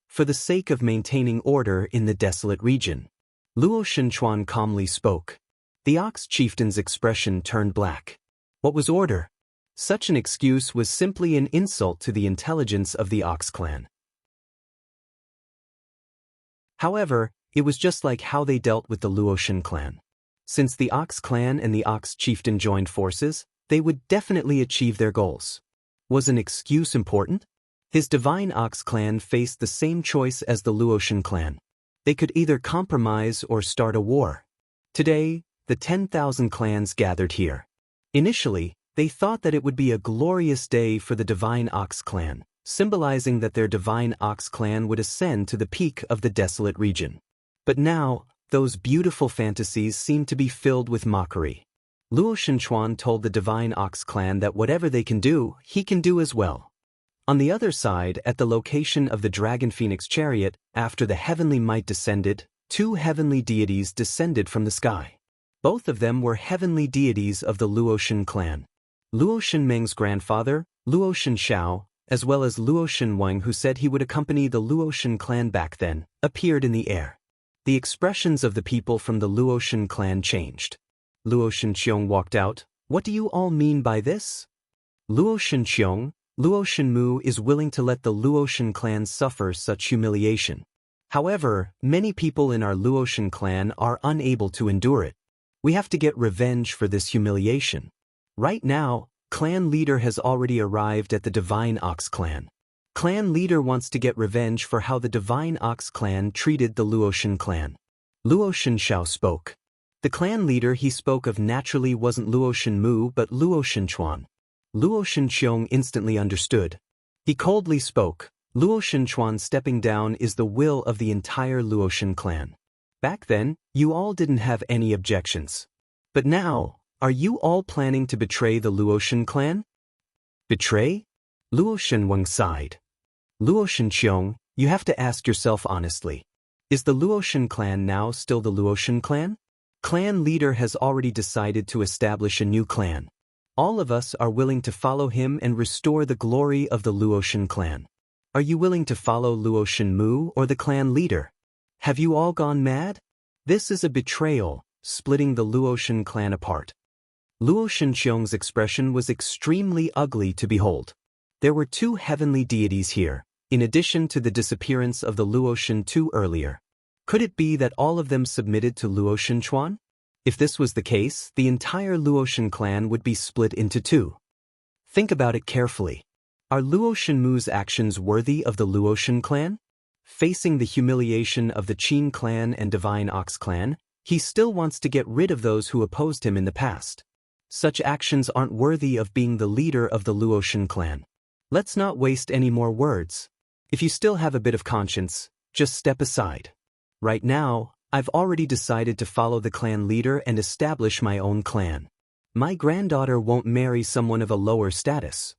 For the sake of maintaining order in the desolate region. Luo Shenchuan calmly spoke. The Ox chieftain's expression turned black. What was order? Such an excuse was simply an insult to the intelligence of the Ox clan. However, it was just like how they dealt with the Luoshan clan. Since the Ox clan and the Ox chieftain joined forces, they would definitely achieve their goals. Was an excuse important? His Divine Ox clan faced the same choice as the Luoshan clan. They could either compromise or start a war. Today, the 10,000 clans gathered here. Initially, they thought that it would be a glorious day for the Divine Ox clan, symbolizing that their Divine Ox clan would ascend to the peak of the desolate region. But now, those beautiful fantasies seem to be filled with mockery. Luo Shenchuan told the Divine Ox clan that whatever they can do, he can do as well. On the other side, at the location of the Dragon Phoenix chariot, after the heavenly might descended, 2 heavenly deities descended from the sky. Both of them were heavenly deities of the Luoshan clan. Luo Shenmeng's grandfather, Luo Shenxiao, as well as Luo Shenwang, who said he would accompany the Luoshan clan back then, appeared in the air. The expressions of the people from the Luoshan clan changed. Luo Shenqiong walked out. What do you all mean by this? Luo Shenqiong, Luo Shenmu is willing to let the Luoshan clan suffer such humiliation. However, many people in our Luoshan clan are unable to endure it. We have to get revenge for this humiliation. Right now, clan leader has already arrived at the Divine Ox clan. Clan leader wants to get revenge for how the Divine Ox clan treated the Luoshan clan. Luo Shenxiao spoke. The clan leader he spoke of naturally wasn't Luo Shenmu but Luo Shenchuan. Luo Shenqiong instantly understood. He coldly spoke. Luo Shenchuan stepping down is the will of the entire Luoshan clan. Back then, you all didn't have any objections. But now, are you all planning to betray the Luoshan clan? Betray? Luo Shenwang sighed. Luo Shenqiong, you have to ask yourself honestly. Is the Luoshan clan now still the Luoshan clan? Clan leader has already decided to establish a new clan. All of us are willing to follow him and restore the glory of the Luoshan clan. Are you willing to follow Luo Shenmu or the clan leader? Have you all gone mad? This is a betrayal, splitting the Luoshan clan apart. Luo Shenqiong's expression was extremely ugly to behold. There were 2 heavenly deities here, in addition to the disappearance of the Luoshan 2 earlier. Could it be that all of them submitted to Luo Shenchuan? If this was the case, the entire Luoshan clan would be split into 2. Think about it carefully. Are Luo Shenmu's actions worthy of the Luoshan clan? Facing the humiliation of the Qin clan and Divine Ox clan, he still wants to get rid of those who opposed him in the past. Such actions aren't worthy of being the leader of the Luoshan clan. Let's not waste any more words. If you still have a bit of conscience, just step aside. Right now, I've already decided to follow the clan leader and establish my own clan. My granddaughter won't marry someone of a lower status.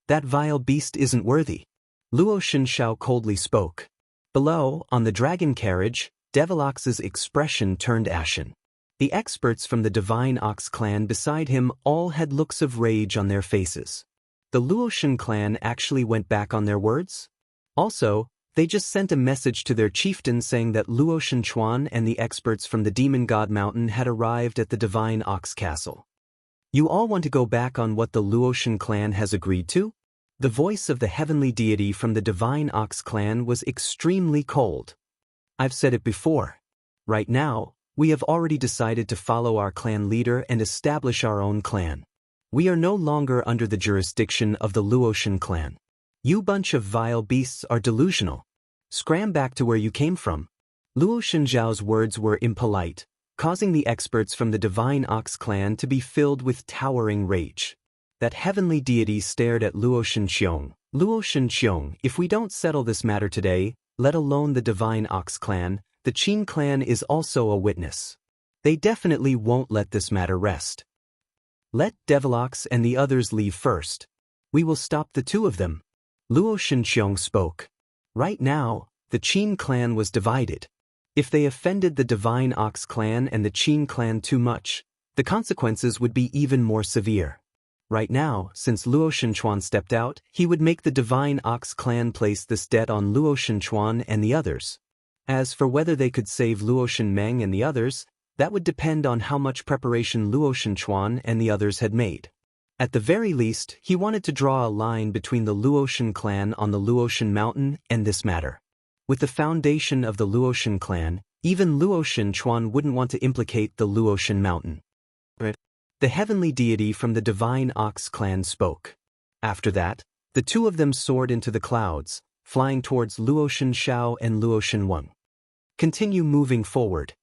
That vile beast isn't worthy. Luo Shenxiao coldly spoke. Below, on the dragon carriage, Devil Ox's expression turned ashen. The experts from the Divine Ox clan beside him all had looks of rage on their faces. The Luoshan clan actually went back on their words? Also, they just sent a message to their chieftain saying that Luo Shenchuan and the experts from the Demon God Mountain had arrived at the Divine Ox Castle. You all want to go back on what the Luotian clan has agreed to? The voice of the heavenly deity from the divine Ox clan was extremely cold. I've said it before. Right now, we have already decided to follow our clan leader and establish our own clan. We are no longer under the jurisdiction of the Luotian clan. You bunch of vile beasts are delusional. Scram back to where you came from. Luo Shenjiao's words were impolite, causing the experts from the divine Ox clan to be filled with towering rage. That heavenly deity stared at Luo Shenqiong. Luo Shenqiong, if we don't settle this matter today, let alone the divine Ox clan, the Qin clan is also a witness. They definitely won't let this matter rest. Let Devilox and the others leave first. We will stop the two of them. Luo Shenqiong spoke. Right now, the Qin clan was divided. If they offended the divine Ox clan and the Qin clan too much, the consequences would be even more severe. Right now, since Luo Shenchuan stepped out, he would make the divine Ox clan place this debt on Luo Shenchuan and the others. As for whether they could save Luo Shenmeng and the others, that would depend on how much preparation Luo Shenchuan and the others had made. At the very least, he wanted to draw a line between the Luotian clan on the Luotian mountain and this matter. With the foundation of the Luotian clan, even Luo Shenchuan wouldn't want to implicate the Luotian mountain. The heavenly deity from the divine Ox clan spoke. After that, the two of them soared into the clouds, flying towards Luo Shenxiao and Luo Shenweng. Continue moving forward.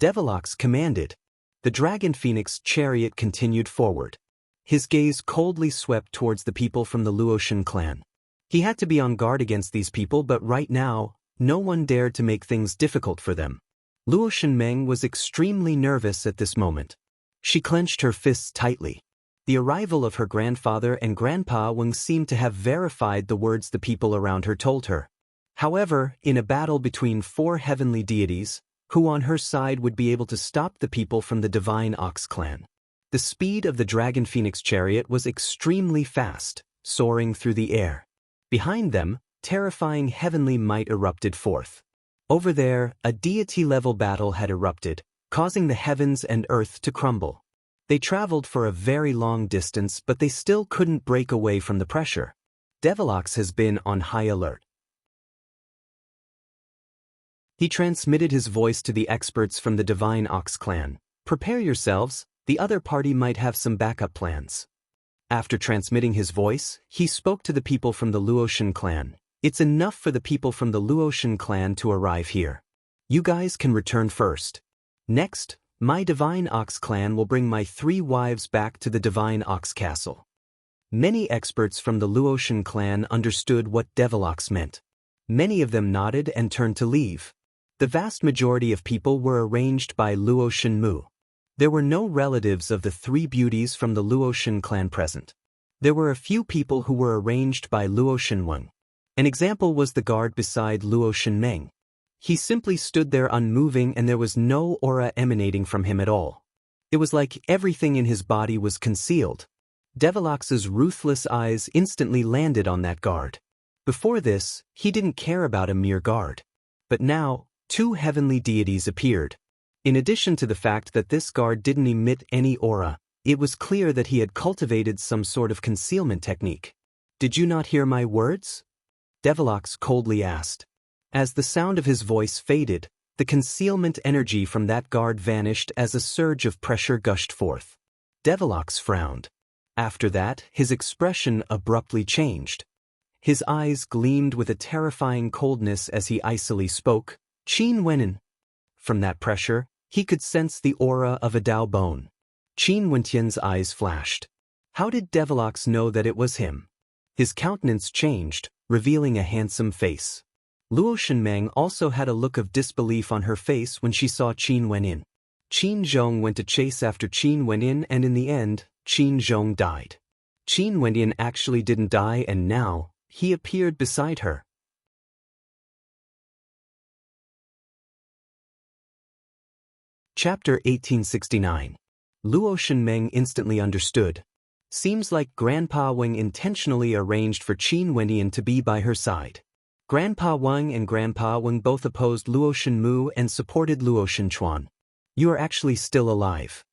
Devilox commanded. The dragon phoenix chariot continued forward. His gaze coldly swept towards the people from the Luotian clan. He had to be on guard against these people, but right now, no one dared to make things difficult for them. Luo Shenmeng was extremely nervous at this moment. She clenched her fists tightly. The arrival of her grandfather and Grandpa Weng seemed to have verified the words the people around her told her. However, in a battle between four heavenly deities, who on her side would be able to stop the people from the divine Ox clan? The speed of the dragon phoenix chariot was extremely fast, soaring through the air. Behind them, terrifying heavenly might erupted forth. Over there, a deity-level battle had erupted, causing the heavens and earth to crumble. They traveled for a very long distance, but they still couldn't break away from the pressure. Devilox has been on high alert. He transmitted his voice to the experts from the divine Ox clan. Prepare yourselves, the other party might have some backup plans. After transmitting his voice, he spoke to the people from the Luotian clan. It's enough for the people from the Luotian clan to arrive here. You guys can return first. Next, my divine Ox clan will bring my 3 wives back to the divine Ox castle. Many experts from the Luotian clan understood what Devilox meant. Many of them nodded and turned to leave. The vast majority of people were arranged by Luo Shenmu. There were no relatives of the 3 beauties from the Luotian clan present. There were a few people who were arranged by Luo Shenweng. An example was the guard beside Luo Shenmeng. He simply stood there unmoving and there was no aura emanating from him at all. It was like everything in his body was concealed. Devilox's ruthless eyes instantly landed on that guard. Before this, he didn't care about a mere guard. But now, 2 heavenly deities appeared. In addition to the fact that this guard didn't emit any aura, it was clear that he had cultivated some sort of concealment technique. Did you not hear my words? Devilox coldly asked. As the sound of his voice faded, the concealment energy from that guard vanished as a surge of pressure gushed forth. Devilox frowned. After that, his expression abruptly changed. His eyes gleamed with a terrifying coldness as he icily spoke. Qin Wenin. From that pressure, he could sense the aura of a Dao bone. Qin Wentian's eyes flashed. How did Devilox know that it was him? His countenance changed, revealing a handsome face. Luo Shenmeng also had a look of disbelief on her face when she saw Qin Wenin. Qin Zhong went to chase after Qin Wenin and in the end, Qin Zhong died. Qin Wenin actually didn't die and now, he appeared beside her. Chapter 1869. Luo Shenmeng instantly understood. Seems like Grandpa Weng intentionally arranged for Qin Wenin to be by her side. Grandpa Weng and Grandpa Weng both opposed Luo Shenmu and supported Luo Shenchuan. You are actually still alive.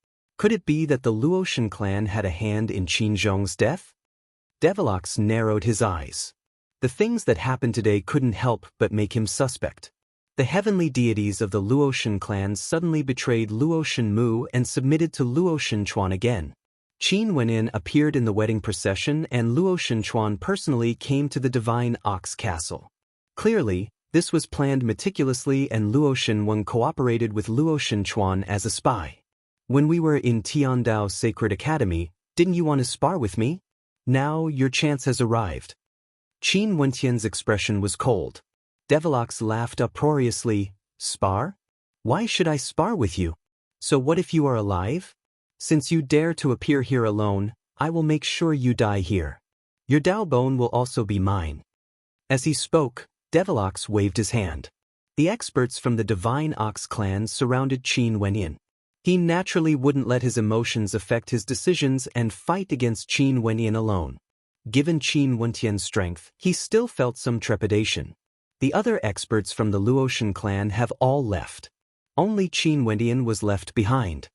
Could it be that the Luotian clan had a hand in Qin Zhong's death? Devilox narrowed his eyes. The things that happened today couldn't help but make him suspect. The heavenly deities of the Luotian clan suddenly betrayed Luotian Mu and submitted to Luotian Chuan again. Qin Wenin appeared in the wedding procession and Luotian Chuan personally came to the Divine Ox Castle. Clearly, this was planned meticulously and Luotian Wen cooperated with Luotian Chuan as a spy. When we were in Tiandao Sacred Academy, didn't you want to spar with me? Now your chance has arrived. Qin Wentian's expression was cold. Devilox laughed uproariously. Spar? Why should I spar with you? So what if you are alive? Since you dare to appear here alone, I will make sure you die here. Your Dao bone will also be mine. As he spoke, Devilox waved his hand. The experts from the Divine Ox clan surrounded Qin Wenin. He naturally wouldn't let his emotions affect his decisions and fight against Qin Wenin alone. Given Qin Wentian's strength, he still felt some trepidation. The other experts from the Luotian clan have all left. Only Qin Wentian was left behind.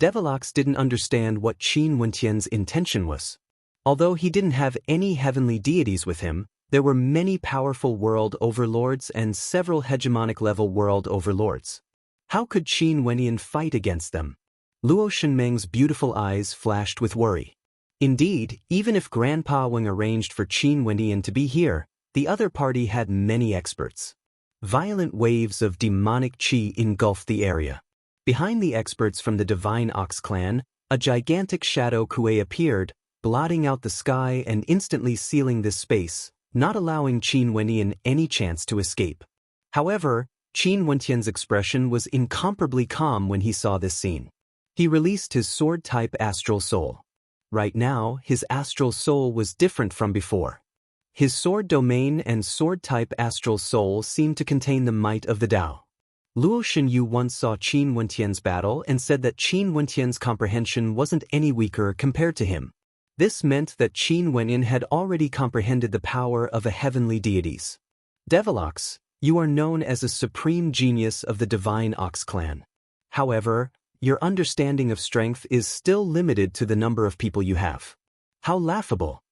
Devilox didn't understand what Qin Wentian's intention was. Although he didn't have any heavenly deities with him, there were many powerful world overlords and several hegemonic-level world overlords. How could Qin Wentian fight against them? Luo Shenmeng's beautiful eyes flashed with worry. Indeed, even if Grandpa Wang arranged for Qin Wentian to be here, the other party had many experts. Violent waves of demonic qi engulfed the area. Behind the experts from the Divine Ox clan, a gigantic shadow kuei appeared, blotting out the sky and instantly sealing this space, not allowing Qin Wentian any chance to escape. However, Qin Wentian's expression was incomparably calm when he saw this scene. He released his sword-type astral soul. Right now, his astral soul was different from before. His sword domain and sword-type astral soul seemed to contain the might of the Tao. Luo Shenyu once saw Qin Wentian's battle and said that Qin Wentian's comprehension wasn't any weaker compared to him. This meant that Qin Wentian had already comprehended the power of a heavenly deities. Devilox, you are known as a supreme genius of the Divine Ox clan. However, your understanding of strength is still limited to the number of people you have. How laughable.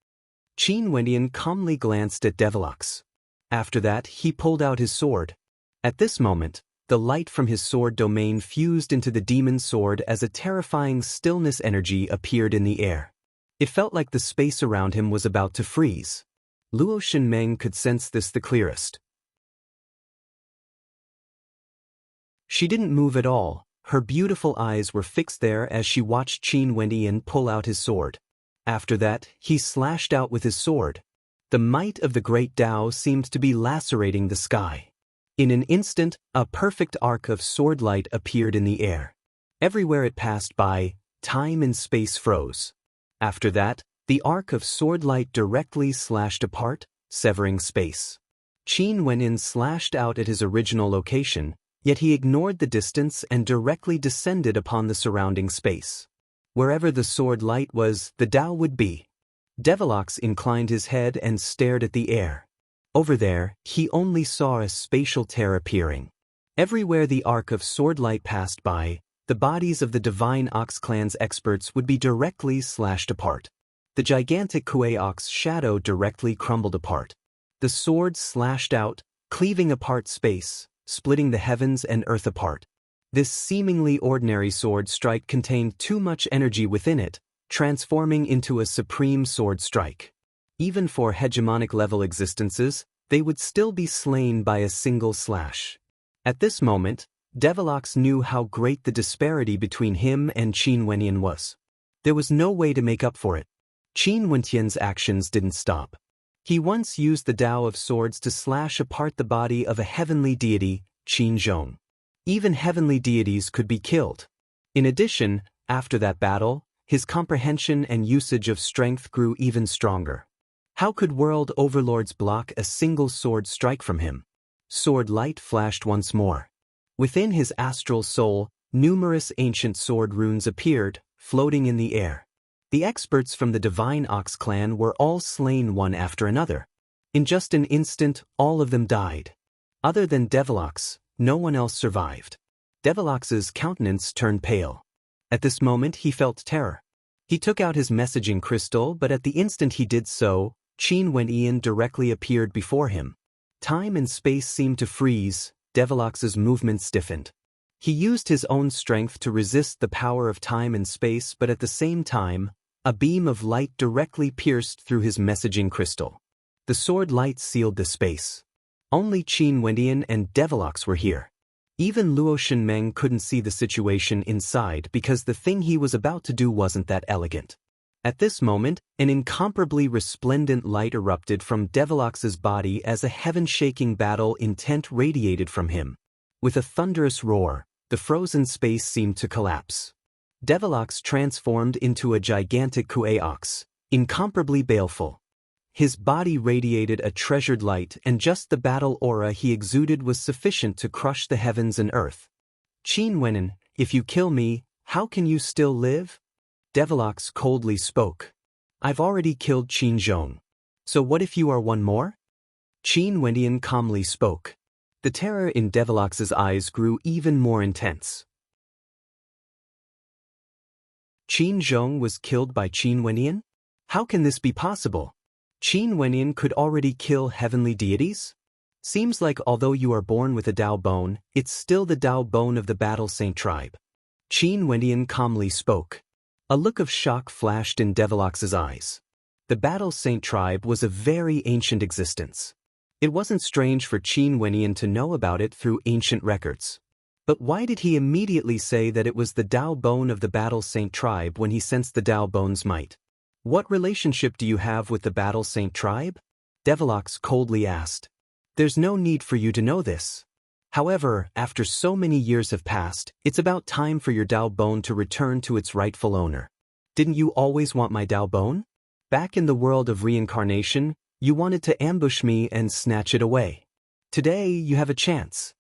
Qin Wentian calmly glanced at Devilox. After that, he pulled out his sword. At this moment, the light from his sword domain fused into the demon sword as a terrifying stillness energy appeared in the air. It felt like the space around him was about to freeze. Luo Shenmeng could sense this the clearest. She didn't move at all. Her beautiful eyes were fixed there as she watched Qin Wentian pull out his sword. After that, he slashed out with his sword. The might of the great Tao seemed to be lacerating the sky. In an instant, a perfect arc of sword light appeared in the air. Everywhere it passed by, time and space froze. After that, the arc of sword light directly slashed apart, severing space. Qin Wenin slashed out at his original location, yet he ignored the distance and directly descended upon the surrounding space. Wherever the sword light was, the Tao would be. Devilox inclined his head and stared at the air. Over there, he only saw a spatial tear appearing. Everywhere the arc of sword light passed by, the bodies of the Divine Ox clan's experts would be directly slashed apart. The gigantic Kuei Ox shadow directly crumbled apart. The sword slashed out, cleaving apart space, splitting the heavens and earth apart. This seemingly ordinary sword strike contained too much energy within it, transforming into a supreme sword strike. Even for hegemonic-level existences, they would still be slain by a single slash. At this moment, Devilox knew how great the disparity between him and Qin Wentian was. There was no way to make up for it. Qin Wentian's actions didn't stop. He once used the Tao of Swords to slash apart the body of a heavenly deity, Qin Zhong. Even heavenly deities could be killed. In addition, after that battle, his comprehension and usage of strength grew even stronger. How could world overlords block a single sword strike from him? Sword light flashed once more. Within his astral soul, numerous ancient sword runes appeared, floating in the air. The experts from the Divine Ox clan were all slain one after another. In just an instant, all of them died. Other than Devilox, no one else survived. Devilox's countenance turned pale. At this moment he felt terror. He took out his messaging crystal, but at the instant he did so, Qin Wenyan directly appeared before him. Time and space seemed to freeze, Devilox's movement stiffened. He used his own strength to resist the power of time and space, but at the same time, a beam of light directly pierced through his messaging crystal. The sword light sealed the space. Only Qin Wenyan and Devilox were here. Even Luo Shenmeng couldn't see the situation inside because the thing he was about to do wasn't that elegant. At this moment, an incomparably resplendent light erupted from Devilox's body as a heaven-shaking battle intent radiated from him. With a thunderous roar, the frozen space seemed to collapse. Devilox transformed into a gigantic Kueox, incomparably baleful. His body radiated a treasured light, and just the battle aura he exuded was sufficient to crush the heavens and earth. Qin Wenyan, if you kill me, how can you still live? Devilox coldly spoke. I've already killed Qin Zhong. So what if you are one more? Qin Wenyan calmly spoke. The terror in Devilox's eyes grew even more intense. Qin Zhong was killed by Qin Wenyan? How can this be possible? Qin Wenyan could already kill heavenly deities? Seems like although you are born with a Dao bone, it's still the Dao bone of the Battle Saint tribe. Qin Wenyan calmly spoke. A look of shock flashed in Devilox's eyes. The Battle Saint tribe was a very ancient existence. It wasn't strange for Qin Wenyan to know about it through ancient records. But why did he immediately say that it was the Dao bone of the Battle Saint tribe when he sensed the Dao bone's might? What relationship do you have with the Battle Saint tribe? Devilox coldly asked. There's no need for you to know this. However, after so many years have passed, it's about time for your Dao bone to return to its rightful owner. Didn't you always want my Dao bone? Back in the world of reincarnation, you wanted to ambush me and snatch it away. Today, you have a chance.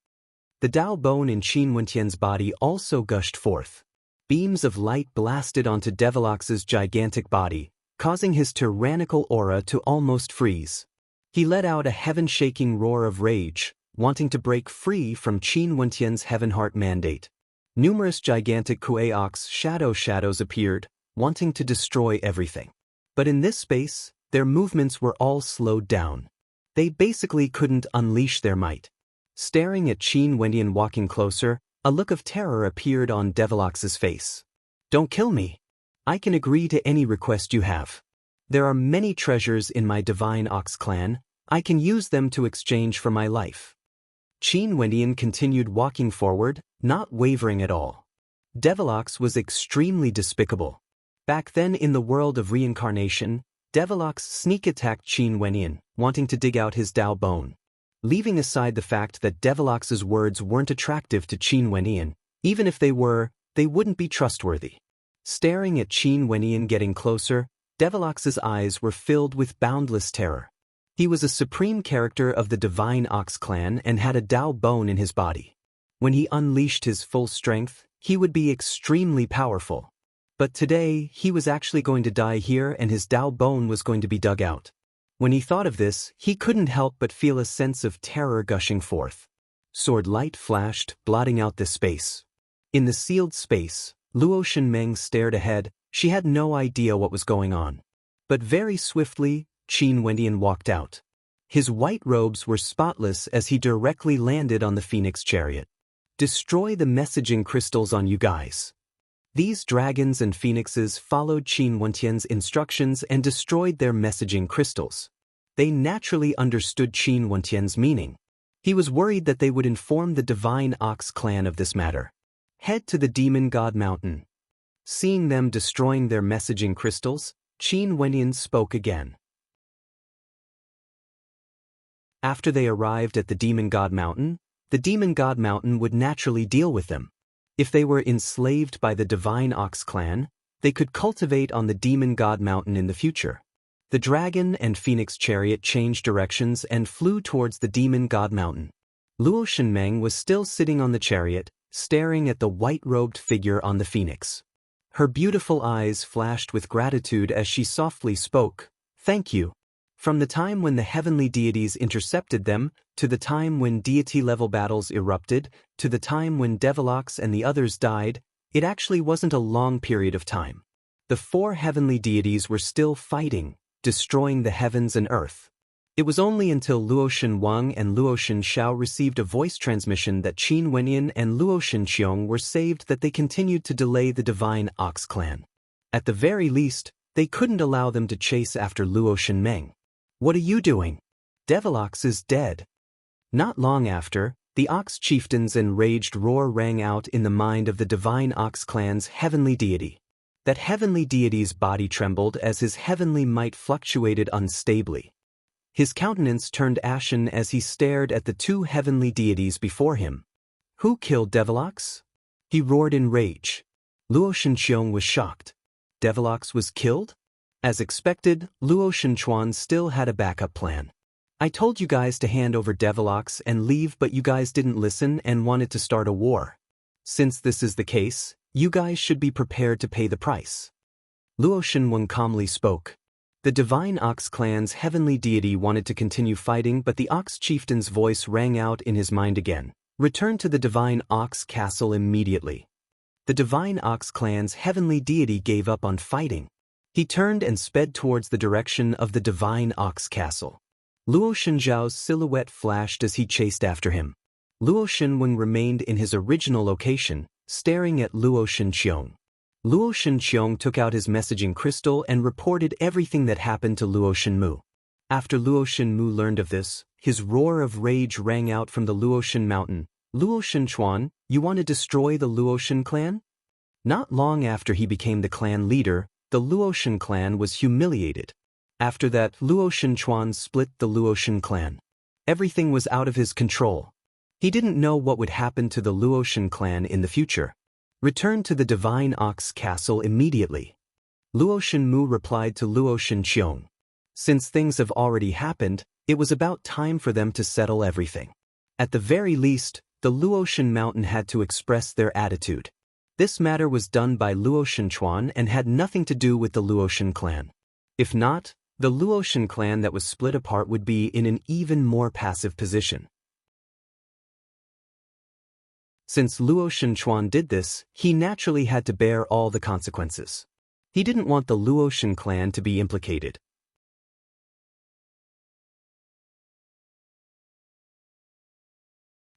The Dao bone in Qin Wenyan's body also gushed forth. Beams of light blasted onto Devilox's gigantic body, causing his tyrannical aura to almost freeze. He let out a heaven-shaking roar of rage, wanting to break free from Qin Wenyan's Heaven Heart mandate. Numerous gigantic Kueox shadows appeared, wanting to destroy everything. But in this space, their movements were all slowed down. They basically couldn't unleash their might. Staring at Qin Wenyan walking closer, a look of terror appeared on Devilox's face. Don't kill me. I can agree to any request you have. There are many treasures in my Divine Ox clan. I can use them to exchange for my life. Qin Wenyan continued walking forward, not wavering at all. Devilox was extremely despicable. Back then in the world of reincarnation, Devilox sneak-attacked Qin Wenyan, wanting to dig out his Dao bone. Leaving aside the fact that Devilox's words weren't attractive to Qin Wenyan, even if they were, they wouldn't be trustworthy. Staring at Qin Wenyan getting closer, Devilox's eyes were filled with boundless terror. He was a supreme character of the Divine Ox clan and had a Dao bone in his body. When he unleashed his full strength, he would be extremely powerful. But today, he was actually going to die here and his Dao bone was going to be dug out. When he thought of this, he couldn't help but feel a sense of terror gushing forth. Sword light flashed, blotting out the space. In the sealed space, Luo Shenmeng stared ahead. She had no idea what was going on. But very swiftly, Qin Wenyan walked out. His white robes were spotless as he directly landed on the Phoenix chariot. Destroy the messaging crystals on you guys. These dragons and phoenixes followed Qin Wenyan's instructions and destroyed their messaging crystals. They naturally understood Qin Wenyan's meaning. He was worried that they would inform the Divine Ox clan of this matter. Head to the Demon God Mountain. Seeing them destroying their messaging crystals, Qin Wenyan spoke again. After they arrived at the Demon God Mountain, the Demon God Mountain would naturally deal with them. If they were enslaved by the Divine Ox clan, they could cultivate on the Demon God Mountain in the future. The dragon and phoenix chariot changed directions and flew towards the Demon God Mountain. Luo Shenmeng was still sitting on the chariot, staring at the white-robed figure on the phoenix. Her beautiful eyes flashed with gratitude as she softly spoke, "Thank you." From the time when the heavenly deities intercepted them, to the time when deity-level battles erupted, to the time when Devilox and the others died, It actually wasn't a long period of time. The four heavenly deities were still fighting, destroying the heavens and earth. It was only until Luoshan Wang and Luoshan Xiao received a voice transmission that Qin Wenyan and Luoshan Qiong were saved that they continued to delay the Divine Ox clan. At the very least, they couldn't allow them to chase after Luoshan Meng. "What are you doing? Devil Ox is dead." Not long after, the Ox chieftain's enraged roar rang out in the mind of the Divine Ox clan's heavenly deity. That heavenly deity's body trembled as his heavenly might fluctuated unstably. His countenance turned ashen as he stared at the two heavenly deities before him. "Who killed Devil Ox?" he roared in rage. Luoshan Qiong was shocked. Devil Ox was killed? As expected, Luoshan Chuan still had a backup plan. "I told you guys to hand over Devil Ox and leave, but you guys didn't listen and wanted to start a war. Since this is the case, you guys should be prepared to pay the price." Luoshan Wang calmly spoke. The Divine Ox clan's heavenly deity wanted to continue fighting, but the Ox chieftain's voice rang out in his mind again. "Return to the Divine Ox castle immediately." The Divine Ox clan's heavenly deity gave up on fighting. He turned and sped towards the direction of the Divine Ox castle. Luoshan Zhao's silhouette flashed as he chased after him. Luoshan Wang remained in his original location, staring at Luoshan Qiong. Luoshan Qiong took out his messaging crystal and reported everything that happened to Luoshan Mu. After Luoshan Mu learned of this, his roar of rage rang out from the Luoshan mountain. "Luoshan Chuan, you want to destroy the Luoshan clan?" Not long after he became the clan leader, the Luoshan clan was humiliated. After that, Luoshan Chuan split the Luoshan clan. Everything was out of his control. He didn't know what would happen to the Luoshan clan in the future. "Return to the Divine Ox castle immediately." Luoshan Mu replied to Luoshan Qiong. Since things have already happened, it was about time for them to settle everything. At the very least, the Luoshan mountain had to express their attitude. This matter was done by Luoshan Chuan and had nothing to do with the Luoshan clan. If not, the Luoshan clan that was split apart would be in an even more passive position. Since Luoshan Chuan did this, he naturally had to bear all the consequences. He didn't want the Luoshan clan to be implicated.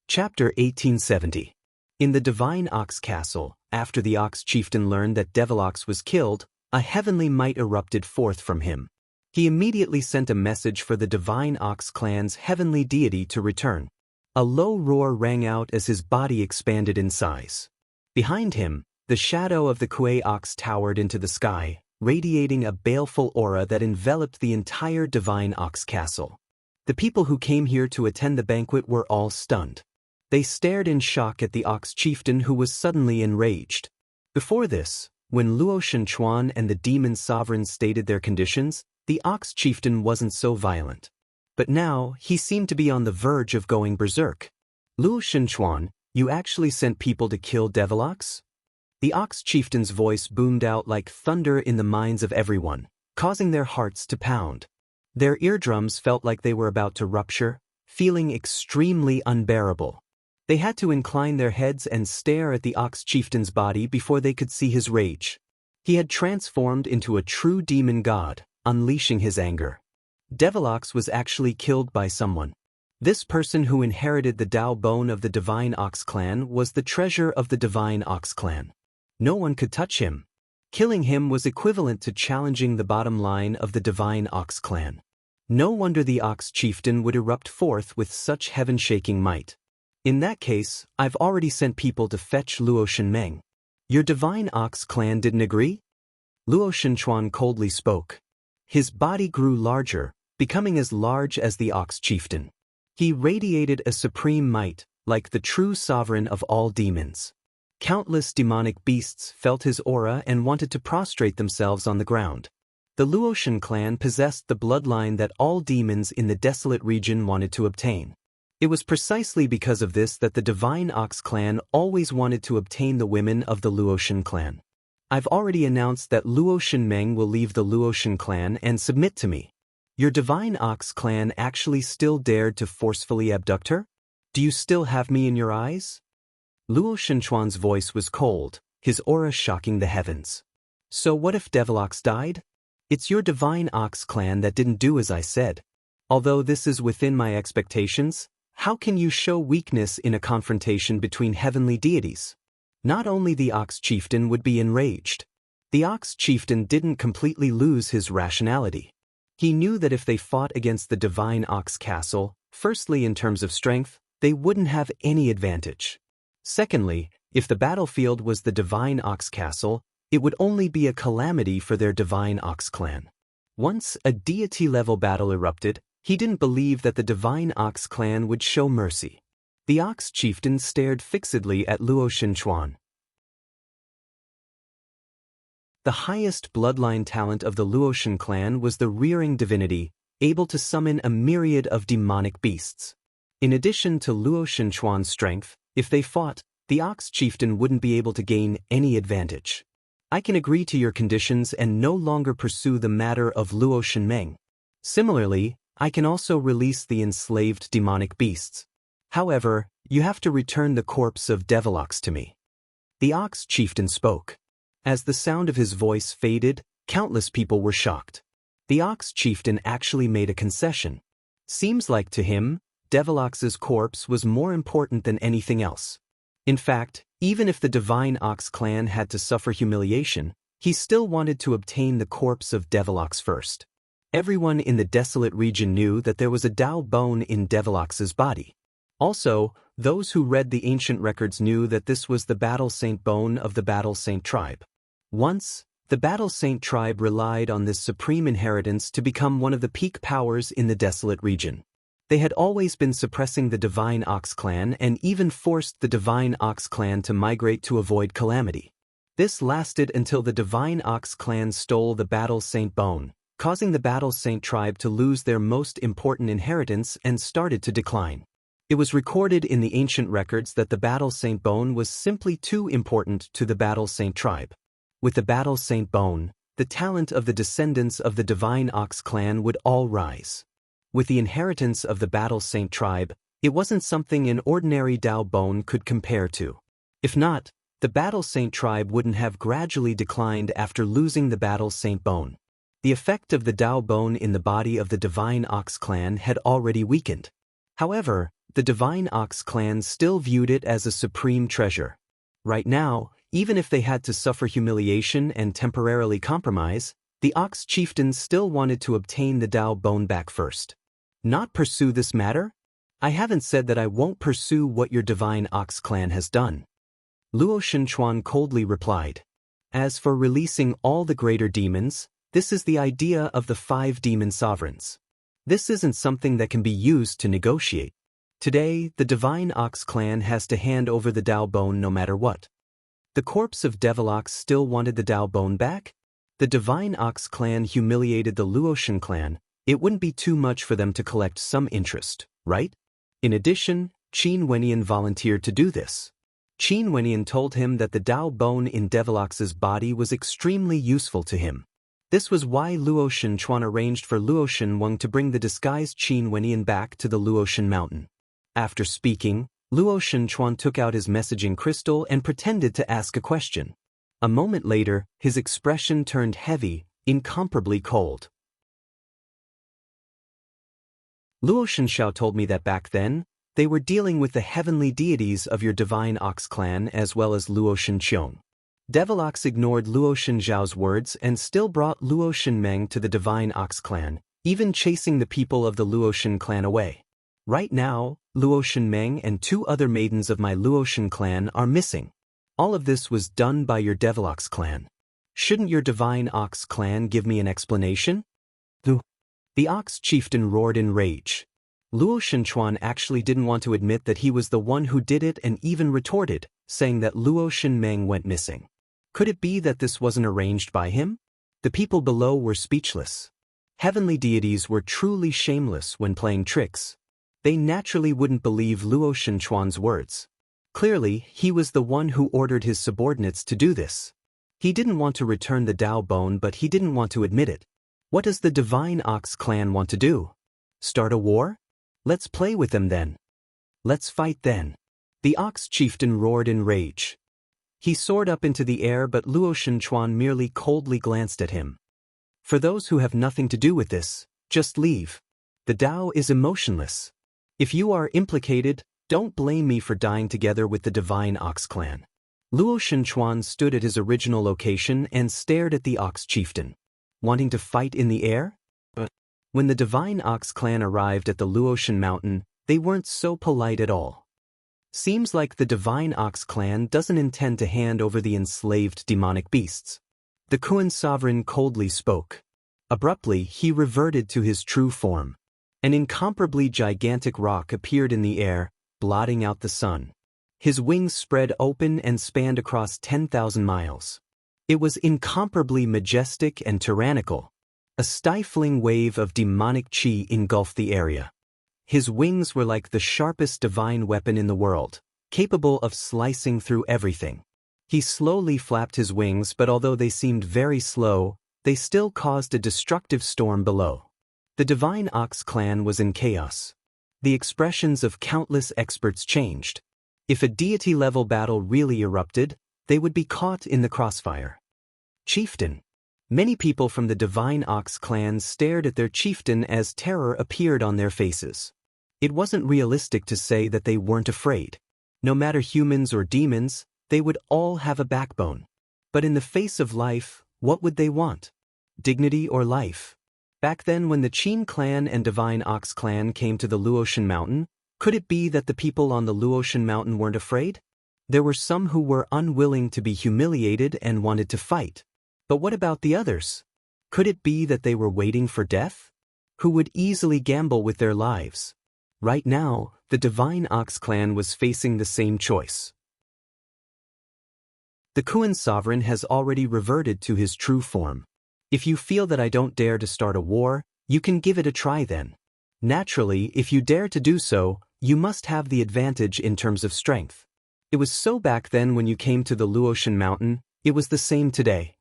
Chapter 1870. In the Divine Ox Castle, after the Ox chieftain learned that Devil Ox was killed, a heavenly might erupted forth from him. He immediately sent a message for the Divine Ox clan's heavenly deity to return. A low roar rang out as his body expanded in size. Behind him, the shadow of the Kuei Ox towered into the sky, radiating a baleful aura that enveloped the entire Divine Ox Castle. The people who came here to attend the banquet were all stunned. They stared in shock at the Ox chieftain, who was suddenly enraged. Before this, when Luoshan Chuan and the demon sovereign stated their conditions, the Ox chieftain wasn't so violent. But now, he seemed to be on the verge of going berserk. "Luoshan Chuan, you actually sent people to kill Devil Ox?" The Ox chieftain's voice boomed out like thunder in the minds of everyone, causing their hearts to pound. Their eardrums felt like they were about to rupture, feeling extremely unbearable. They had to incline their heads and stare at the Ox chieftain's body before they could see his rage. He had transformed into a true demon god, unleashing his anger. Devil Ox was actually killed by someone. This person, who inherited the Dao bone of the Divine Ox clan, was the treasure of the Divine Ox clan. No one could touch him. Killing him was equivalent to challenging the bottom line of the Divine Ox clan. No wonder the Ox chieftain would erupt forth with such heaven-shaking might. "In that case, I've already sent people to fetch Luoshan Meng." "Your Divine Ox clan didn't agree?" Luoshan Chuan coldly spoke. His body grew larger, becoming as large as the Ox chieftain. He radiated a supreme might, like the true sovereign of all demons. Countless demonic beasts felt his aura and wanted to prostrate themselves on the ground. The Luoshan clan possessed the bloodline that all demons in the desolate region wanted to obtain. It was precisely because of this that the Divine Ox clan always wanted to obtain the women of the Luoshan clan. "I've already announced that Luoshan Meng will leave the Luoshan clan and submit to me. Your Divine Ox clan actually still dared to forcefully abduct her? Do you still have me in your eyes?" Luoshan Chuan's voice was cold, his aura shocking the heavens. So what if Devilox died? It's your Divine Ox clan that didn't do as I said. Although this is within my expectations, how can you show weakness in a confrontation between heavenly deities? Not only the Ox Chieftain would be enraged. The Ox Chieftain didn't completely lose his rationality. He knew that if they fought against the Divine Ox Castle, firstly in terms of strength, they wouldn't have any advantage. Secondly, if the battlefield was the Divine Ox Castle, it would only be a calamity for their Divine Ox clan. Once a deity-level battle erupted, he didn't believe that the Divine Ox clan would show mercy. The Ox Chieftain stared fixedly at Luo Xinchuan. The highest bloodline talent of the Luotian clan was the rearing divinity, able to summon a myriad of demonic beasts. In addition to Luo Xinchuan's strength, if they fought, the Ox Chieftain wouldn't be able to gain any advantage. I can agree to your conditions and no longer pursue the matter of Luo Shenmeng. Similarly, I can also release the enslaved demonic beasts. However, you have to return the corpse of Devilox to me. The Ox Chieftain spoke. As the sound of his voice faded, countless people were shocked. The Ox Chieftain actually made a concession. Seems like to him, Devilox's corpse was more important than anything else. In fact, even if the Divine Ox clan had to suffer humiliation, he still wanted to obtain the corpse of Devilox first. Everyone in the desolate region knew that there was a Dao bone in Devilox's body. Also, those who read the ancient records knew that this was the Battle Saint bone of the Battle Saint tribe. Once, the Battle Saint tribe relied on this supreme inheritance to become one of the peak powers in the desolate region. They had always been suppressing the Divine Ox clan and even forced the Divine Ox clan to migrate to avoid calamity. This lasted until the Divine Ox clan stole the Battle Saint bone, causing the Battle Saint tribe to lose their most important inheritance and started to decline. It was recorded in the ancient records that the Battle Saint bone was simply too important to the Battle Saint tribe. With the Battle Saint bone, the talent of the descendants of the Divine Ox clan would all rise. With the inheritance of the Battle Saint tribe, it wasn't something an ordinary Dao bone could compare to. If not, the Battle Saint tribe wouldn't have gradually declined after losing the Battle Saint bone. The effect of the Dao bone in the body of the Divine Ox clan had already weakened. However, the Divine Ox clan still viewed it as a supreme treasure. Right now, even if they had to suffer humiliation and temporarily compromise, the Ox Chieftain still wanted to obtain the Dao bone back first. Not pursue this matter? I haven't said that I won't pursue what your Divine Ox clan has done. Luo Xinchuan coldly replied. As for releasing all the greater demons, this is the idea of the 5 demon sovereigns. This isn't something that can be used to negotiate. Today, the Divine Ox clan has to hand over the Dao bone no matter what. The corpse of Devilox still wanted the Dao bone back? The Divine Ox clan humiliated the Luotian clan. It wouldn't be too much for them to collect some interest, right? In addition, Qin Wenyan volunteered to do this. Qin Wenyan told him that the Dao bone in Devilox's body was extremely useful to him. This was why Luo Xinchuan arranged for Luo Shenweng to bring the disguised Qin Wenyan back to the Luotian mountain. After speaking, Luo Xinchuan took out his messaging crystal and pretended to ask a question. A moment later, his expression turned heavy, incomparably cold. Luo Shenxiao told me that back then, they were dealing with the heavenly deities of your Divine Ox clan as well as Luo Shenqiong. Devilox ignored Luo Shenxiao's words and still brought Luo Shenmeng to the Divine Ox clan, even chasing the people of the Luotian clan away. Right now, Luo Shenmeng and 2 other maidens of my Luotian clan are missing. All of this was done by your Devilox clan. Shouldn't your Divine Ox clan give me an explanation? The Ox Chieftain roared in rage. Luo Shenchuan actually didn't want to admit that he was the one who did it and even retorted, saying that Luo Shenmeng went missing. Could it be that this wasn't arranged by him? The people below were speechless. Heavenly deities were truly shameless when playing tricks. They naturally wouldn't believe Luo Shenchuan's words. Clearly, he was the one who ordered his subordinates to do this. He didn't want to return the Dao bone, but he didn't want to admit it. What does the Divine Ox clan want to do? Start a war? Let's play with them then. Let's fight then. The Ox Chieftain roared in rage. He soared up into the air, but Luo Shenchuan merely coldly glanced at him. For those who have nothing to do with this, just leave. The Tao is emotionless. If you are implicated, don't blame me for dying together with the Divine Ox clan. Luo Shenchuan stood at his original location and stared at the Ox chieftain. Wanting to fight in the air? But when the Divine Ox clan arrived at the Luoshan mountain, they weren't so polite at all. Seems like the Divine Ox clan doesn't intend to hand over the enslaved demonic beasts. The Kuan sovereign coldly spoke. Abruptly, he reverted to his true form. An incomparably gigantic rock appeared in the air, blotting out the sun. His wings spread open and spanned across 10,000 miles. It was incomparably majestic and tyrannical. A stifling wave of demonic chi engulfed the area. His wings were like the sharpest divine weapon in the world, capable of slicing through everything. He slowly flapped his wings, but although they seemed very slow, they still caused a destructive storm below. The Divine Ox clan was in chaos. The expressions of countless experts changed. If a deity-level battle really erupted, they would be caught in the crossfire. Chieftain. Many people from the Divine Ox clan stared at their chieftain as terror appeared on their faces. It wasn't realistic to say that they weren't afraid. No matter humans or demons, they would all have a backbone. But in the face of life, what would they want? Dignity or life? Back then, when the Qin clan and Divine Ox clan came to the Luoshan mountain, could it be that the people on the Luoshan mountain weren't afraid? There were some who were unwilling to be humiliated and wanted to fight. But what about the others? Could it be that they were waiting for death? Who would easily gamble with their lives? Right now, the Divine Ox clan was facing the same choice. The Kuan sovereign has already reverted to his true form. If you feel that I don't dare to start a war, you can give it a try then. Naturally, if you dare to do so, you must have the advantage in terms of strength. It was so back then when you came to the Luoshan mountain, it was the same today.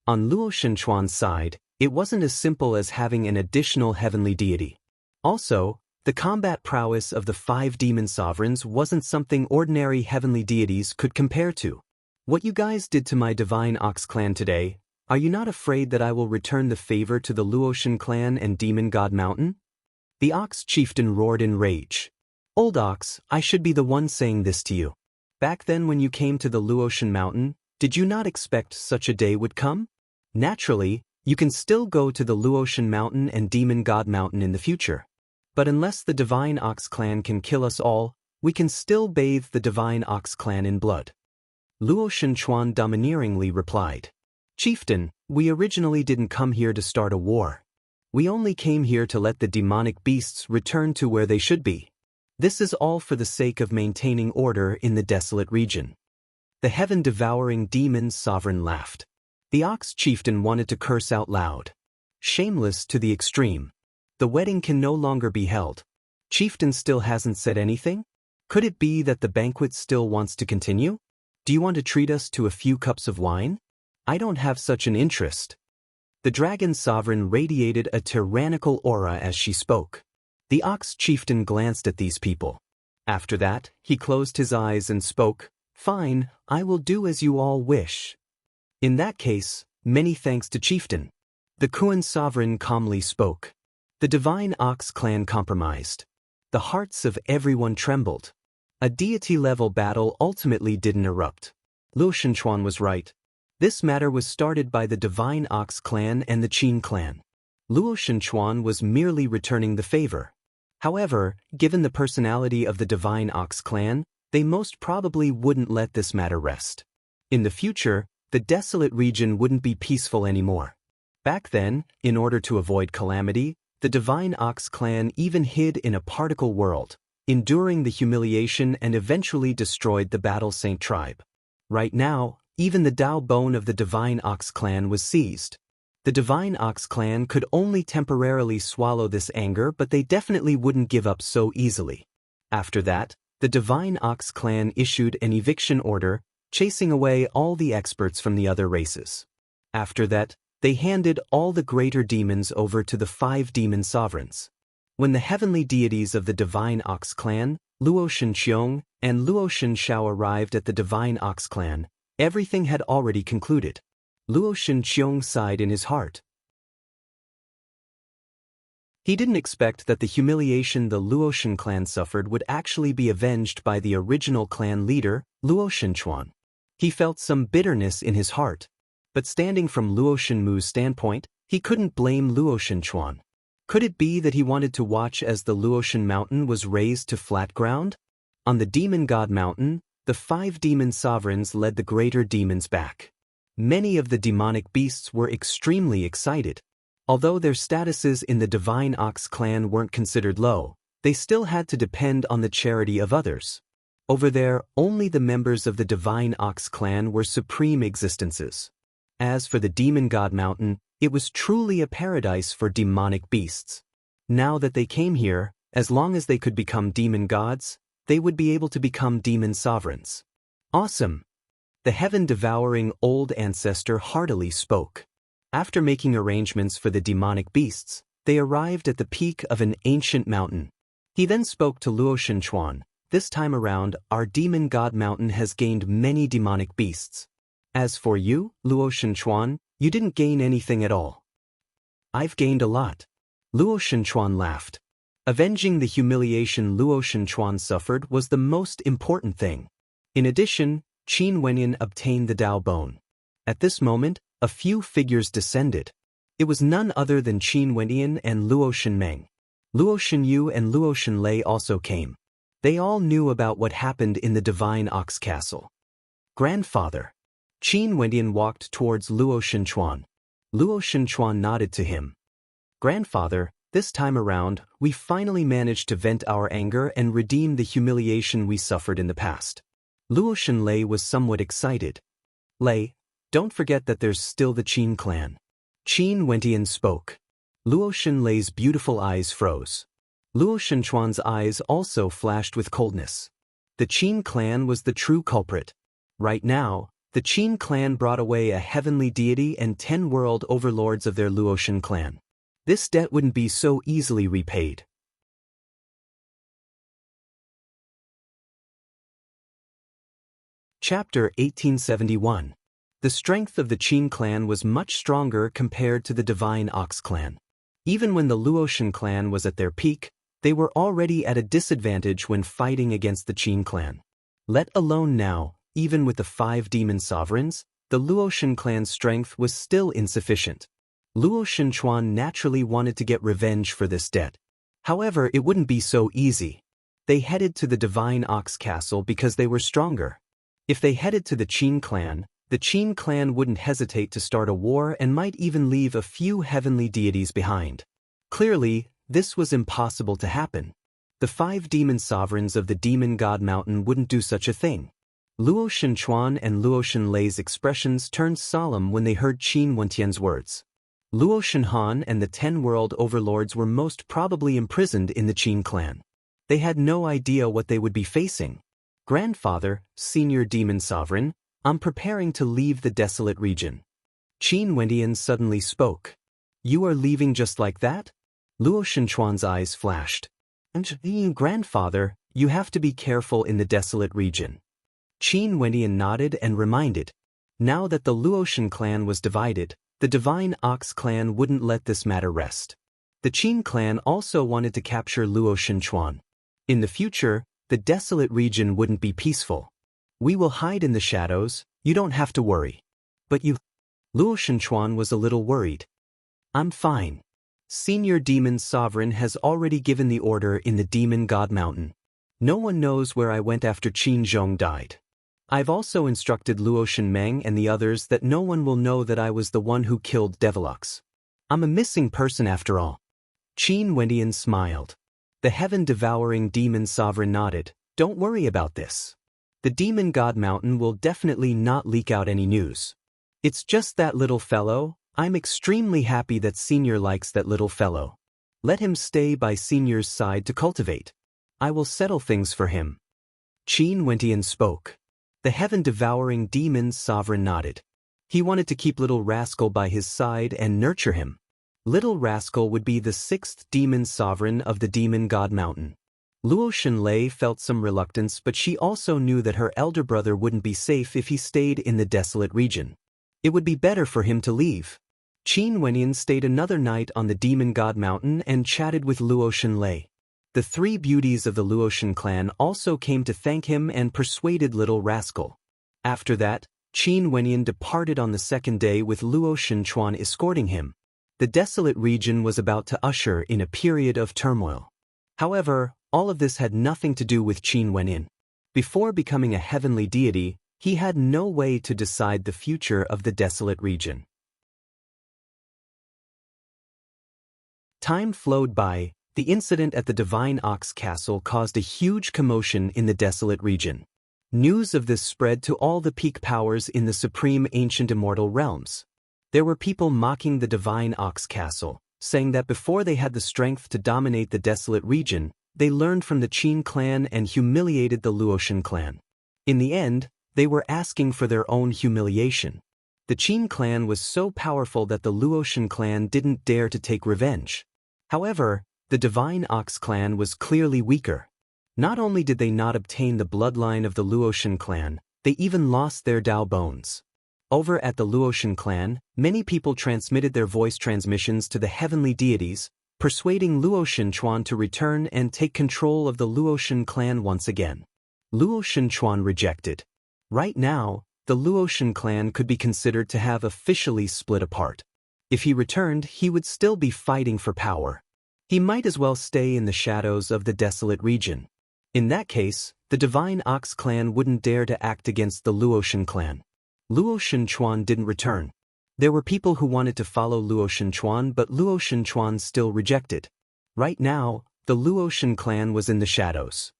On Luo Shenchuan's side, it wasn't as simple as having an additional heavenly deity. Also, the combat prowess of the 5 demon sovereigns wasn't something ordinary heavenly deities could compare to. What you guys did to my Divine Ox clan today, are you not afraid that I will return the favor to the Luoshan clan and Demon God Mountain? The Ox chieftain roared in rage. Old Ox, I should be the one saying this to you. Back then when you came to the Luoshan mountain, did you not expect such a day would come? Naturally, you can still go to the Luoshan mountain and Demon God Mountain in the future. But unless the Divine Ox clan can kill us all, we can still bathe the Divine Ox clan in blood. Luo Shenchuan domineeringly replied. Chieftain, we originally didn't come here to start a war. We only came here to let the demonic beasts return to where they should be. This is all for the sake of maintaining order in the desolate region. The heaven-devouring demon's sovereign laughed. The Ox chieftain wanted to curse out loud. Shameless to the extreme. The wedding can no longer be held. Chieftain still hasn't said anything? Could it be that the banquet still wants to continue? Do you want to treat us to a few cups of wine? I don't have such an interest. The dragon sovereign radiated a tyrannical aura as she spoke. The Ox chieftain glanced at these people. After that, he closed his eyes and spoke, Fine, I will do as you all wish. In that case, many thanks to chieftain. The Kuan sovereign calmly spoke. The Divine Ox clan compromised. The hearts of everyone trembled. A deity-level battle ultimately didn't erupt. Luo Shenchuan was right. This matter was started by the Divine Ox clan and the Qin clan. Luo Shenchuan was merely returning the favor. However, given the personality of the Divine Ox clan, they most probably wouldn't let this matter rest. In the future, the desolate region wouldn't be peaceful anymore. Back then, in order to avoid calamity, the Divine Ox clan even hid in a particle world, enduring the humiliation and eventually destroyed the Battle Saint tribe. Right now, even the Tao bone of the Divine Ox clan was seized. The Divine Ox clan could only temporarily swallow this anger, but they definitely wouldn't give up so easily. After that, the Divine Ox clan issued an eviction order, chasing away all the experts from the other races. After that, they handed all the greater demons over to the 5 demon sovereigns. When the heavenly deities of the Divine Ox clan, Luo Shenxiong and Luo Shenxiao arrived at the Divine Ox clan, Everything had already concluded. Luo Shenqiong sighed in his heart. He didn't expect that the humiliation the Luoshan clan suffered would actually be avenged by the original clan leader, Luo Shenchuan. He felt some bitterness in his heart. But standing from Luo Shenmu's standpoint, he couldn't blame Luo Shenchuan. Could it be that he wanted to watch as the Luoshan mountain was razed to flat ground? On the demon god mountain, the 5 demon sovereigns led the greater demons back. Many of the demonic beasts were extremely excited. Although their statuses in the Divine Ox clan weren't considered low, they still had to depend on the charity of others. Over there, only the members of the Divine Ox clan were supreme existences. As for the Demon God Mountain, it was truly a paradise for demonic beasts. Now that they came here, as long as they could become demon gods, they would be able to become demon sovereigns. Awesome! The heaven-devouring old ancestor heartily spoke. After making arrangements for the demonic beasts, they arrived at the peak of an ancient mountain. He then spoke to Luo Shenchuan. This time around, our demon god mountain has gained many demonic beasts. As for you, Luo Shenchuan, you didn't gain anything at all. I've gained a lot. Luo Shenchuan laughed. Avenging the humiliation Luo Shenchuan suffered was the most important thing. In addition, Qin Wenyan obtained the Dao Bone. At this moment, a few figures descended. It was none other than Qin Wenyan and Luo Shenmeng. Luo Shenyu and Luo Shenlei also came. They all knew about what happened in the Divine Ox Castle. Grandfather. Qin Wenyan walked towards Luo Shenchuan. Luo Shenchuan nodded to him. Grandfather, this time around, we finally managed to vent our anger and redeem the humiliation we suffered in the past. Luo Shenlei was somewhat excited. Lei, don't forget that there's still the Qin clan. Qin Wenyan spoke. Luo Shenlei's beautiful eyes froze. Luo Shenchuan's eyes also flashed with coldness. The Qin clan was the true culprit. Right now, the Qin clan brought away a heavenly deity and 10 world overlords of their Luoshan clan. This debt wouldn't be so easily repaid. Chapter 1871. The strength of the Qin clan was much stronger compared to the Divine Ox clan. Even when the Luoshan clan was at their peak, they were already at a disadvantage when fighting against the Qin clan. Let alone now, even with the 5 demon sovereigns, the Luoshan clan's strength was still insufficient. Luo Shenchuan naturally wanted to get revenge for this debt. However, it wouldn't be so easy. They headed to the Divine Ox Castle because they were stronger. If they headed to the Qin clan wouldn't hesitate to start a war and might even leave a few heavenly deities behind. Clearly, this was impossible to happen. The 5 demon sovereigns of the Demon God Mountain wouldn't do such a thing. Luo Shenchuan and Luo Shenlei's expressions turned solemn when they heard Qin Wentian's words. Luo Shenhan and the 10 world overlords were most probably imprisoned in the Qin clan. They had no idea what they would be facing. Grandfather, senior demon sovereign, I'm preparing to leave the desolate region. Qin Wentian suddenly spoke. You are leaving just like that? Luo Shenchuan's eyes flashed. Grandfather, you have to be careful in the desolate region. Qin Wentian nodded and reminded. Now that the Luoshan clan was divided, the Divine Ox clan wouldn't let this matter rest. The Qin clan also wanted to capture Luo Shenchuan. In the future, the desolate region wouldn't be peaceful. We will hide in the shadows, you don't have to worry. But you... Luo Shenchuan was a little worried. I'm fine. Senior Demon Sovereign has already given the order in the Demon God Mountain. No one knows where I went after Qin Zhong died. I've also instructed Luo Shenmeng and the others that no one will know that I was the one who killed Devilux. I'm a missing person after all. Qin Wentian smiled. The heaven-devouring demon sovereign nodded. Don't worry about this. The Demon God Mountain will definitely not leak out any news. It's just that little fellow. I'm extremely happy that Senior likes that little fellow. Let him stay by Senior's side to cultivate. I will settle things for him. Qin Wentian spoke. The heaven-devouring demon sovereign nodded. He wanted to keep Little Rascal by his side and nurture him. Little Rascal would be the 6th demon sovereign of the Demon God Mountain. Luo Shenlei felt some reluctance, but she also knew that her elder brother wouldn't be safe if he stayed in the desolate region. It would be better for him to leave. Qin Wenyan stayed another night on the Demon God Mountain and chatted with Luo Shenlei. The three beauties of the Luoshan clan also came to thank him and persuaded Little Rascal. After that, Qin Wenyan departed on the second day with Luo Shenchuan escorting him. The desolate region was about to usher in a period of turmoil. However, all of this had nothing to do with Qin Wenyan. Before becoming a heavenly deity, he had no way to decide the future of the desolate region. Time flowed by. The incident at the Divine Ox Castle caused a huge commotion in the desolate region. News of this spread to all the peak powers in the supreme ancient immortal realms. There were people mocking the Divine Ox Castle, saying that before they had the strength to dominate the desolate region, they learned from the Qin clan and humiliated the Luoshan clan. In the end, they were asking for their own humiliation. The Qin clan was so powerful that the Luoshan clan didn't dare to take revenge. However, the Divine Ox clan was clearly weaker. Not only did they not obtain the bloodline of the Luoshan clan, they even lost their Dao bones. Over at the Luoshan clan, many people transmitted their voice transmissions to the heavenly deities, persuading Luo Shenchuan to return and take control of the Luoshan clan once again. Luo Shenchuan rejected. Right now, the Luoshan clan could be considered to have officially split apart. If he returned, he would still be fighting for power. He might as well stay in the shadows of the desolate region. In that case, the Divine Ox clan wouldn't dare to act against the Luoshan clan. Luo Shenchuan didn't return. There were people who wanted to follow Luo Shenchuan, but Luo Shenchuan still rejected. Right now, the Luoshan clan was in the shadows.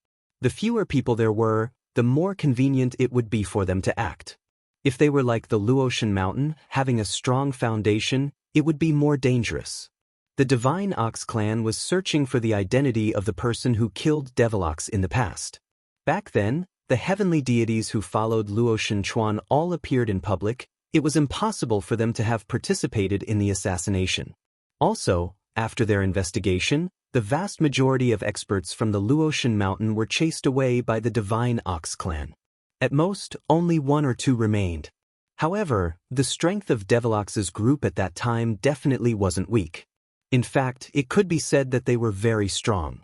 The fewer people there were, the more convenient it would be for them to act. If they were like the Luoshan mountain, having a strong foundation, it would be more dangerous. The Divine Ox clan was searching for the identity of the person who killed Devilox in the past. Back then, the heavenly deities who followed Luo Shenchuan all appeared in public. It was impossible for them to have participated in the assassination. Also, after their investigation, the vast majority of experts from the Luoshan mountain were chased away by the Divine Ox clan. At most, only one or two remained. However, the strength of Devilox's group at that time definitely wasn't weak. In fact, it could be said that they were very strong.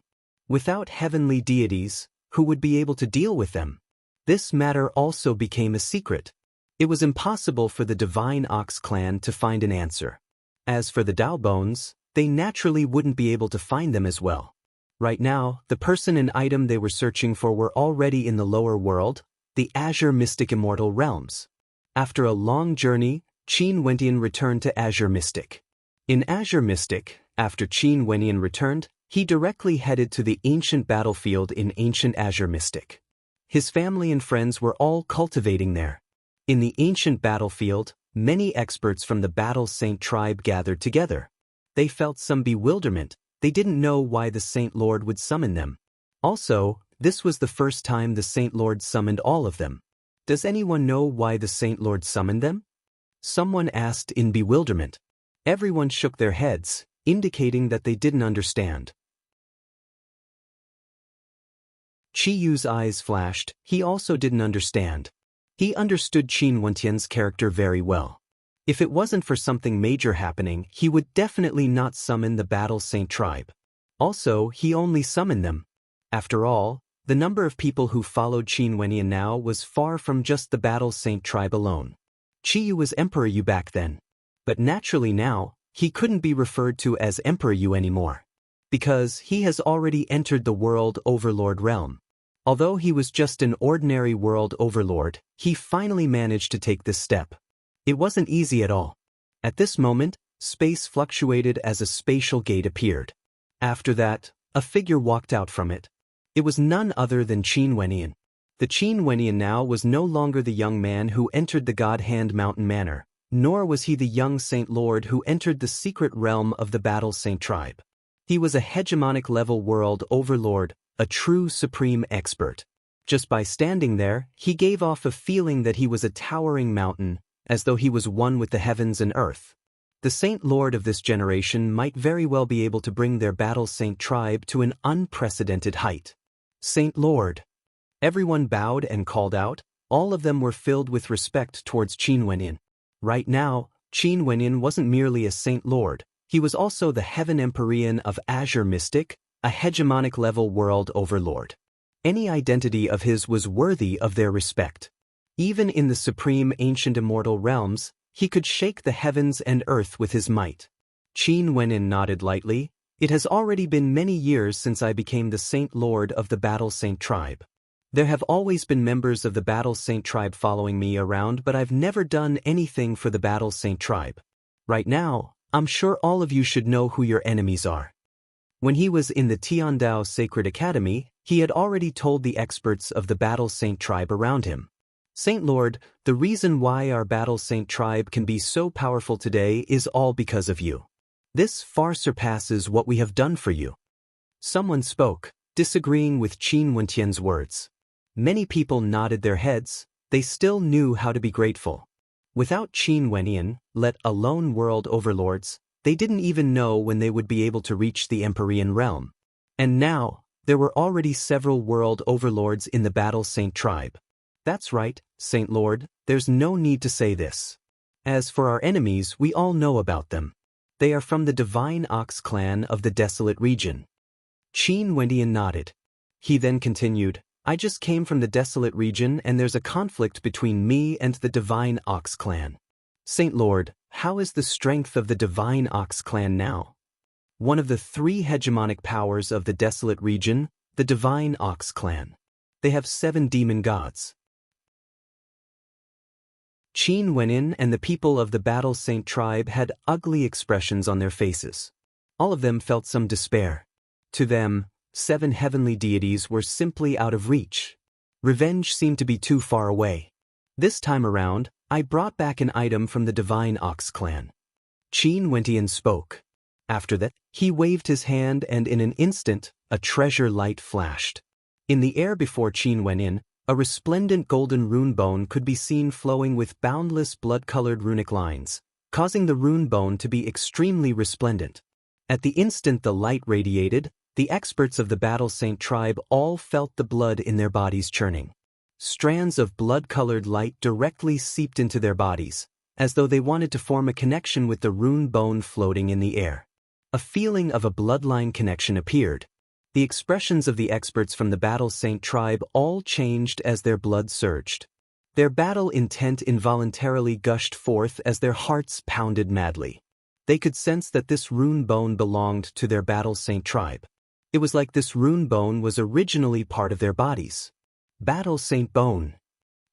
Without heavenly deities, who would be able to deal with them? This matter also became a secret. It was impossible for the Divine Ox clan to find an answer. As for the Dao bones, they naturally wouldn't be able to find them as well. Right now, the person and item they were searching for were already in the lower world, the Azure Mystic Immortal Realms. After a long journey, Qin Wenyan returned to Azure Mystic. In Azure Mystic, after Qin Wenyan returned, he directly headed to the ancient battlefield in ancient Azure Mystic. His family and friends were all cultivating there. In the ancient battlefield, many experts from the Battle Saint tribe gathered together. They felt some bewilderment. They didn't know why the Saint Lord would summon them. Also, this was the first time the Saint Lord summoned all of them. Does anyone know why the Saint Lord summoned them? Someone asked in bewilderment. Everyone shook their heads, indicating that they didn't understand. Qi Yu's eyes flashed. He also didn't understand. He understood Qin Wenyan's character very well. If it wasn't for something major happening, he would definitely not summon the Battle Saint tribe. Also, he only summoned them. After all, the number of people who followed Qin Wenyan now was far from just the Battle Saint tribe alone. Qi Yu was Emperor Yu back then. But naturally now, he couldn't be referred to as Emperor Yu anymore. Because he has already entered the World Overlord realm. Although he was just an ordinary World Overlord, he finally managed to take this step. It wasn't easy at all. At this moment, space fluctuated as a spatial gate appeared. After that, a figure walked out from it. It was none other than Qin Wenyan. The Qin Wenyan now was no longer the young man who entered the God Hand Mountain Manor, nor was he the young Saint Lord who entered the secret realm of the Battle Saint tribe. He was a hegemonic level World Overlord, a true supreme expert. Just by standing there, he gave off a feeling that he was a towering mountain, as though he was one with the heavens and earth. The Saint Lord of this generation might very well be able to bring their Battle Saint tribe to an unprecedented height. Saint Lord. Everyone bowed and called out. All of them were filled with respect towards Qin Wenyin. Right now, Qin Wenyin wasn't merely a Saint Lord, he was also the Heaven Empyrean of Azure Mystic, a hegemonic-level world overlord. Any identity of his was worthy of their respect. Even in the supreme ancient immortal realms, he could shake the heavens and earth with his might. Qin Wenyin nodded lightly. It has already been many years since I became the Saint Lord of the Battle Saint tribe. There have always been members of the Battle Saint tribe following me around, but I've never done anything for the Battle Saint tribe. Right now, I'm sure all of you should know who your enemies are. When he was in the Tiandao Sacred Academy, he had already told the experts of the Battle Saint tribe around him. Saint Lord, the reason why our Battle Saint tribe can be so powerful today is all because of you. This far surpasses what we have done for you. Someone spoke, disagreeing with Qin Wentian's words. Many people nodded their heads. They still knew how to be grateful. Without Qin Wenyin, let alone world overlords, they didn't even know when they would be able to reach the Empyrean realm. And now, there were already several world overlords in the Battle Saint tribe. That's right, Saint Lord, there's no need to say this. As for our enemies, we all know about them. They are from the Divine Ox clan of the Desolate region. Qin Wenyin nodded. He then continued, I just came from the Desolate region and there's a conflict between me and the Divine Ox clan. Saint Lord, how is the strength of the Divine Ox clan now? One of the 3 hegemonic powers of the Desolate region, the Divine Ox clan. They have 7 demon gods. Qin Wenyin and the people of the Battle Saint tribe had ugly expressions on their faces. All of them felt some despair. To them, 7 heavenly deities were simply out of reach. Revenge seemed to be too far away. This time around, I brought back an item from the Divine Ox clan. Qin Wenyin spoke. After that, he waved his hand and in an instant, a treasure light flashed. In the air before Qin Wenyin, a resplendent golden rune bone could be seen flowing with boundless blood-colored runic lines, causing the rune bone to be extremely resplendent. At the instant the light radiated, the experts of the Battle Saint tribe all felt the blood in their bodies churning. Strands of blood-colored light directly seeped into their bodies, as though they wanted to form a connection with the rune bone floating in the air. A feeling of a bloodline connection appeared. The expressions of the experts from the Battle Saint tribe all changed as their blood surged. Their battle intent involuntarily gushed forth as their hearts pounded madly. They could sense that this rune bone belonged to their Battle Saint tribe. It was like this rune bone was originally part of their bodies. Battle Saint bone.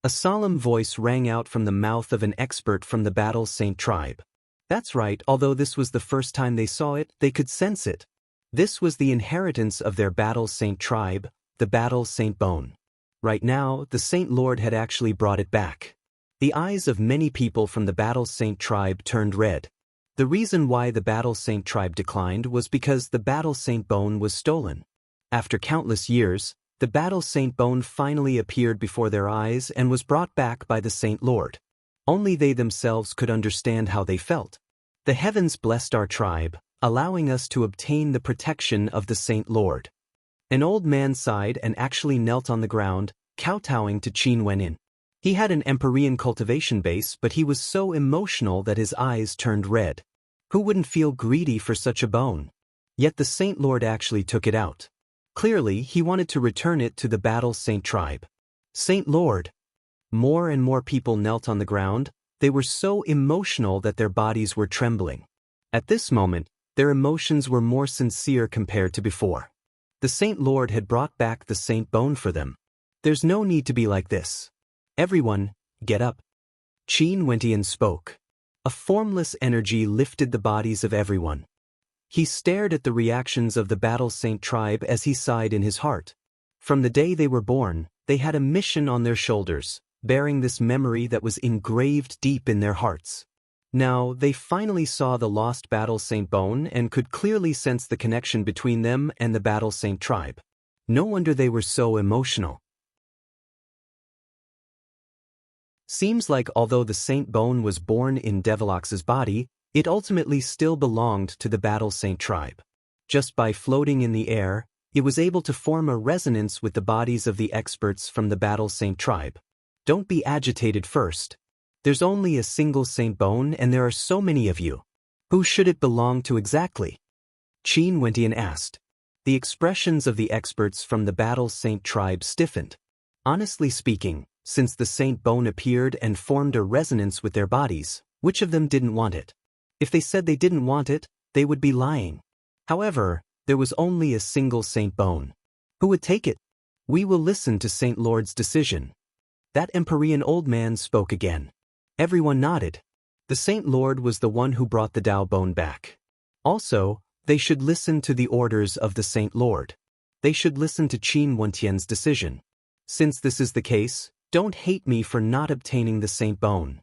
A solemn voice rang out from the mouth of an expert from the Battle Saint tribe. That's right, although this was the first time they saw it, they could sense it. This was the inheritance of their Battle Saint tribe, the Battle Saint bone. Right now, the Saint Lord had actually brought it back. The eyes of many people from the Battle Saint tribe turned red. The reason why the Battle Saint tribe declined was because the Battle Saint bone was stolen. After countless years, the Battle Saint bone finally appeared before their eyes and was brought back by the Saint Lord. Only they themselves could understand how they felt. The heavens blessed our tribe, allowing us to obtain the protection of the Saint Lord. An old man sighed and actually knelt on the ground, kowtowing to Qin Wenyin. He had an Empyrean cultivation base, but he was so emotional that his eyes turned red. Who wouldn't feel greedy for such a bone? Yet the Saint Lord actually took it out. Clearly, he wanted to return it to the Battle Saint tribe. Saint Lord. More and more people knelt on the ground. They were so emotional that their bodies were trembling. At this moment, their emotions were more sincere compared to before. The Saint Lord had brought back the Saint Bone for them. There's no need to be like this. Everyone, get up. Qin Wenyin spoke. A formless energy lifted the bodies of everyone. He stared at the reactions of the Battle Saint tribe as he sighed in his heart. From the day they were born, they had a mission on their shoulders, bearing this memory that was engraved deep in their hearts. Now, they finally saw the lost Battle Saint bone and could clearly sense the connection between them and the Battle Saint tribe. No wonder they were so emotional. Seems like although the Saint bone was born in Devilox's body, it ultimately still belonged to the Battle Saint tribe. Just by floating in the air, It was able to form a resonance with the bodies of the experts from the Battle Saint tribe. Don't be agitated first. There's only a single Saint bone and there are so many of you. Who should it belong to exactly? Qin Wentian asked. The expressions of the experts from the Battle Saint tribe stiffened. Honestly speaking, since the Saint bone appeared and formed a resonance with their bodies, which of them didn't want it? If they said they didn't want it, they would be lying. However, there was only a single Saint bone. Who would take it? We will listen to Saint Lord's decision. That Empyrean old man spoke again. Everyone nodded. The Saint Lord was the one who brought the Tao bone back. Also, they should listen to the orders of the Saint Lord. They should listen to Qin Wentian's decision. Since this is the case, don't hate me for not obtaining the Saint bone.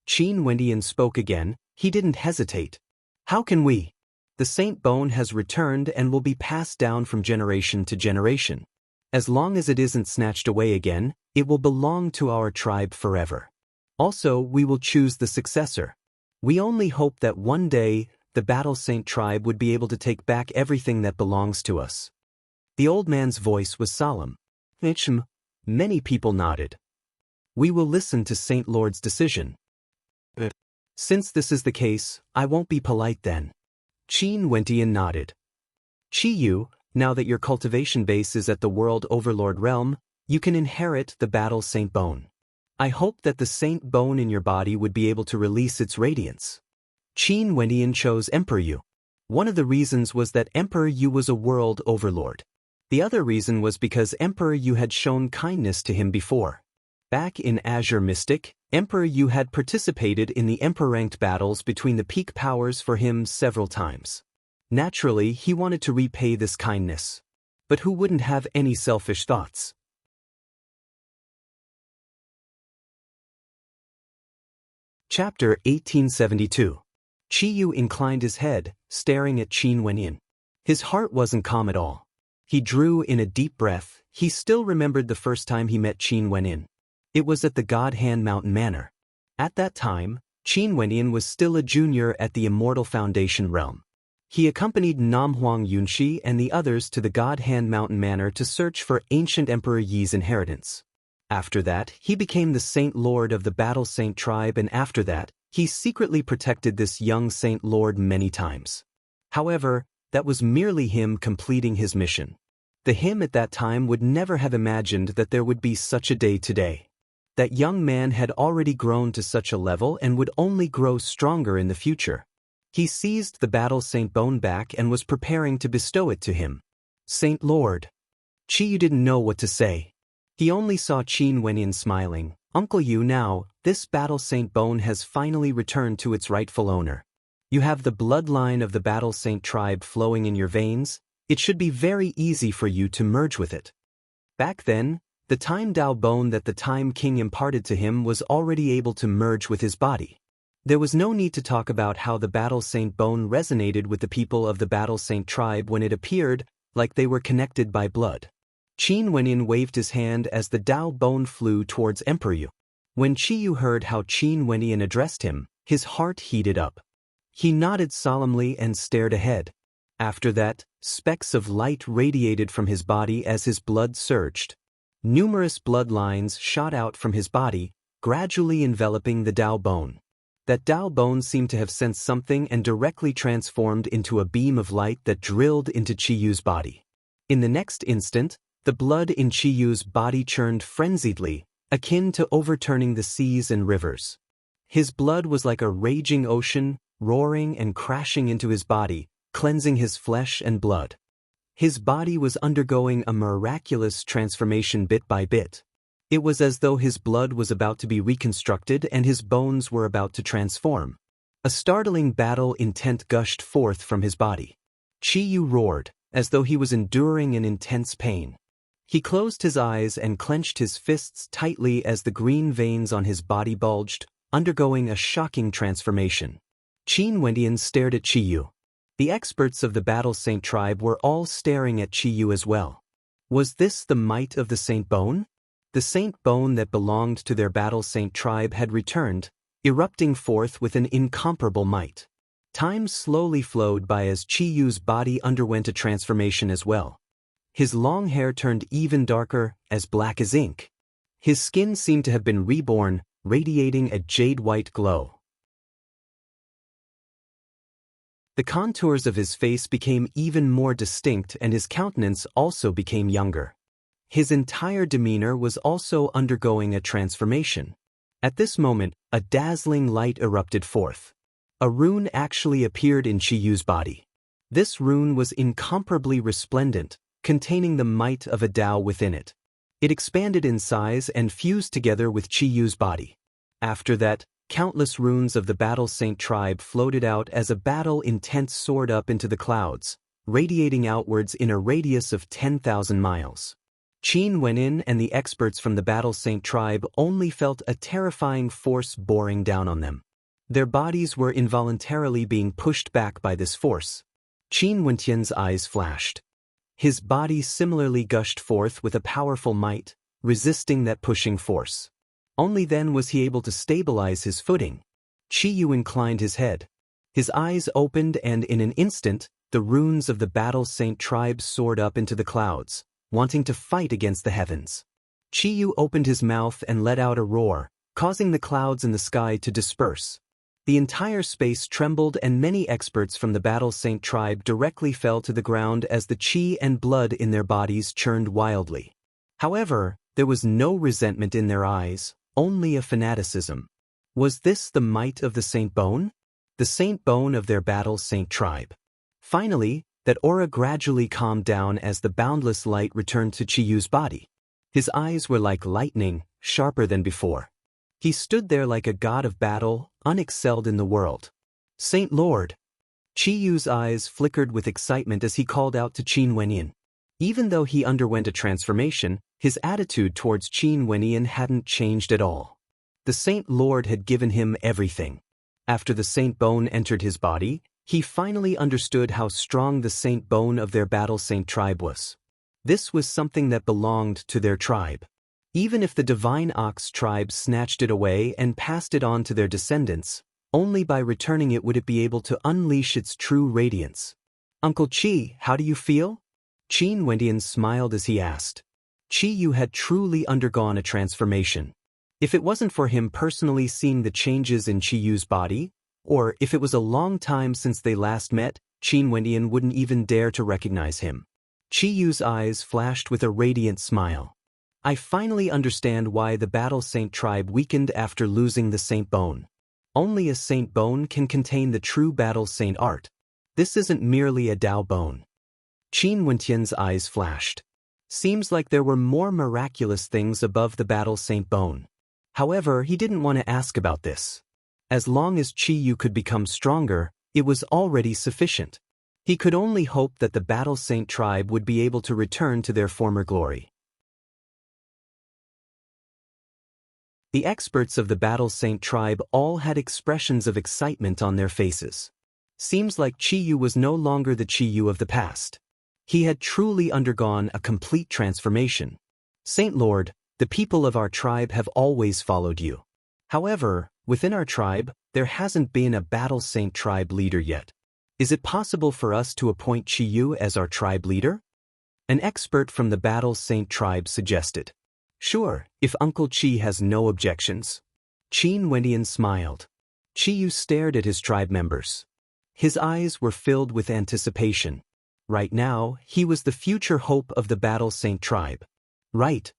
Qin Wentian spoke again. He didn't hesitate. How can we? The Saint bone has returned and will be passed down from generation to generation. As long as it isn't snatched away again, it will belong to our tribe forever. Also, we will choose the successor. We only hope that one day, the Battle Saint tribe would be able to take back everything that belongs to us. The old man's voice was solemn. Many people nodded. We will listen to Saint Lord's decision. Since this is the case, I won't be polite then. Qin Wentian nodded. Qiyu, now that your cultivation base is at the World Overlord realm, you can inherit the Battle Saint bone. I hope that the Saint bone in your body would be able to release its radiance. Qin Wentian chose Emperor Yu. One of the reasons was that Emperor Yu was a World Overlord. The other reason was because Emperor Yu had shown kindness to him before. Back in Azure Mystic, Emperor Yu had participated in the Emperor-ranked battles between the peak powers for him several times. Naturally, he wanted to repay this kindness. But who wouldn't have any selfish thoughts? Chapter 1872. Qiyu inclined his head, staring at Qin Wentian. His heart wasn't calm at all. He drew in a deep breath. He still remembered the first time he met Qin Wentian. It was at the God Hand Mountain Manor. At that time, Qin Wentian was still a junior at the Immortal Foundation realm. He accompanied Namhuang Yunshi and the others to the God Hand Mountain Manor to search for ancient Emperor Yi's inheritance. After that, he became the Saint Lord of the Battle Saint tribe, and after that, he secretly protected this young Saint Lord many times. However, that was merely him completing his mission. Him at that time would never have imagined that there would be such a day today. That young man had already grown to such a level and would only grow stronger in the future. He seized the Battle Saint bone back and was preparing to bestow it to him. Saint Lord. Qiyu didn't know what to say. He only saw Qin Wentian smiling. Uncle Yu, now, this Battle Saint bone has finally returned to its rightful owner. You have the bloodline of the Battle Saint tribe flowing in your veins. It should be very easy for you to merge with it. Back then, the Time Tao bone that the Time King imparted to him was already able to merge with his body. There was no need to talk about how the Battle Saint bone resonated with the people of the Battle Saint tribe when it appeared, like they were connected by blood. Qin Wentian waved his hand as the Tao bone flew towards Emperor Yu. When Qiyu heard how Qin Wentian addressed him, his heart heated up. He nodded solemnly and stared ahead. After that, specks of light radiated from his body as his blood surged. Numerous bloodlines shot out from his body, gradually enveloping the Tao bone. That Tao bone seemed to have sensed something and directly transformed into a beam of light that drilled into Qiyu's body. In the next instant, the blood in Qiyu's body churned frenziedly, akin to overturning the seas and rivers. His blood was like a raging ocean, roaring and crashing into his body, cleansing his flesh and blood. His body was undergoing a miraculous transformation bit by bit. It was as though his blood was about to be reconstructed and his bones were about to transform. A startling battle intent gushed forth from his body. Qiyu roared, as though he was enduring an intense pain. He closed his eyes and clenched his fists tightly as the green veins on his body bulged, undergoing a shocking transformation. Qin Wentian stared at Qiyu. The experts of the Battle Saint tribe were all staring at Qiyu as well. Was this the might of the Saint bone? The Saint bone that belonged to their Battle Saint tribe had returned, erupting forth with an incomparable might. Time slowly flowed by as Qiyu's body underwent a transformation as well. His long hair turned even darker, as black as ink. His skin seemed to have been reborn, radiating a jade-white glow. The contours of his face became even more distinct and his countenance also became younger. His entire demeanor was also undergoing a transformation. At this moment, a dazzling light erupted forth. A rune actually appeared in Chiyu's body. This rune was incomparably resplendent, containing the might of a Tao within it. It expanded in size and fused together with Chiyu's body. After that, countless runes of the Battle Saint tribe floated out as a battle intent soared up into the clouds, radiating outwards in a radius of 10,000 miles. Qin Wenin and the experts from the Battle Saint tribe only felt a terrifying force boring down on them. Their bodies were involuntarily being pushed back by this force. Qin Wentian's eyes flashed. His body similarly gushed forth with a powerful might, resisting that pushing force. Only then was he able to stabilize his footing. Qiyu inclined his head. His eyes opened and in an instant, the runes of the Battle Saint tribe soared up into the clouds, wanting to fight against the heavens. Qiyu opened his mouth and let out a roar, causing the clouds in the sky to disperse. The entire space trembled and many experts from the Battle Saint tribe directly fell to the ground as the qi and blood in their bodies churned wildly. However, there was no resentment in their eyes, only a fanaticism. Was this the might of the Saint Bone? The Saint Bone of their Battle Saint tribe. Finally, that aura gradually calmed down as the boundless light returned to Chiyu's body. His eyes were like lightning, sharper than before. He stood there like a god of battle, unexcelled in the world. Saint Lord! Chiyu's eyes flickered with excitement as he called out to Qin Wenin. Even though he underwent a transformation, his attitude towards Qin Wenin hadn't changed at all. The Saint Lord had given him everything. After the Saint Bone entered his body, he finally understood how strong the Saint Bone of their Battle Saint tribe was. This was something that belonged to their tribe. Even if the Divine Ox tribe snatched it away and passed it on to their descendants, only by returning it would it be able to unleash its true radiance. Uncle Qi, how do you feel? Qin Wentian smiled as he asked. Qiyu had truly undergone a transformation. If it wasn't for him personally seeing the changes in Chiyu's body, or if it was a long time since they last met, Qin Wentian wouldn't even dare to recognize him. Chiyu's eyes flashed with a radiant smile. I finally understand why the Battle Saint tribe weakened after losing the Saint Bone. Only a Saint Bone can contain the true Battle Saint art. This isn't merely a Tao bone. Qin Wentian's eyes flashed. Seems like there were more miraculous things above the Battle Saint Bone. However, he didn't want to ask about this. As long as Qiyu could become stronger, it was already sufficient. He could only hope that the Battle Saint tribe would be able to return to their former glory. The experts of the Battle Saint tribe all had expressions of excitement on their faces. Seems like Qiyu was no longer the Qiyu of the past. He had truly undergone a complete transformation. Saint Lord, the people of our tribe have always followed you. However, within our tribe, there hasn't been a Battle Saint tribe leader yet. Is it possible for us to appoint Qiyu as our tribe leader? An expert from the Battle Saint tribe suggested. Sure, if Uncle Qi has no objections. Qin Wentian smiled. Qiyu stared at his tribe members. His eyes were filled with anticipation. Right now, he was the future hope of the Battle Saint tribe. Right.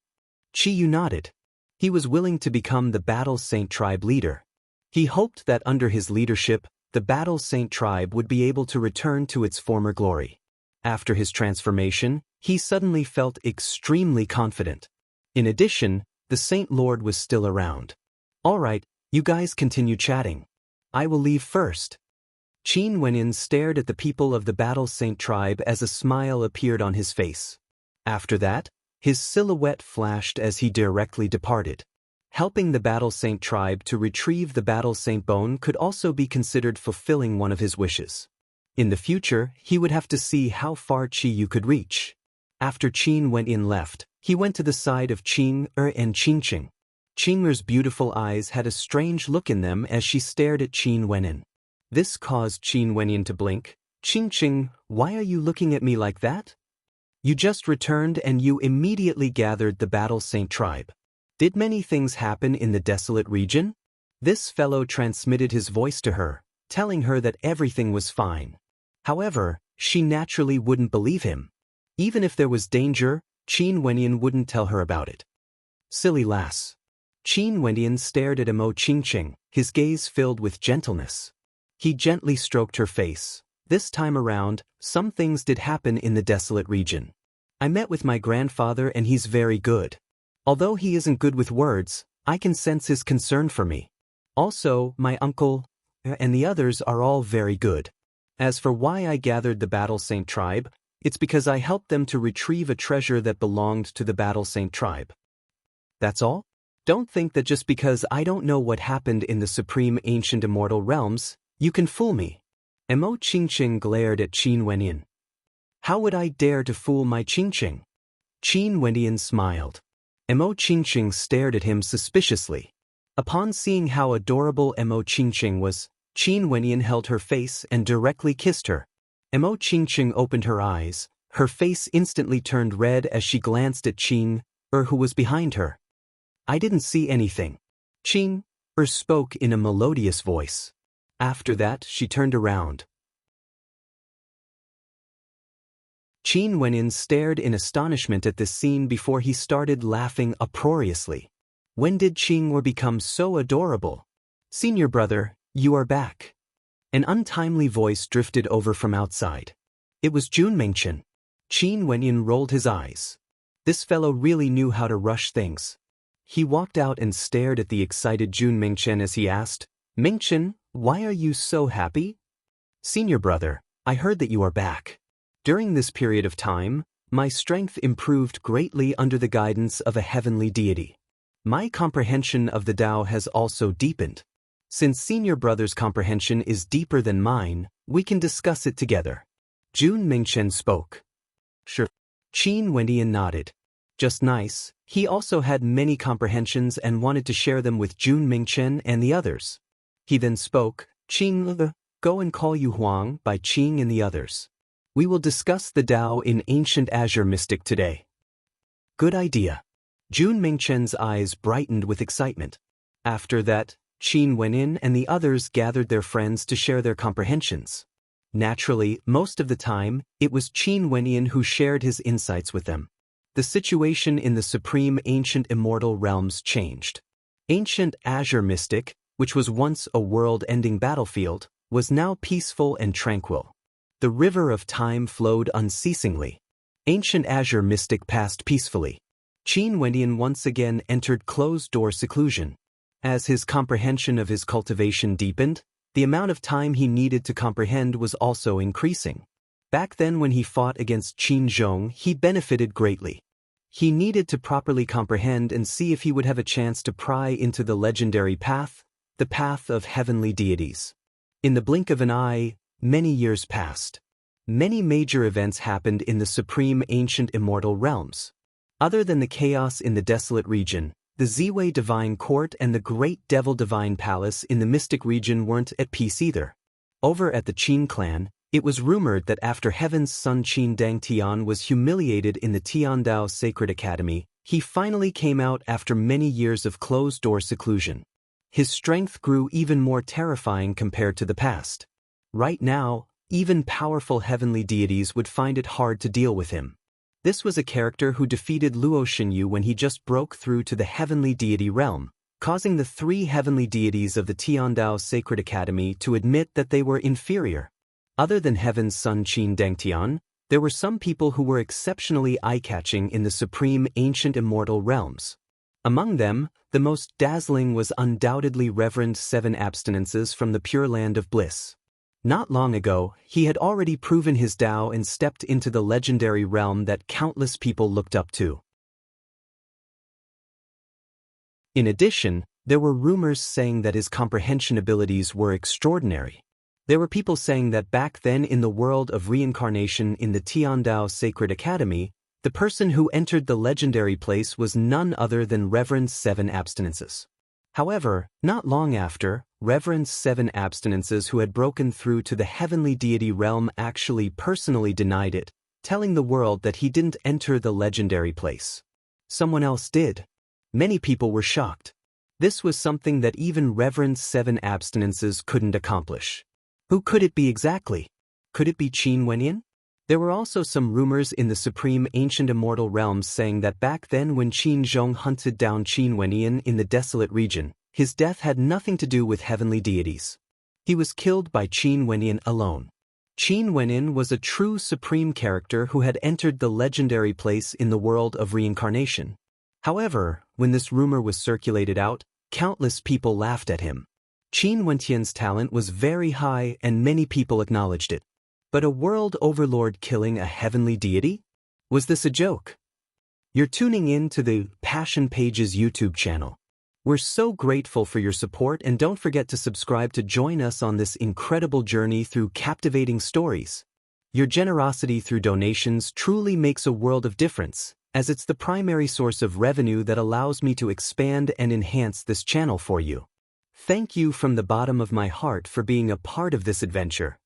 Qiyu nodded. He was willing to become the Battle Saint tribe leader. He hoped that under his leadership, the Battle Saint tribe would be able to return to its former glory. After his transformation, he suddenly felt extremely confident. In addition, the Saint Lord was still around. All right, you guys continue chatting. I will leave first. Qin Wenin stared at the people of the Battle Saint tribe as a smile appeared on his face. After that, his silhouette flashed as he directly departed. Helping the Battle Saint tribe to retrieve the Battle Saint Bone could also be considered fulfilling one of his wishes. In the future, he would have to see how far Qiyu could reach. After Qin Wenin left, he went to the side of Qing-er and Qingqing. Qing-er's beautiful eyes had a strange look in them as she stared at Qin Wenin. This caused Qin Wenin to blink. Qingqing, why are you looking at me like that? You just returned and you immediately gathered the Battle Saint tribe. Did many things happen in the desolate region? This fellow transmitted his voice to her, telling her that everything was fine. However, she naturally wouldn't believe him. Even if there was danger, Qin Wenyan wouldn't tell her about it. Silly lass. Qin Wenyan stared at Emo Qingqing, his gaze filled with gentleness. He gently stroked her face. This time around, some things did happen in the desolate region. I met with my grandfather and he's very good. Although he isn't good with words, I can sense his concern for me. Also, my uncle and the others are all very good. As for why I gathered the Battle Saint tribe, it's because I helped them to retrieve a treasure that belonged to the Battle Saint tribe. That's all? Don't think that just because I don't know what happened in the supreme ancient immortal realms, you can fool me. Emo Qingqing glared at Qin Wenyan. How would I dare to fool my Qingqing? Qin Wenyan smiled. Emo Qingqing stared at him suspiciously. Upon seeing how adorable Emo Qingqing was, Qin Wenyan held her face and directly kissed her. Emo Qingqing opened her eyes. Her face instantly turned red as she glanced at Qin, who was behind her. I didn't see anything. Qin spoke in a melodious voice. After that, she turned around. Qin Wenyan stared in astonishment at this scene before he started laughing uproariously. When did Qing become so adorable? Senior brother, you are back. An untimely voice drifted over from outside. It was Jun Mingchen. Qin Wenyan rolled his eyes. This fellow really knew how to rush things. He walked out and stared at the excited Jun Mingchen as he asked, Mingchen, why are you so happy? Senior brother, I heard that you are back. During this period of time, my strength improved greatly under the guidance of a heavenly deity. My comprehension of the Tao has also deepened. Since senior brother's comprehension is deeper than mine, we can discuss it together. Jun Mingchen spoke. Sure. Qin Wenyan nodded. Just nice. He also had many comprehensions and wanted to share them with Jun Mingchen and the others. He then spoke, Qing, go and call Yu Huang by Qing and the others. We will discuss the Tao in Ancient Azure Mystic today. Good idea. Jun Mingchen's eyes brightened with excitement. After that, Qin Wenyan and the others gathered their friends to share their comprehensions. Naturally, most of the time, it was Qin Wenyan who shared his insights with them. The situation in the supreme ancient immortal realms changed. Ancient Azure Mystic, which was once a world-ending battlefield, was now peaceful and tranquil. The river of time flowed unceasingly. Ancient Azure Mystic passed peacefully. Qin Wenyan once again entered closed-door seclusion. As his comprehension of his cultivation deepened, the amount of time he needed to comprehend was also increasing. Back then when he fought against Qin Zhong, he benefited greatly. He needed to properly comprehend and see if he would have a chance to pry into the legendary path, the path of heavenly deities. In the blink of an eye, many years passed. Many major events happened in the supreme ancient immortal realms. Other than the chaos in the desolate region, the Ziwei Divine Court and the Great Devil Divine Palace in the Mystic region weren't at peace either. Over at the Qin clan, it was rumored that after Heaven's son Qin Dangtian was humiliated in the Tiandao Sacred Academy, he finally came out after many years of closed-door seclusion. His strength grew even more terrifying compared to the past. Right now, even powerful heavenly deities would find it hard to deal with him. This was a character who defeated Luo Xinyu when he just broke through to the heavenly deity realm, causing the three heavenly deities of the Tiandao Sacred Academy to admit that they were inferior. Other than Heaven's son Qin Dangtian, there were some people who were exceptionally eye-catching in the supreme ancient immortal realms. Among them, the most dazzling was undoubtedly Reverend Seven Abstinences from the Pure Land of Bliss. Not long ago, he had already proven his Tao and stepped into the legendary realm that countless people looked up to. In addition, there were rumors saying that his comprehension abilities were extraordinary. There were people saying that back then in the world of reincarnation in the Tiandao Sacred Academy, the person who entered the legendary place was none other than Reverend Seven Abstinences. However, not long after, Reverend Seven Abstinences who had broken through to the heavenly deity realm actually personally denied it, telling the world that he didn't enter the legendary place. Someone else did. Many people were shocked. This was something that even Reverend 7 Abstinences couldn't accomplish. Who could it be exactly? Could it be Qin Wenyan? There were also some rumors in the supreme ancient immortal realms saying that back then when Qin Zhong hunted down Qin Wenyan in the desolate region, his death had nothing to do with heavenly deities. He was killed by Qin Wenyan alone. Qin Wenyan was a true supreme character who had entered the legendary place in the world of reincarnation. However, when this rumor was circulated out, countless people laughed at him. Qin Wenyan's talent was very high and many people acknowledged it. But a world overlord killing a heavenly deity? Was this a joke? You're tuning in to the Passion Pages YouTube channel. We're so grateful for your support, and don't forget to subscribe to join us on this incredible journey through captivating stories. Your generosity through donations truly makes a world of difference, as it's the primary source of revenue that allows me to expand and enhance this channel for you. Thank you from the bottom of my heart for being a part of this adventure.